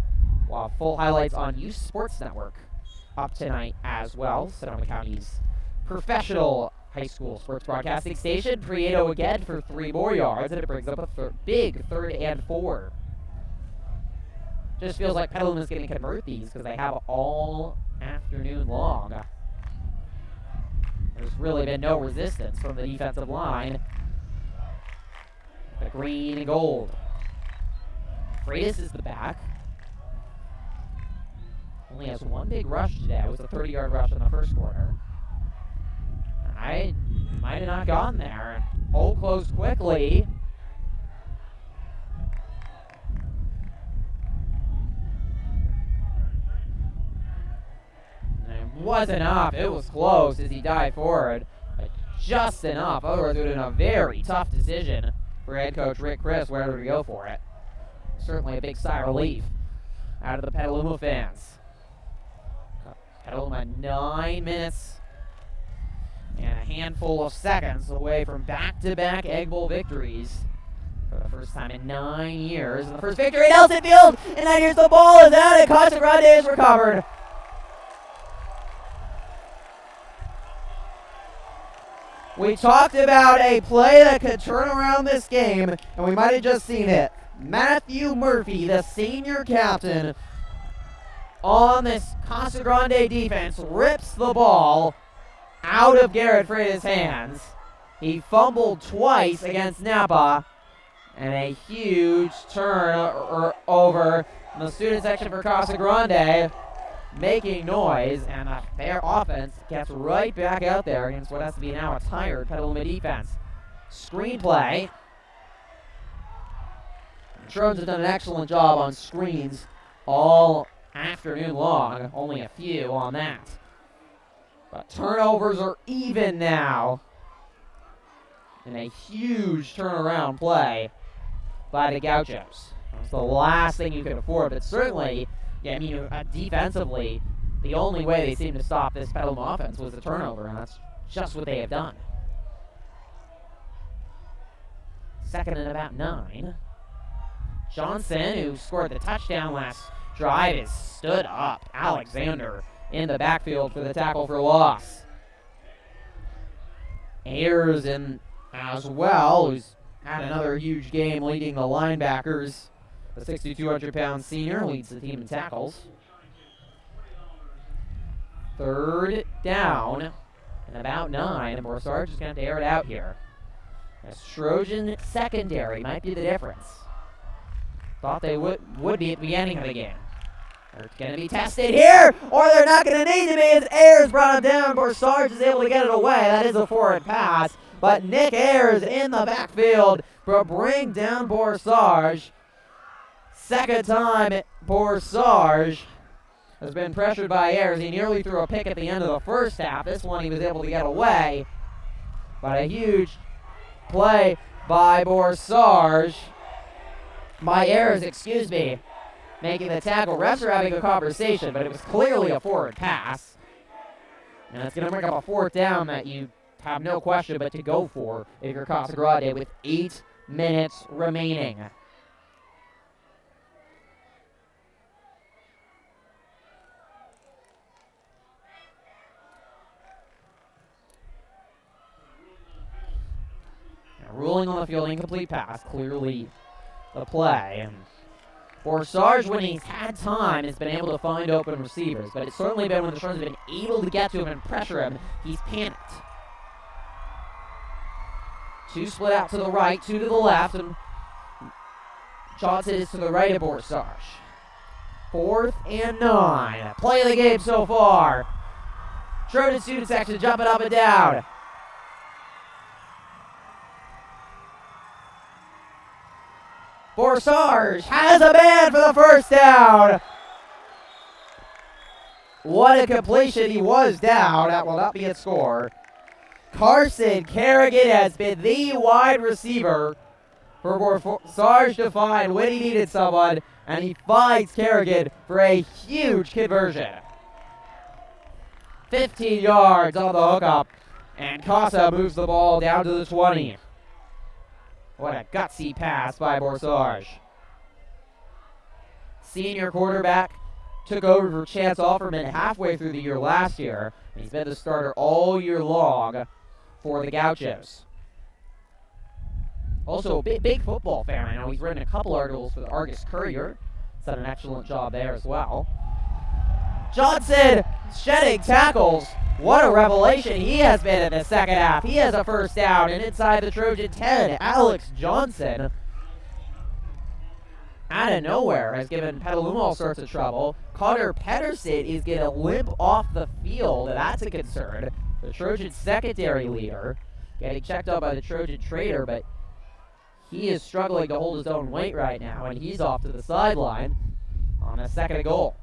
we'll have full highlights on Youth Sports Network up tonight as well. Sonoma County's professional high school sports broadcasting station. Prieto again for 3 more yards, and it brings up a big 3rd and 4. Just feels like Petaluma is going to convert these because they have all afternoon long. There's really been no resistance from the defensive line. The green and gold. Freitas is the back. Only has 1 big rush today. It was a 30-yard rush in the first quarter. I might have not gotten there. Hole closed quickly. It wasn't enough. It was close as he dived forward. But just enough. Otherwise, it would have been a very tough decision for head coach Rick Chris whether to go for it. Certainly a big sigh of relief out of the Petaluma fans. Petaluma 9 minutes and a handful of seconds away from back-to-back Egg Bowl victories for the first time in 9 years. And the first victory at Ellison Field, and then here's the ball is out, and Casa Grande is recovered. We talked about a play that could turn around this game, and we might have just seen it. Matthew Murphy, the senior captain, on this Casa Grande defense, rips the ball out of Garrett Freitas' hands. He fumbled twice against Napa, and a huge turnover in the student section for Casa Grande, making noise, and their offense gets right back out there against what has to be now a tired Petaluma defense. Screenplay. The Trojans have done an excellent job on screens all afternoon long, only a few on that. But turnovers are even now, and a huge turnaround play by the Gauchos. It's the last thing you could afford, but certainly, defensively, the only way they seem to stop this Petaluma offense was the turnover, and that's just what they have done. 2nd and about 9. Johnson, who scored the touchdown last drive, is stood up. Alexander in the backfield for the tackle for loss. Ayers in as well, who's had another huge game leading the linebackers. The 6,200-pound senior leads the team in tackles. 3rd down and about 9, and Borsarge is going to air it out here. As Trojan secondary might be the difference. Thought they would be at the beginning of the game. They're going to be tested here, or they're not going to need to be as Ayers brought him down. Borsarge is able to get it away. That is a forward pass, but Nick Ayers in the backfield will bring down Borsarge. Second time Borsarge has been pressured by Ayers. He nearly threw a pick at the end of the first half. This one he was able to get away, but a huge play by Borsarge. By Ayers, making the tackle. Refs are having a conversation, but it was clearly a forward pass. And it's going to bring up a 4th down that you have no question but to go for if you're Casa Grande with 8 minutes remaining. Now, ruling on the field, incomplete pass, clearly the play. And Borsarge, when he's had time, has been able to find open receivers, but it's certainly been when the Trojans have been able to get to him and pressure him, he's panicked. 2 split out to the right, 2 to the left, and Johnson is to the right of Borsarge. 4th and 9. Play of the game so far. Trojan student section jumping up and down. Borsarge has a man for the first down. What a completion. He was down. That will not be a score. Carson Kerrigan has been the wide receiver for Borsarge to find when he needed someone, and he finds Kerrigan for a huge conversion. 15 yards on the hookup. And Casa moves the ball down to the 20. What a gutsy pass by Borsage. Senior quarterback took over for Chance Offerman halfway through the year last year. And he's been the starter all year long for the Gauchos. Also a big football fan. I know he's written a couple articles for the Argus Courier. He's done an excellent job there as well. Johnson shedding tackles. What a revelation he has been in the second half. He has a first down, and inside the Trojan 10, Alex Johnson, out of nowhere, has given Petaluma all sorts of trouble. Connor Pedersen is going to limp off the field. That's a concern. The Trojan secondary leader getting checked out by the Trojan trader, but he is struggling to hold his own weight right now, and he's off to the sideline on a second goal.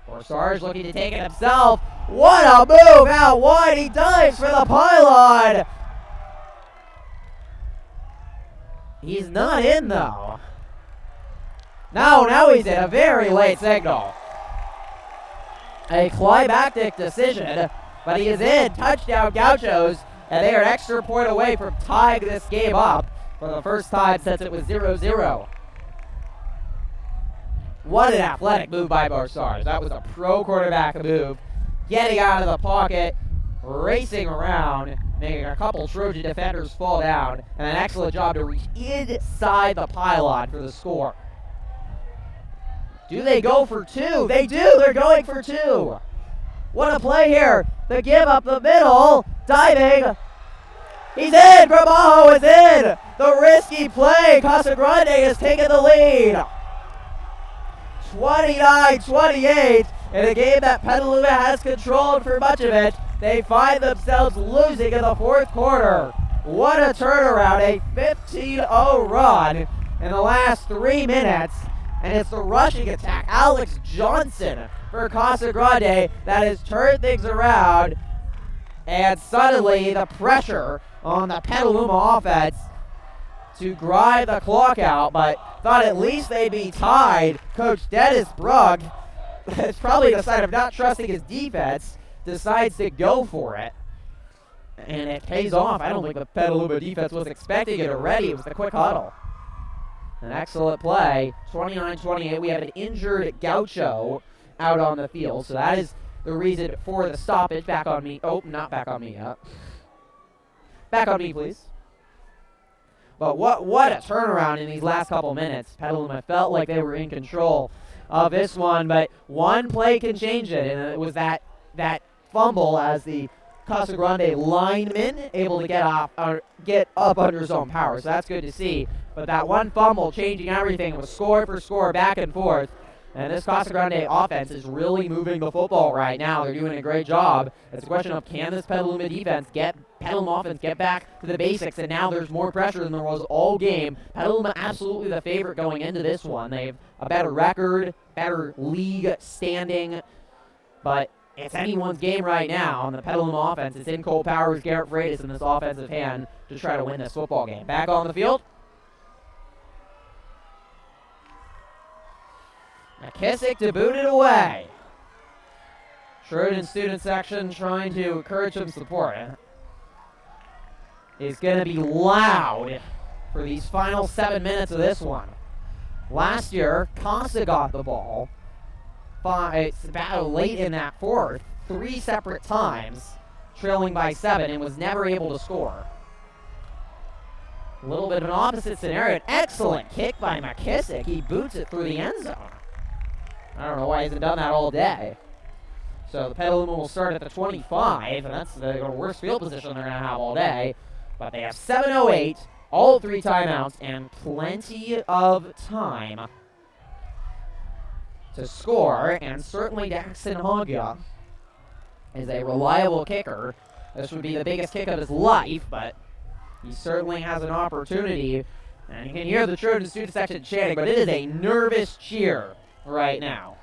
Borsage looking to take it himself. What a move out wide. He dives for the pylon. He's not in, though. No, now he's in. A very late signal. A climactic decision, but he is in. Touchdown Gauchos, and they are an extra point away from tying this game up for the first time since it was 0-0. What an athletic move by Borsage. That was a pro quarterback move. Getting out of the pocket, racing around, making a couple Trojan defenders fall down, and an excellent job to reach inside the pylon for the score. Do they go for two? They do. They're going for two. What a play here. The give up the middle. Diving. He's in. Gramajo is in. The risky play. Casa Grande has taken the lead. 29-28 in a game that Petaluma has controlled for much of it. They find themselves losing in the fourth quarter. What a turnaround, a 15-0 run in the last 3 minutes. And it's the rushing attack, Alex Johnson for Casa Grande, that has turned things around. And suddenly the pressure on the Petaluma offense to grind the clock out, but thought at least they'd be tied. Coach Dennis Brugg, it's probably a sign of not trusting his defense, decides to go for it. And it pays off. I don't think the Petaluma defense was expecting it already. It was the quick huddle. An excellent play. 29-28. We have an injured Gaucho out on the field, so that is the reason for the stoppage. Back on me. Oh, not back on me yet. Back on me, please. But what a turnaround in these last couple minutes. Petaluma felt like they were in control of this one, but one play can change it, and it was that fumble as the Casa Grande lineman able to get up under his own power. So that's good to see. But that one fumble changing everything. It was score for score, back and forth. And this Casa Grande offense is really moving the football right now. They're doing a great job. It's a question of, can this Petaluma offense get back to the basics? And now there's more pressure than there was all game. Petaluma absolutely the favorite going into this one. They have a better record, better league standing. But it's anyone's game right now on the Petaluma offense. It's in Cole Powers, Garrett Freitas in this offensive hand to try to win this football game. Back on the field. McKissick to boot it away. Trojan student section trying to encourage some support. It's going to be loud for these final 7 minutes of this one. Last year, Casa got the ball about late in that fourth, 3 separate times, trailing by 7, and was never able to score. A little bit of an opposite scenario. An excellent kick by McKissick. He boots it through the end zone. I don't know why he hasn't done that all day. So the Petaluma will start at the 25, and that's the worst field position they're going to have all day. But they have 7:08, all 3 timeouts, and plenty of time to score. And certainly Daxton Hogga is a reliable kicker. This would be the biggest kick of his life, but he certainly has an opportunity. And you can hear the Trojan student section chanting, but it is a nervous cheer right now.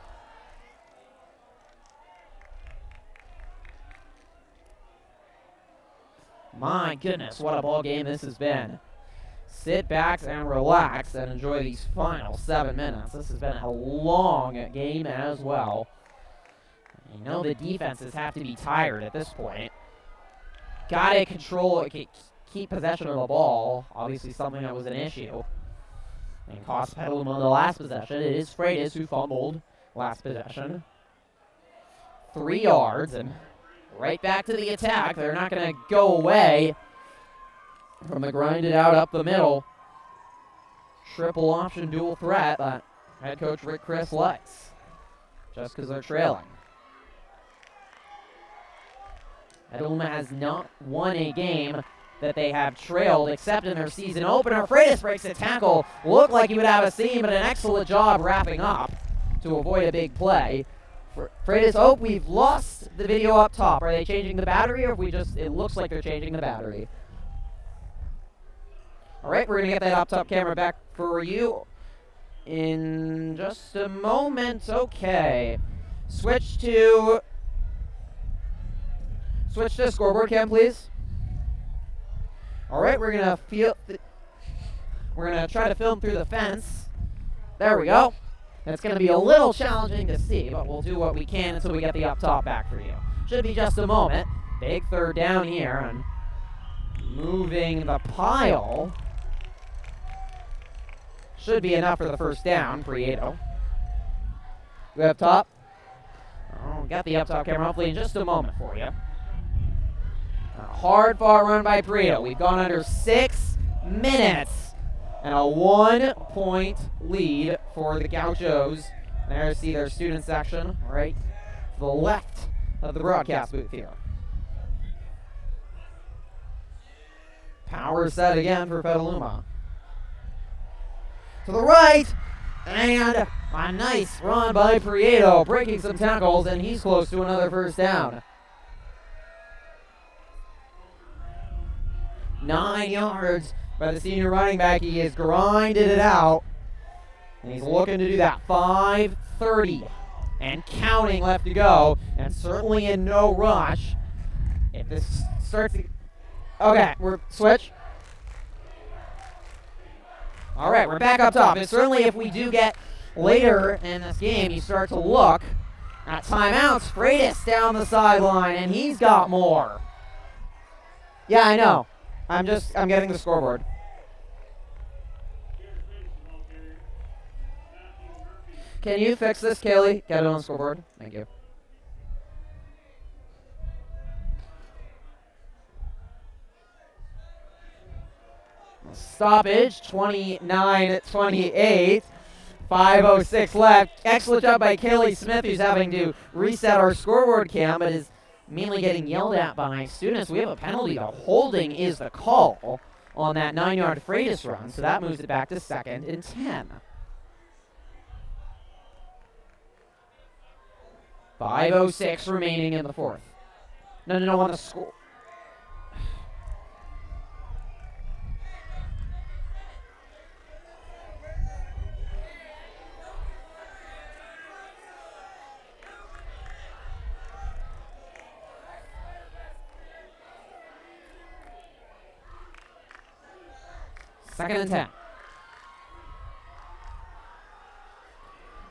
My goodness, what a ball game this has been. Sit back and relax and enjoy these final 7 minutes. This has been a long game as well. You know the defenses have to be tired at this point. Gotta control, keep possession of the ball. Obviously something that was an issue. And cost Petaluma the last possession. It is Freitas who fumbled last possession. 3 yards and right back to the attack. They're not going to go away from the grinded out up the middle. Triple option dual threat that head coach Rick Chris likes. Just because they're trailing. Petaluma has not won a game that they have trailed except in their season opener. Freitas breaks a tackle. Looked like he would have a seam, but an excellent job wrapping up to avoid a big play. Freitas, oh, we've lost the video up top. Are they changing the battery, or it looks like they're changing the battery. All right, we're going to get that up top camera back for you in just a moment. Okay. Switch to scoreboard cam, please. All right, we're going to try to film through the fence. There we go. It's going to be a little challenging to see, but we'll do what we can until we get the up top back for you. Should be just a moment. Big third down here, and moving the pile should be enough for the first down. Prieto. We up top. Oh, got the up top camera hopefully in just a moment for you. A hard far run by Prieto. We've gone under 6 minutes. And a 1-point lead for the Gauchos. There you see their student section right to the left of the broadcast booth here. Power set again for Petaluma. To the right, and a nice run by Prieto, breaking some tackles, and he's close to another first down. 9 yards. By the senior running back, he has grinded it out, and he's looking to do that. 5:30 and counting left to go, and certainly in no rush. If this starts to... Okay, we're switch. All right, we're back up top, and certainly if we do get later in this game, you start to look at timeouts. Freitas down the sideline, and he's got more. Yeah, I know. I'm getting the scoreboard. Can you fix this, Kaylee? Get it on the scoreboard. Thank you. Stoppage, 29-28. 5:06 left. Excellent job by Kaylee Smith, who's having to reset our scoreboard cam, but is mainly getting yelled at by students. We have a penalty. The holding is the call on that 9-yard Freitas run, so that moves it back to 2nd and 10. 5:06 remaining in the 4th. No, on the score. Second and 10.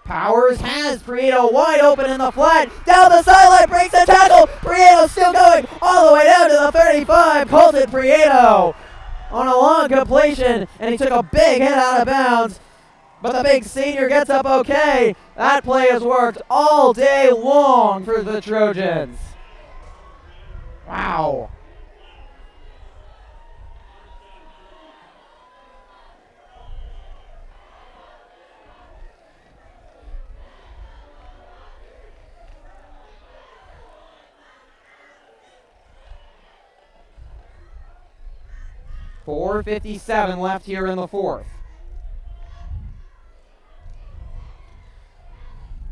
Powers has Prieto wide open in the flat. Down the sideline, breaks the tackle. Prieto still going all the way down to the 35. Colton Prieto on a long completion, and he took a big hit out of bounds. But the big senior gets up okay. That play has worked all day long for the Trojans. Wow. .457 left here in the 4th.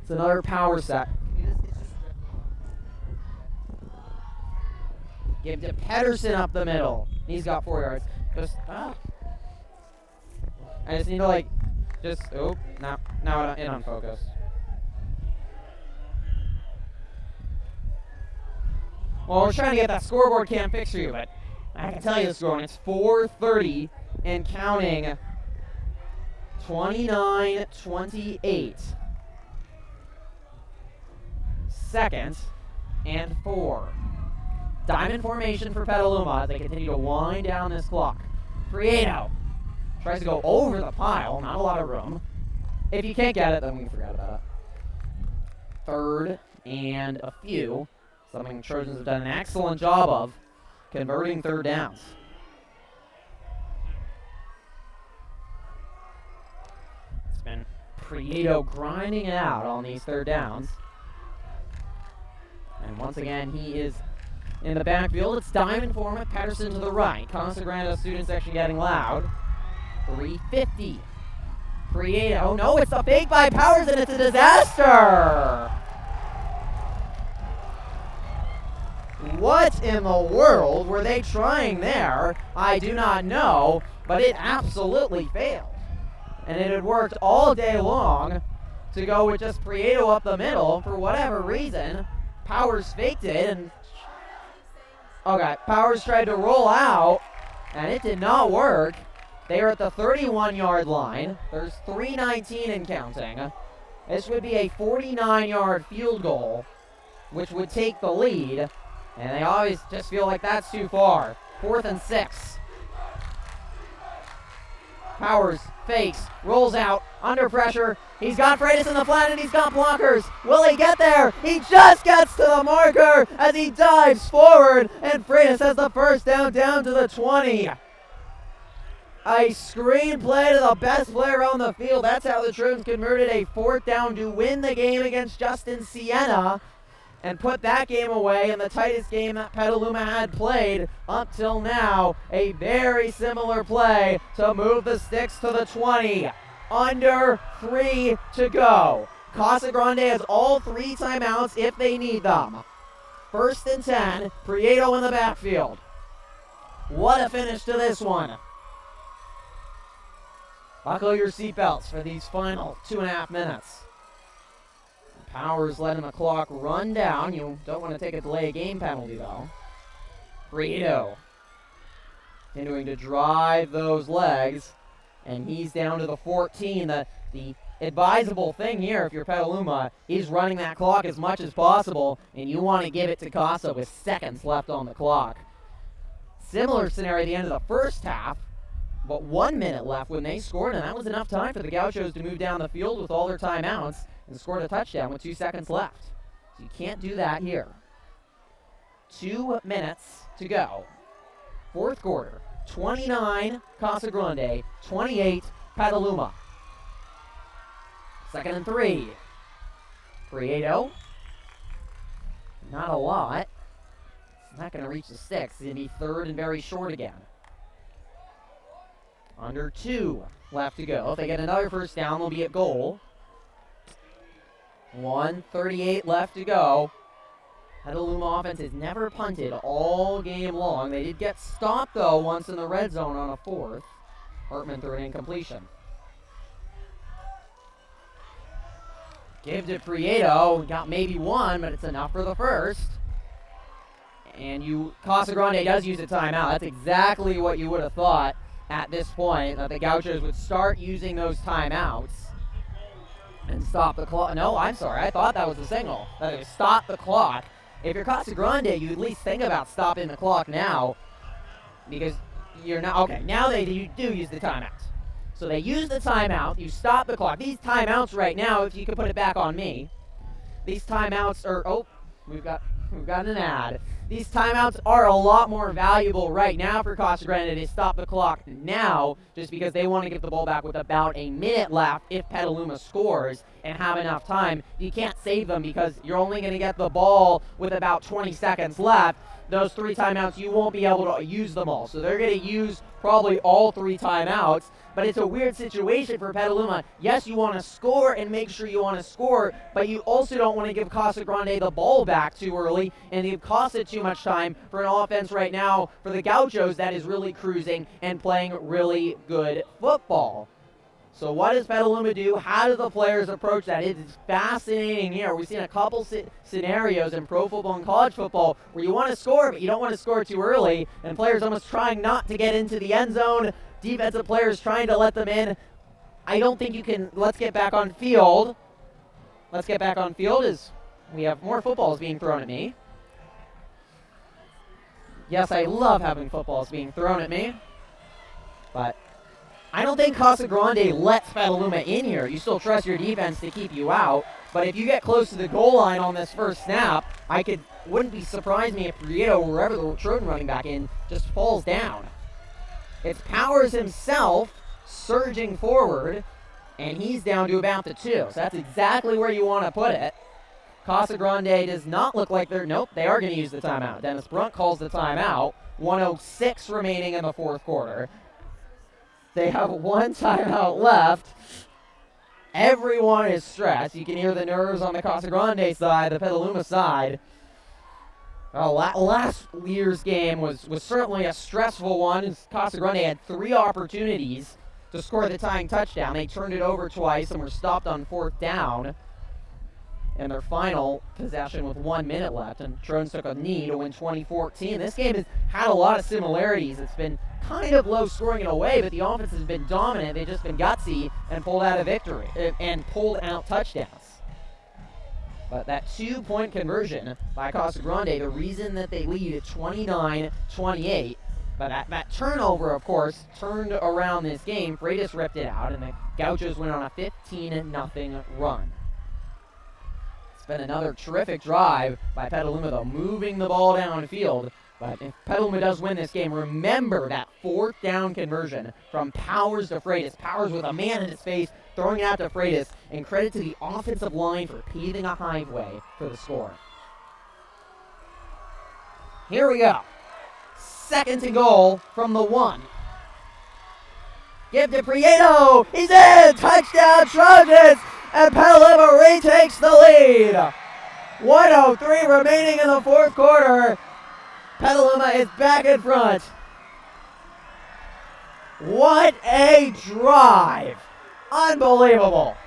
It's another power set. Give to Pedersen up the middle. He's got 4 yards. I just need to now in on focus. Well, we're trying to get that scoreboard cam fixed for you, but I can tell you the score. It's 4:30 and counting. 29-28. 2nd and 4. Diamond formation for Petaluma as they continue to wind down this clock. Prieto tries to go over the pile, not a lot of room. If you can't get it, then we can forget about it. 3rd and a few. Something the Trojans have done an excellent job of, converting 3rd downs. It's been Prieto grinding it out on these 3rd downs. And once again, he is in the backfield. It's diamond form with Patterson to the right. Casa Grande student section getting loud. 350. Prieto. Oh no, it's a fake by Powers and it's a disaster! What in the world were they trying there? I do not know, but it absolutely failed. And it had worked all day long to go with just Prieto up the middle. For whatever reason, Powers faked it, and okay, Powers tried to roll out, and it did not work. They are at the 31-yard line. There's 3:19 and counting. This would be a 49-yard field goal, which would take the lead. And they always just feel like that's too far. 4th and 6. Powers fakes, rolls out, under pressure. He's got Freitas in the flat and he's got blockers. Will he get there? He just gets to the marker as he dives forward. And Freitas has the first down to the 20. A screenplay to the best player on the field. That's how the Trojans converted a 4th down to win the game against Justin Siena and put that game away in the tightest game that Petaluma had played up till now. A very similar play to move the sticks to the 20. Under 3 to go. Casa Grande has all 3 timeouts if they need them. 1st and 10, Prieto in the backfield. What a finish to this one. Buckle your seatbelts for these final 2.5 minutes. Powers letting the clock run down. You don't want to take a delay game penalty, though. Prieto continuing to drive those legs, and he's down to the 14. The advisable thing here, if you're Petaluma, is running that clock as much as possible, and you want to give it to Casa with seconds left on the clock. Similar scenario at the end of the first half, but 1 minute left when they scored, and that was enough time for the Gauchos to move down the field with all their timeouts and scored a touchdown with 2 seconds left. So you can't do that here. 2 minutes to go. 4th quarter. 29 Casa Grande, 28 Petaluma. 2nd and 3. Prieto. Not a lot. It's not going to reach the 6. It's going to be 3rd and very short again. Under 2 left to go. If they get another first down, they'll be at goal. 1:38 left to go. Petaluma offense has never punted all game long. They did get stopped, though, once in the red zone on a 4th. Hartman threw an incompletion. Give to Prieto. Got maybe 1, but it's enough for the first. And Casa Grande does use a timeout. That's exactly what you would have thought at this point, that the Gauchos would start using those timeouts and stop the clock. No, I'm sorry. I thought that was the signal. That it would stop the clock. If you're Casa Grande, you at least think about stopping the clock now, because you're not. Okay, now they do use the timeouts. So they use the timeout. You stop the clock. These timeouts right now, if you could put it back on me, these timeouts are. Oh, we've got an ad. These timeouts are a lot more valuable right now for Casa Grande to stop the clock now, just because they want to get the ball back with about a minute left if Petaluma scores and have enough time. You can't save them because you're only going to get the ball with about 20 seconds left. Those 3 timeouts, you won't be able to use them all. So they're going to use probably all 3 timeouts. But it's a weird situation for Petaluma. Yes, you want to score and make sure you want to score, but you also don't want to give Casa Grande the ball back too early and give Casa too much time for an offense right now for the Gauchos that is really cruising and playing really good football. So what does Petaluma do? How do the players approach that? It is fascinating here. We've seen a couple scenarios in pro football and college football where you want to score, but you don't want to score too early, and players almost trying not to get into the end zone. Defensive players trying to let them in. I don't think you can. Let's get back on field. Let's get back on field as We have more footballs being thrown at me. Yes, I love having footballs being thrown at me. But I don't think Casa Grande lets Petaluma in here. You still trust your defense to keep you out. But if you get close to the goal line on this first snap, wouldn't be surprised me if Prieto, wherever the Trojan running back in, just falls down. It's Powers himself surging forward, and he's down to about the 2. So that's exactly where you want to put it. Casa Grande does not look like nope, they are going to use the timeout. Dennis Brunt calls the timeout. 1:06 remaining in the fourth quarter. They have one timeout left. Everyone is stressed. You can hear the nerves on the Casa Grande side, the Petaluma side. Last year's game was certainly a stressful one. Casa Grande had 3 opportunities to score the tying touchdown. They turned it over twice and were stopped on 4th down in their final possession with 1 minute left. And Trojans took a knee to win 2014. This game has had a lot of similarities. It's been kind of low scoring in a way, but the offense has been dominant. They've just been gutsy and pulled out a victory and pulled out touchdowns. But that 2-point conversion by Casa Grande, the reason that they lead at 29-28, but that turnover, of course, turned around this game. Freitas ripped it out, and the Gauchos went on a 15-0 run. It's been another terrific drive by Petaluma, though, moving the ball downfield. But if Petaluma does win this game, remember that 4th down conversion from Powers to Freitas. Powers with a man in his face, throwing it out to Freitas, and credit to the offensive line for paving a highway for the score. Here we go. 2nd and goal from the 1. Give to Prieto. He's in. Touchdown Trojans. And Petaluma retakes the lead. 1:03 remaining in the fourth quarter. Petaluma is back in front. What a drive. Unbelievable.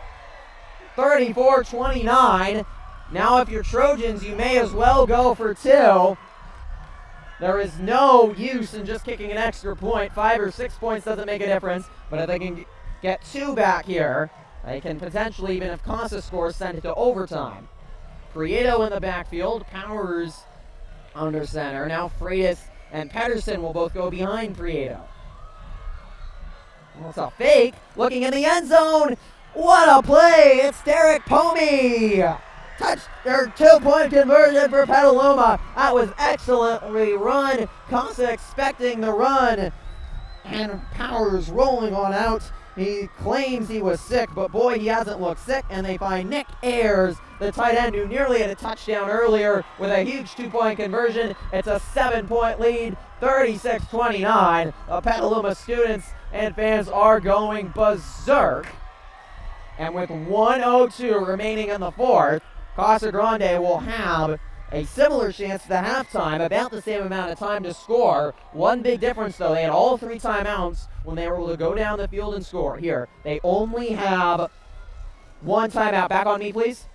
34-29. Now if you're Trojans, you may as well go for 2. There is no use in just kicking an extra point. 5 or 6 points doesn't make a difference. But if they can get 2 back here, they can potentially, even if Casa scores, send it to overtime. Prieto in the backfield. Powers under center. Now Freitas and Pedersen will both go behind Prieto. Well, it's a fake. Looking in the end zone. What a play. It's Derek Pomey. 2-point conversion for Petaluma. That was excellently run. Casa expecting the run. And Powers rolling on out. He claims he was sick, but boy, he hasn't looked sick. And they find Nick Ayers, the tight end who nearly had a touchdown earlier with a huge 2-point conversion. It's a 7-point lead, 36-29. The Petaluma students and fans are going berserk. And with 1:02 remaining in the fourth, Casa Grande will have a similar chance to the halftime, about the same amount of time to score. One big difference, though, they had all 3 timeouts when they were able to go down the field and score. Here, they only have 1 timeout. Back on me, please.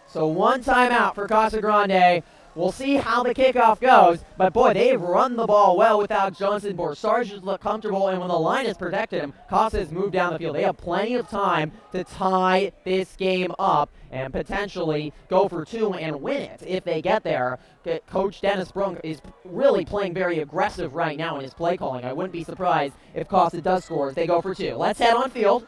So 1 timeout for Casa Grande. We'll see how the kickoff goes, but boy, they've run the ball well without Johnson. Borsarge just look comfortable, and when the line has protected him, Casa has moved down the field. They have plenty of time to tie this game up and potentially go for 2 and win it if they get there. Coach Dennis Brunk is really playing very aggressive right now in his play calling. I wouldn't be surprised if Casa does score as they go for 2. Let's head on field.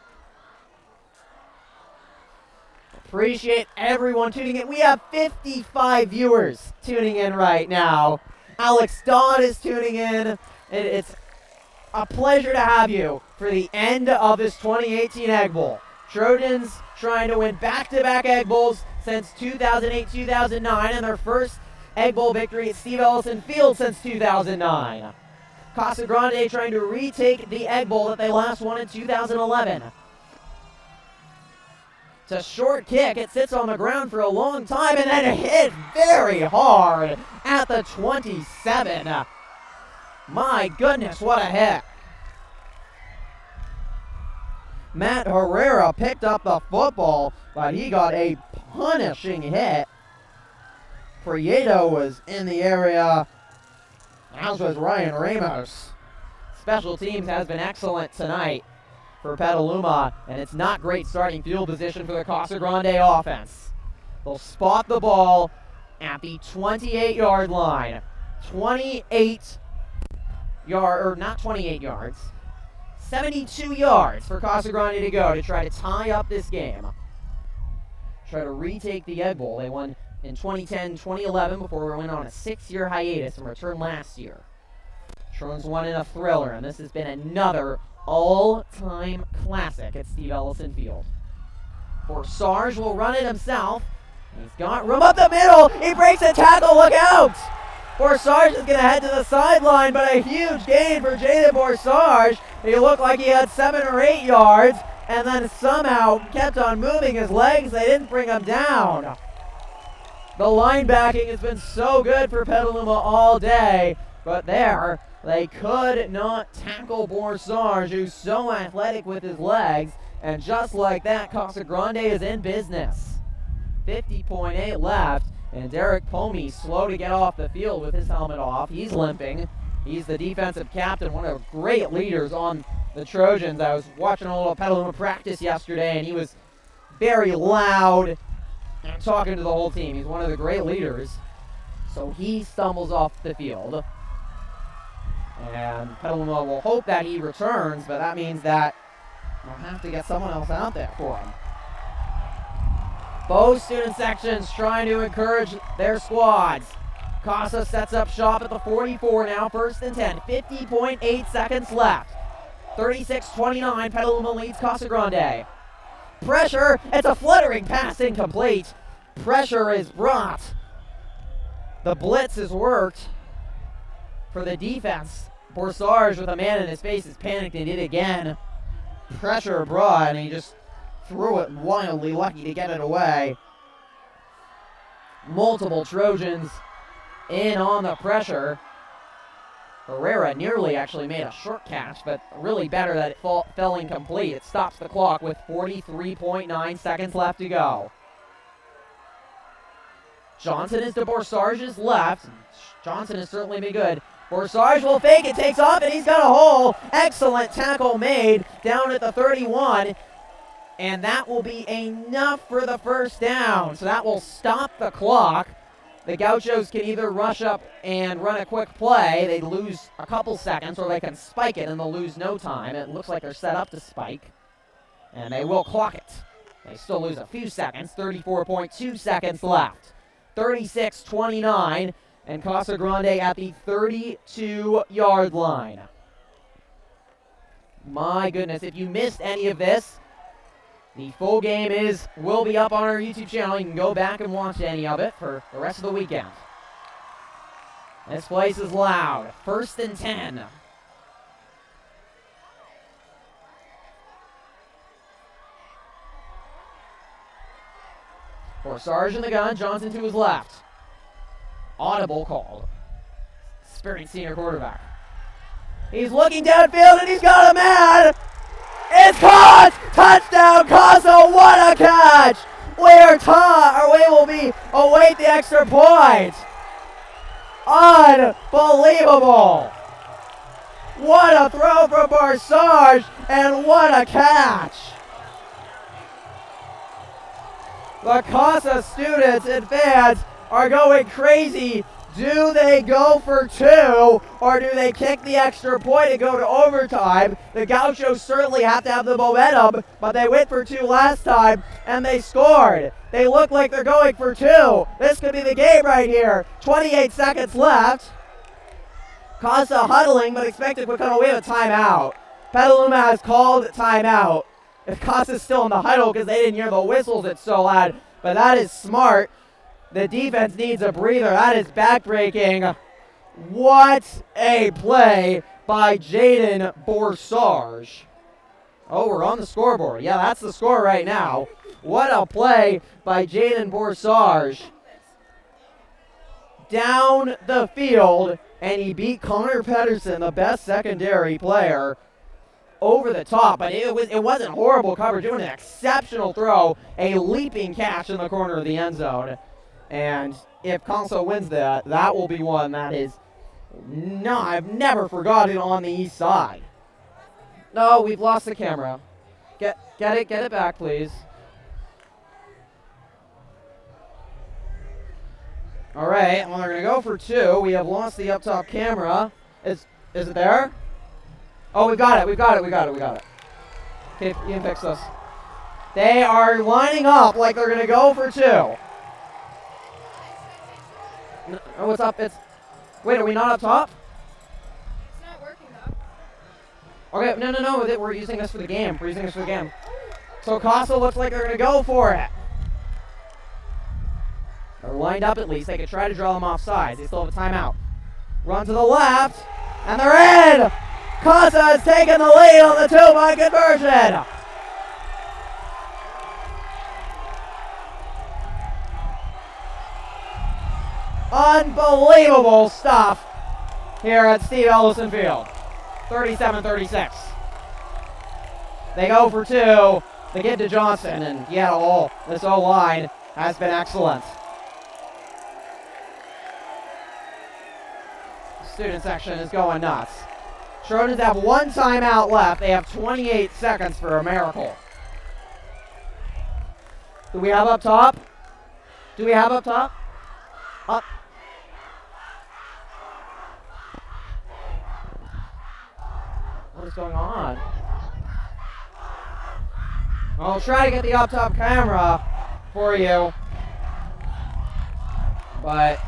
Appreciate everyone tuning in. We have 55 viewers tuning in right now. Alex Dodd is tuning in. It's a pleasure to have you for the end of this 2018 Egg Bowl. Trojans trying to win back-to-back Egg Bowls since 2008-2009, and their first Egg Bowl victory at Steve Ellison Field since 2009. Casa Grande trying to retake the Egg Bowl that they last won in 2011. It's a short kick. It sits on the ground for a long time and then it hit very hard at the 27. My goodness, what a hit. Matt Herrera picked up the football, but he got a punishing hit. Prieto was in the area, as was Ryan Ramos. Special teams has been excellent tonight for Petaluma, and it's not great starting field position for the Casa Grande offense. They'll spot the ball at the 28-yard line. 72 yards for Casa Grande to go to try to tie up this game. Try to retake the Egg Bowl. They won in 2010, 2011 before we went on a 6-year hiatus and returned last year. Trojans won in a thriller, and this has been another all-time classic at Steve Ellison Field. Borsarge will run it himself. He's got room up the middle. He breaks a tackle. Look out! Borsarge is going to head to the sideline, but a huge gain for Jaden Borsarge. He looked like he had 7 or 8 yards, and then somehow kept on moving his legs. They didn't bring him down. The linebacking has been so good for Petaluma all day, but there, they could not tackle Borsarge, who's so athletic with his legs, and just like that, Casa Grande is in business. 50.8 left, and Derek Pomey slow to get off the field with his helmet off. He's limping. He's the defensive captain, one of the great leaders on the Trojans. I was watching a little Petaluma practice yesterday, and he was very loud and talking to the whole team. He's one of the great leaders. So he stumbles off the field. And Petaluma will hope that he returns, but that means that we'll have to get someone else out there for him. Both student sections trying to encourage their squads. Casa sets up shop at the 44 now, 1st and 10. 50.8 seconds left. 36-29, Petaluma leads Casa Grande. Pressure, it's a fluttering pass incomplete. Pressure is brought. The blitz has worked for the defense. Borsarge with a man in his face is panicked and did again. Pressure brought, and he just threw it wildly, lucky to get it away. Multiple Trojans in on the pressure. Herrera nearly actually made a short catch, but really better that it fell incomplete. It stops the clock with 43.9 seconds left to go. Johnson is to Borsarge's left. Johnson has certainly been good. Borsarge will fake it, takes off, and he's got a hole. Excellent tackle made down at the 31. And that will be enough for the first down. So that will stop the clock. The Gauchos can either rush up and run a quick play. They lose a couple seconds, or they can spike it and they'll lose no time. It looks like they're set up to spike. And they will clock it. They still lose a few seconds. 34.2 seconds left. 36-29. And Casa Grande at the 32-yard line. My goodness, if you missed any of this, the full game will be up on our YouTube channel. You can go back and watch any of it for the rest of the weekend. This place is loud. 1st and 10. Borsarge in the gun, Johnson to his left. Audible called. Experienced senior quarterback. He's looking downfield and he's got a man! It's caught! Touchdown, Casa! What a catch! We will await the extra point. Unbelievable! What a throw from Borsarge, and what a catch! The Casa students and fans are going crazy. Do they go for 2, or do they kick the extra point and go to overtime? The Gauchos certainly have to have the momentum, but they went for 2 last time, and they scored. They look like they're going for 2. This could be the game right here. 28 seconds left. Casa huddling, but expected to come away with a timeout. Petaluma has called timeout. If Casa's still in the huddle because they didn't hear the whistles, it's so loud, but that is smart. The defense needs a breather. That is backbreaking. What a play by Jaden Borsarge. Oh, we're on the scoreboard. Yeah, that's the score right now. What a play by Jaden Borsarge. Down the field, and he beat Connor Pedersen, the best secondary player, over the top. But it wasn't horrible coverage. Doing an exceptional throw, a leaping catch in the corner of the end zone. And if Casa wins that will be one that is, I've never forgotten on the east side. No, we've lost the camera. Get it back, please. All right, well, they're going to go for 2. We have lost the up top camera. Is it there? Oh, we got it. Okay, Ian, fix this. They are lining up like they're going to go for 2. Oh, what's up? Wait, are we not up top? It's not working though. Okay, no. We're using this for the game. So Casa looks like they're going to go for it. They're lined up at least. They could try to draw them off sides. They still have a timeout. Run to the left, and they're in! Casa has taken the lead on the 2-point conversion! Unbelievable stuff here at Steve Ellison Field. 37-36. They go for 2. They get to Johnson, and this O-line has been excellent. The student section is going nuts. Trojans have 1 timeout left. They have 28 seconds for a miracle. Do we have up top? Up. What is going on? I'll try to get the up top camera for you. But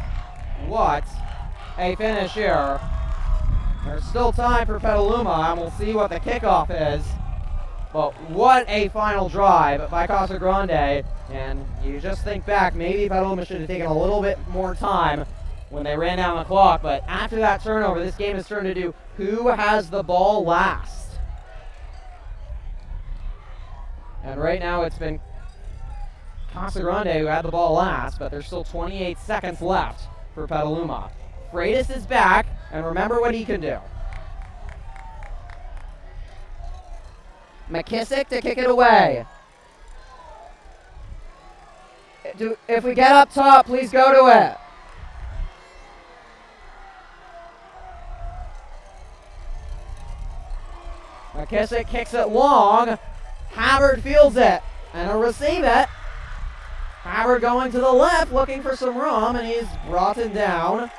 what a finish here. There's still time for Petaluma, and we'll see what the kickoff is. But what a final drive by Casa Grande. And you just think back, maybe Petaluma should have taken a little bit more time when they ran down the clock. But after that turnover, this game has turned into who has the ball last. And right now it's been Casa Grande who had the ball last, but there's still 28 seconds left for Petaluma. Freitas is back, and remember what he can do. McKissick to kick it away. If we get up top, please go to it. McKissick kicks it long. Havard fields it, and he'll receive it. Havard going to the left, looking for some room, and he's brought down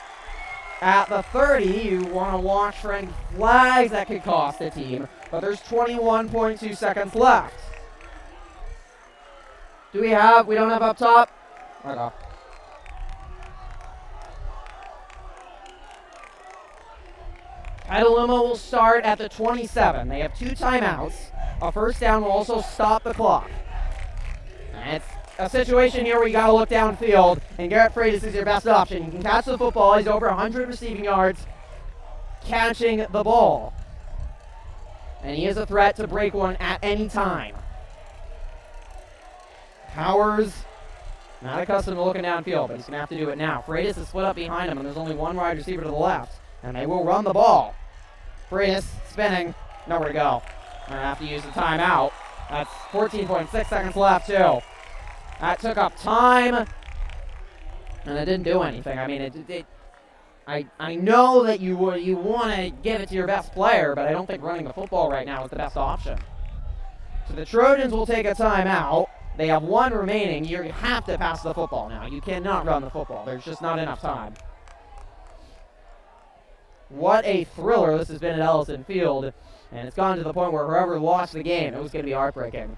at the 30. You want to watch for any flags that could cost a team, but there's 21.2 seconds left. We don't have up top? Okay. Petaluma will start at the 27. They have 2 timeouts. A first down will also stop the clock. And it's a situation here where you got to look downfield, and Garrett Freitas is your best option. You can catch the football. He's over 100 receiving yards catching the ball. And he is a threat to break one at any time. Powers, not accustomed to looking downfield, but he's going to have to do it now. Freitas is split up behind him, and there's only one wide receiver to the left. And they will run the ball. Freitas spinning, nowhere to go. Going to have to use the timeout. That's 14.6 seconds left, too. That took up time, and it didn't do anything. I mean, I know that you want to give it to your best player, but I don't think running the football right now is the best option. So the Trojans will take a timeout. They have 1 remaining. You have to pass the football now. You cannot run the football. There's just not enough time. What a thriller this has been at Ellison Field, and it's gone to the point where whoever lost the game, it was going to be heartbreaking.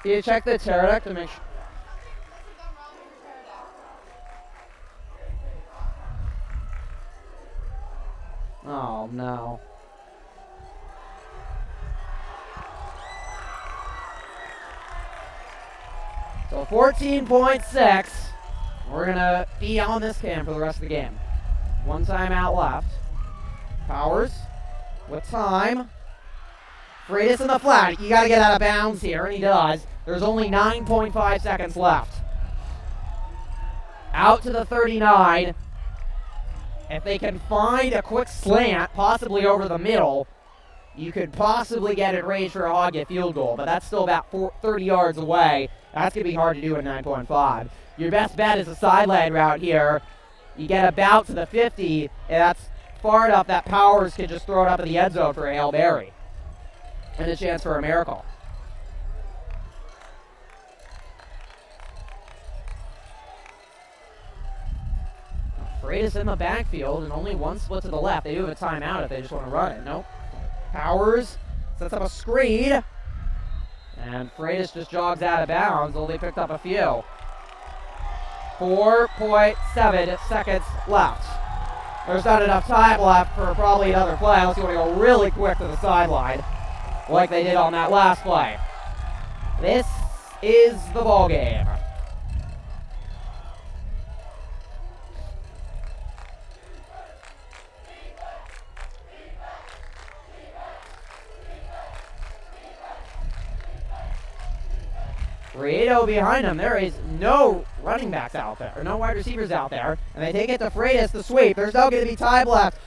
Do you check the pterodactyl to make sure? Oh, no. So 14.6. We're going to be on this cam for the rest of the game. 1 timeout left. Powers with time. Freitas in the flat. You got to get out of bounds here, and he does. There's only 9.5 seconds left. Out to the 39. If they can find a quick slant, possibly over the middle, you could possibly get it range for a Hogget field goal, but that's still about 30 yards away. That's going to be hard to do at 9.5. Your best bet is a sideline route here. You get about to the 50, and that's far enough that Powers can just throw it up in the end zone for a Hail Mary and a chance for a miracle. Freitas in the backfield, and only one split to the left. They do have a timeout if they just want to run it. Nope. Powers sets up a screen, and Freitas just jogs out of bounds. Only picked up a few. 4.7 seconds left. There's not enough time left for probably another play unless you want to go really quick to the sideline, like they did on that last play. This is the ball game. Riedo behind him. There is no running backs out there, or no wide receivers out there. And they take it to Freitas to sweep. There's no going to be time left.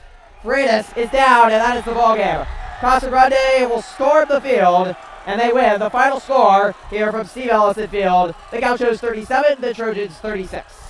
Freitas is down, and that is the ball game. Casa Grande will storm the field, and they win. The final score here from Steve Ellison Field. The Gauchos 37, the Trojans 36.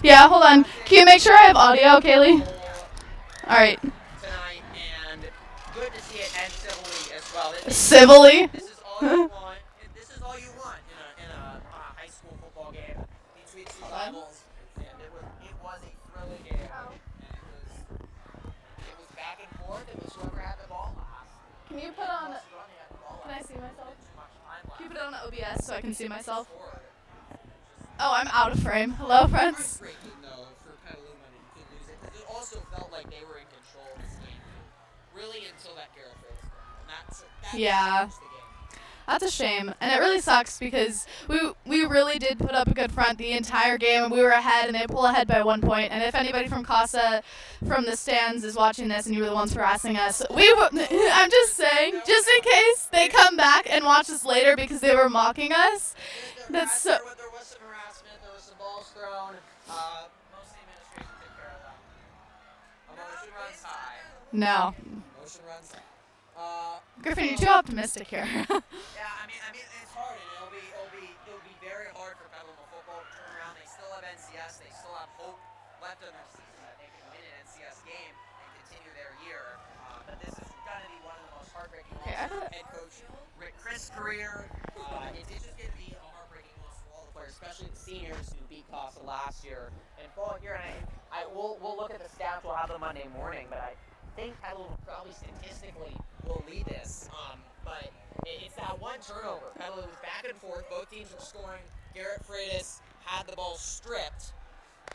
Yeah, hold on. Can you make sure I have audio, Kaylee? All right. Tonight, and good to see it end civilly as well. This Civilly. This is all you want. This is all you want in a high school football game between two rivals. And it was a thrilling game. And it was back and forth. It was whoever had the ball last. Can you put on? Can I see myself? Can you put it on OBS so I can see myself? Oh, I'm out of frame. Hello, friends. Heartbreaking though for Petaluma to lose it because it also felt like they were in control of this game, really until that Garrett Fritz goal. And that Yeah. changed the game. That's a shame, and it really sucks because we really did put up a good front the entire game, and we were ahead, and they pull ahead by 1 point. And if anybody from Casa, from the stands, is watching this, and you were the ones harassing us, I'm just saying, just in case they come back and watch us later because they were mocking us. That's so. There was some harassment. There was some balls thrown. Mostly administration took care of that. Emotion runs high. No, Emotion runs high. Griffin, you're too optimistic here. Yeah, I mean, it's hard, and it'll be very hard for Petaluma football to turn around. They still have NCS. They still have hope left in their season that they can win an NCS game and continue their year. But this is going to be one of the most heartbreaking losses for head coach Rick Chris' career. It's just going to be a heartbreaking loss for all the players, especially the seniors who beat Casa last year and fall here. And we'll look at the stats. We'll have them Monday morning, but I think Petaluma probably statistically will lead this. But it's that one turnover. Petaluma was back and forth. Both teams were scoring. Garrett Freitas had the ball stripped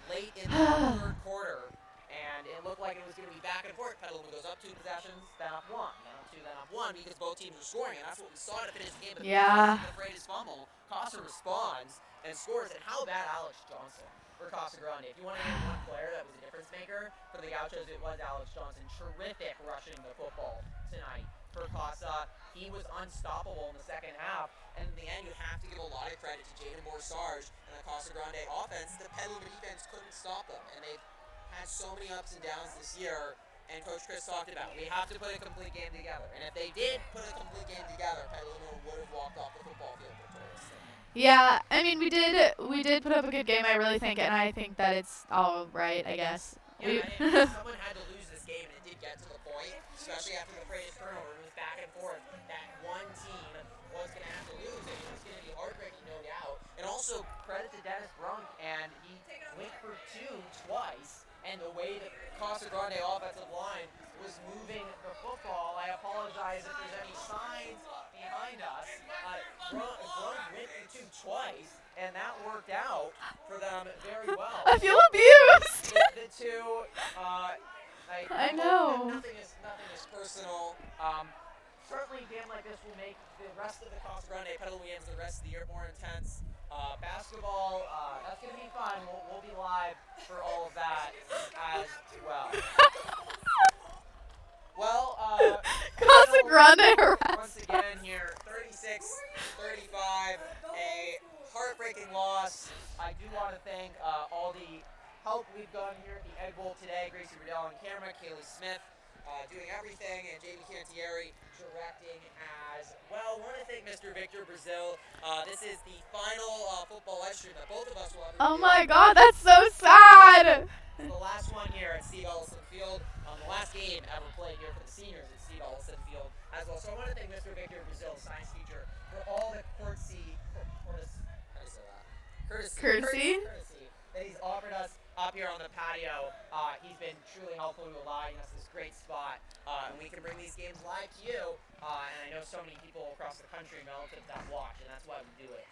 late in the third quarter, and it looked like it was going to be back and forth. Petaluma goes up 2 possessions, then up 1, then up 2, then up 1, because both teams were scoring, and that's what we saw to finish the game. But Yeah. the Freitas fumble, Casa responds and scores. And how about Alex Johnson for Casa Grande? If you want to name one player that was a difference maker for the Gauchos, it was Alex Johnson. Terrific rushing the football tonight for Casa. He was unstoppable in the second half. And in the end, you have to give a lot of credit to Jaden Borsarge and the Casa Grande offense. The Petaluma defense couldn't stop them. And they've had so many ups and downs this year. And Coach Chris talked about, we have to put a complete game together. And if they did put a complete game together, Petaluma would have walked off the football field victoriously. Yeah, I mean, we did put up a good game, I really think, and I think that it's all right, I guess. Yeah, and someone had to lose this game, and it did get to the point, especially after the Freitas turnover. It was back and forth. That one team was going to have to lose, and it was going to be heartbreaking, no doubt. And also, credit to Dennis Brunk, and he went for 2 twice, and the way that Casa Grande offensive line was moving the football, I apologize if there's any signs behind us. Brunk went for 2 twice, and that worked out for them very well. I feel abused. The two, I know. Nothing is personal. Certainly, a game like this will make the rest of the Casa Grande Petaluma games the rest of the year more intense. Basketball, that's going to be fun. We'll be live for all of that as well. Well, Casa Grande once again here, 36-35, a heartbreaking loss. I do want to thank all the help we've done here at the Egg Bowl today. Gracie Riddell on camera, Kaylee Smith doing everything, and Jamie Cantieri directing as well. I want to thank Mr. Victor Brazil. This is the final football live stream that both of us will ever Oh do. my God, that's so sad. It's the last one here at Steve Ellison Field. The last game ever played here for the seniors at Steve Ellison Field as well. So I want to thank Mr. Victor Brazil, science teacher, for all the courtesy that he's offered us up here on the patio. He's been truly helpful to allowing us this great spot. And we can bring these games live to you. And I know so many people across the country and relatives that watch, and that's why we do it.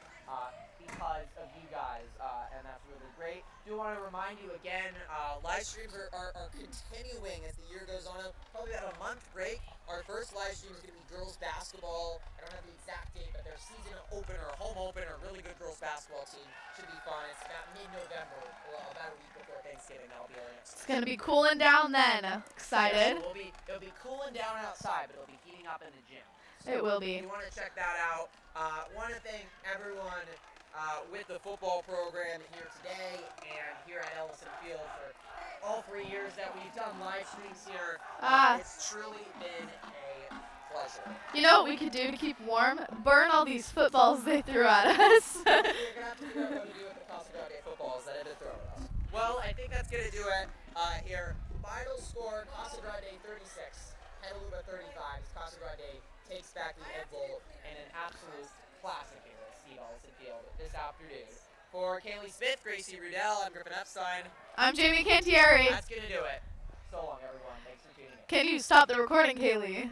Because of you guys, and that's really great. Do want to remind you again, live streams are continuing as the year goes on. Probably about a month break. Our first live stream is going to be girls basketball. I don't have the exact date, but their season opener, home opener, really good girls basketball team. Should be fun. It's about mid-November, about a week before Thanksgiving. That'll be our next. It's gonna be cooling down then. Excited. Yes, it'll be cooling down outside, but it'll be heating up in the gym. So It will be. if you want to check that out, want to thank everyone with the football program here today and here at Ellison Field for all 3 years that we've done live streams here. It's truly been a pleasure. You know what we could do to keep warm? Burn all these footballs they threw at us. You're going to have to figure out what to do with the Casa Grande footballs that have been thrown at us. Well, I think that's going to do it here. Final score, Casa Grande 36, Petaluma 35. It's Casa Grande takes back the Egg Bowl and an absolute classic here at Steve Ellison Field this afternoon. For Kaylee Smith, Gracie Rudell, I'm Griffin Epstein. I'm Jamie Cantieri. That's going to do it. So long, everyone. Thanks for tuning in. Can you stop the recording, Kaylee?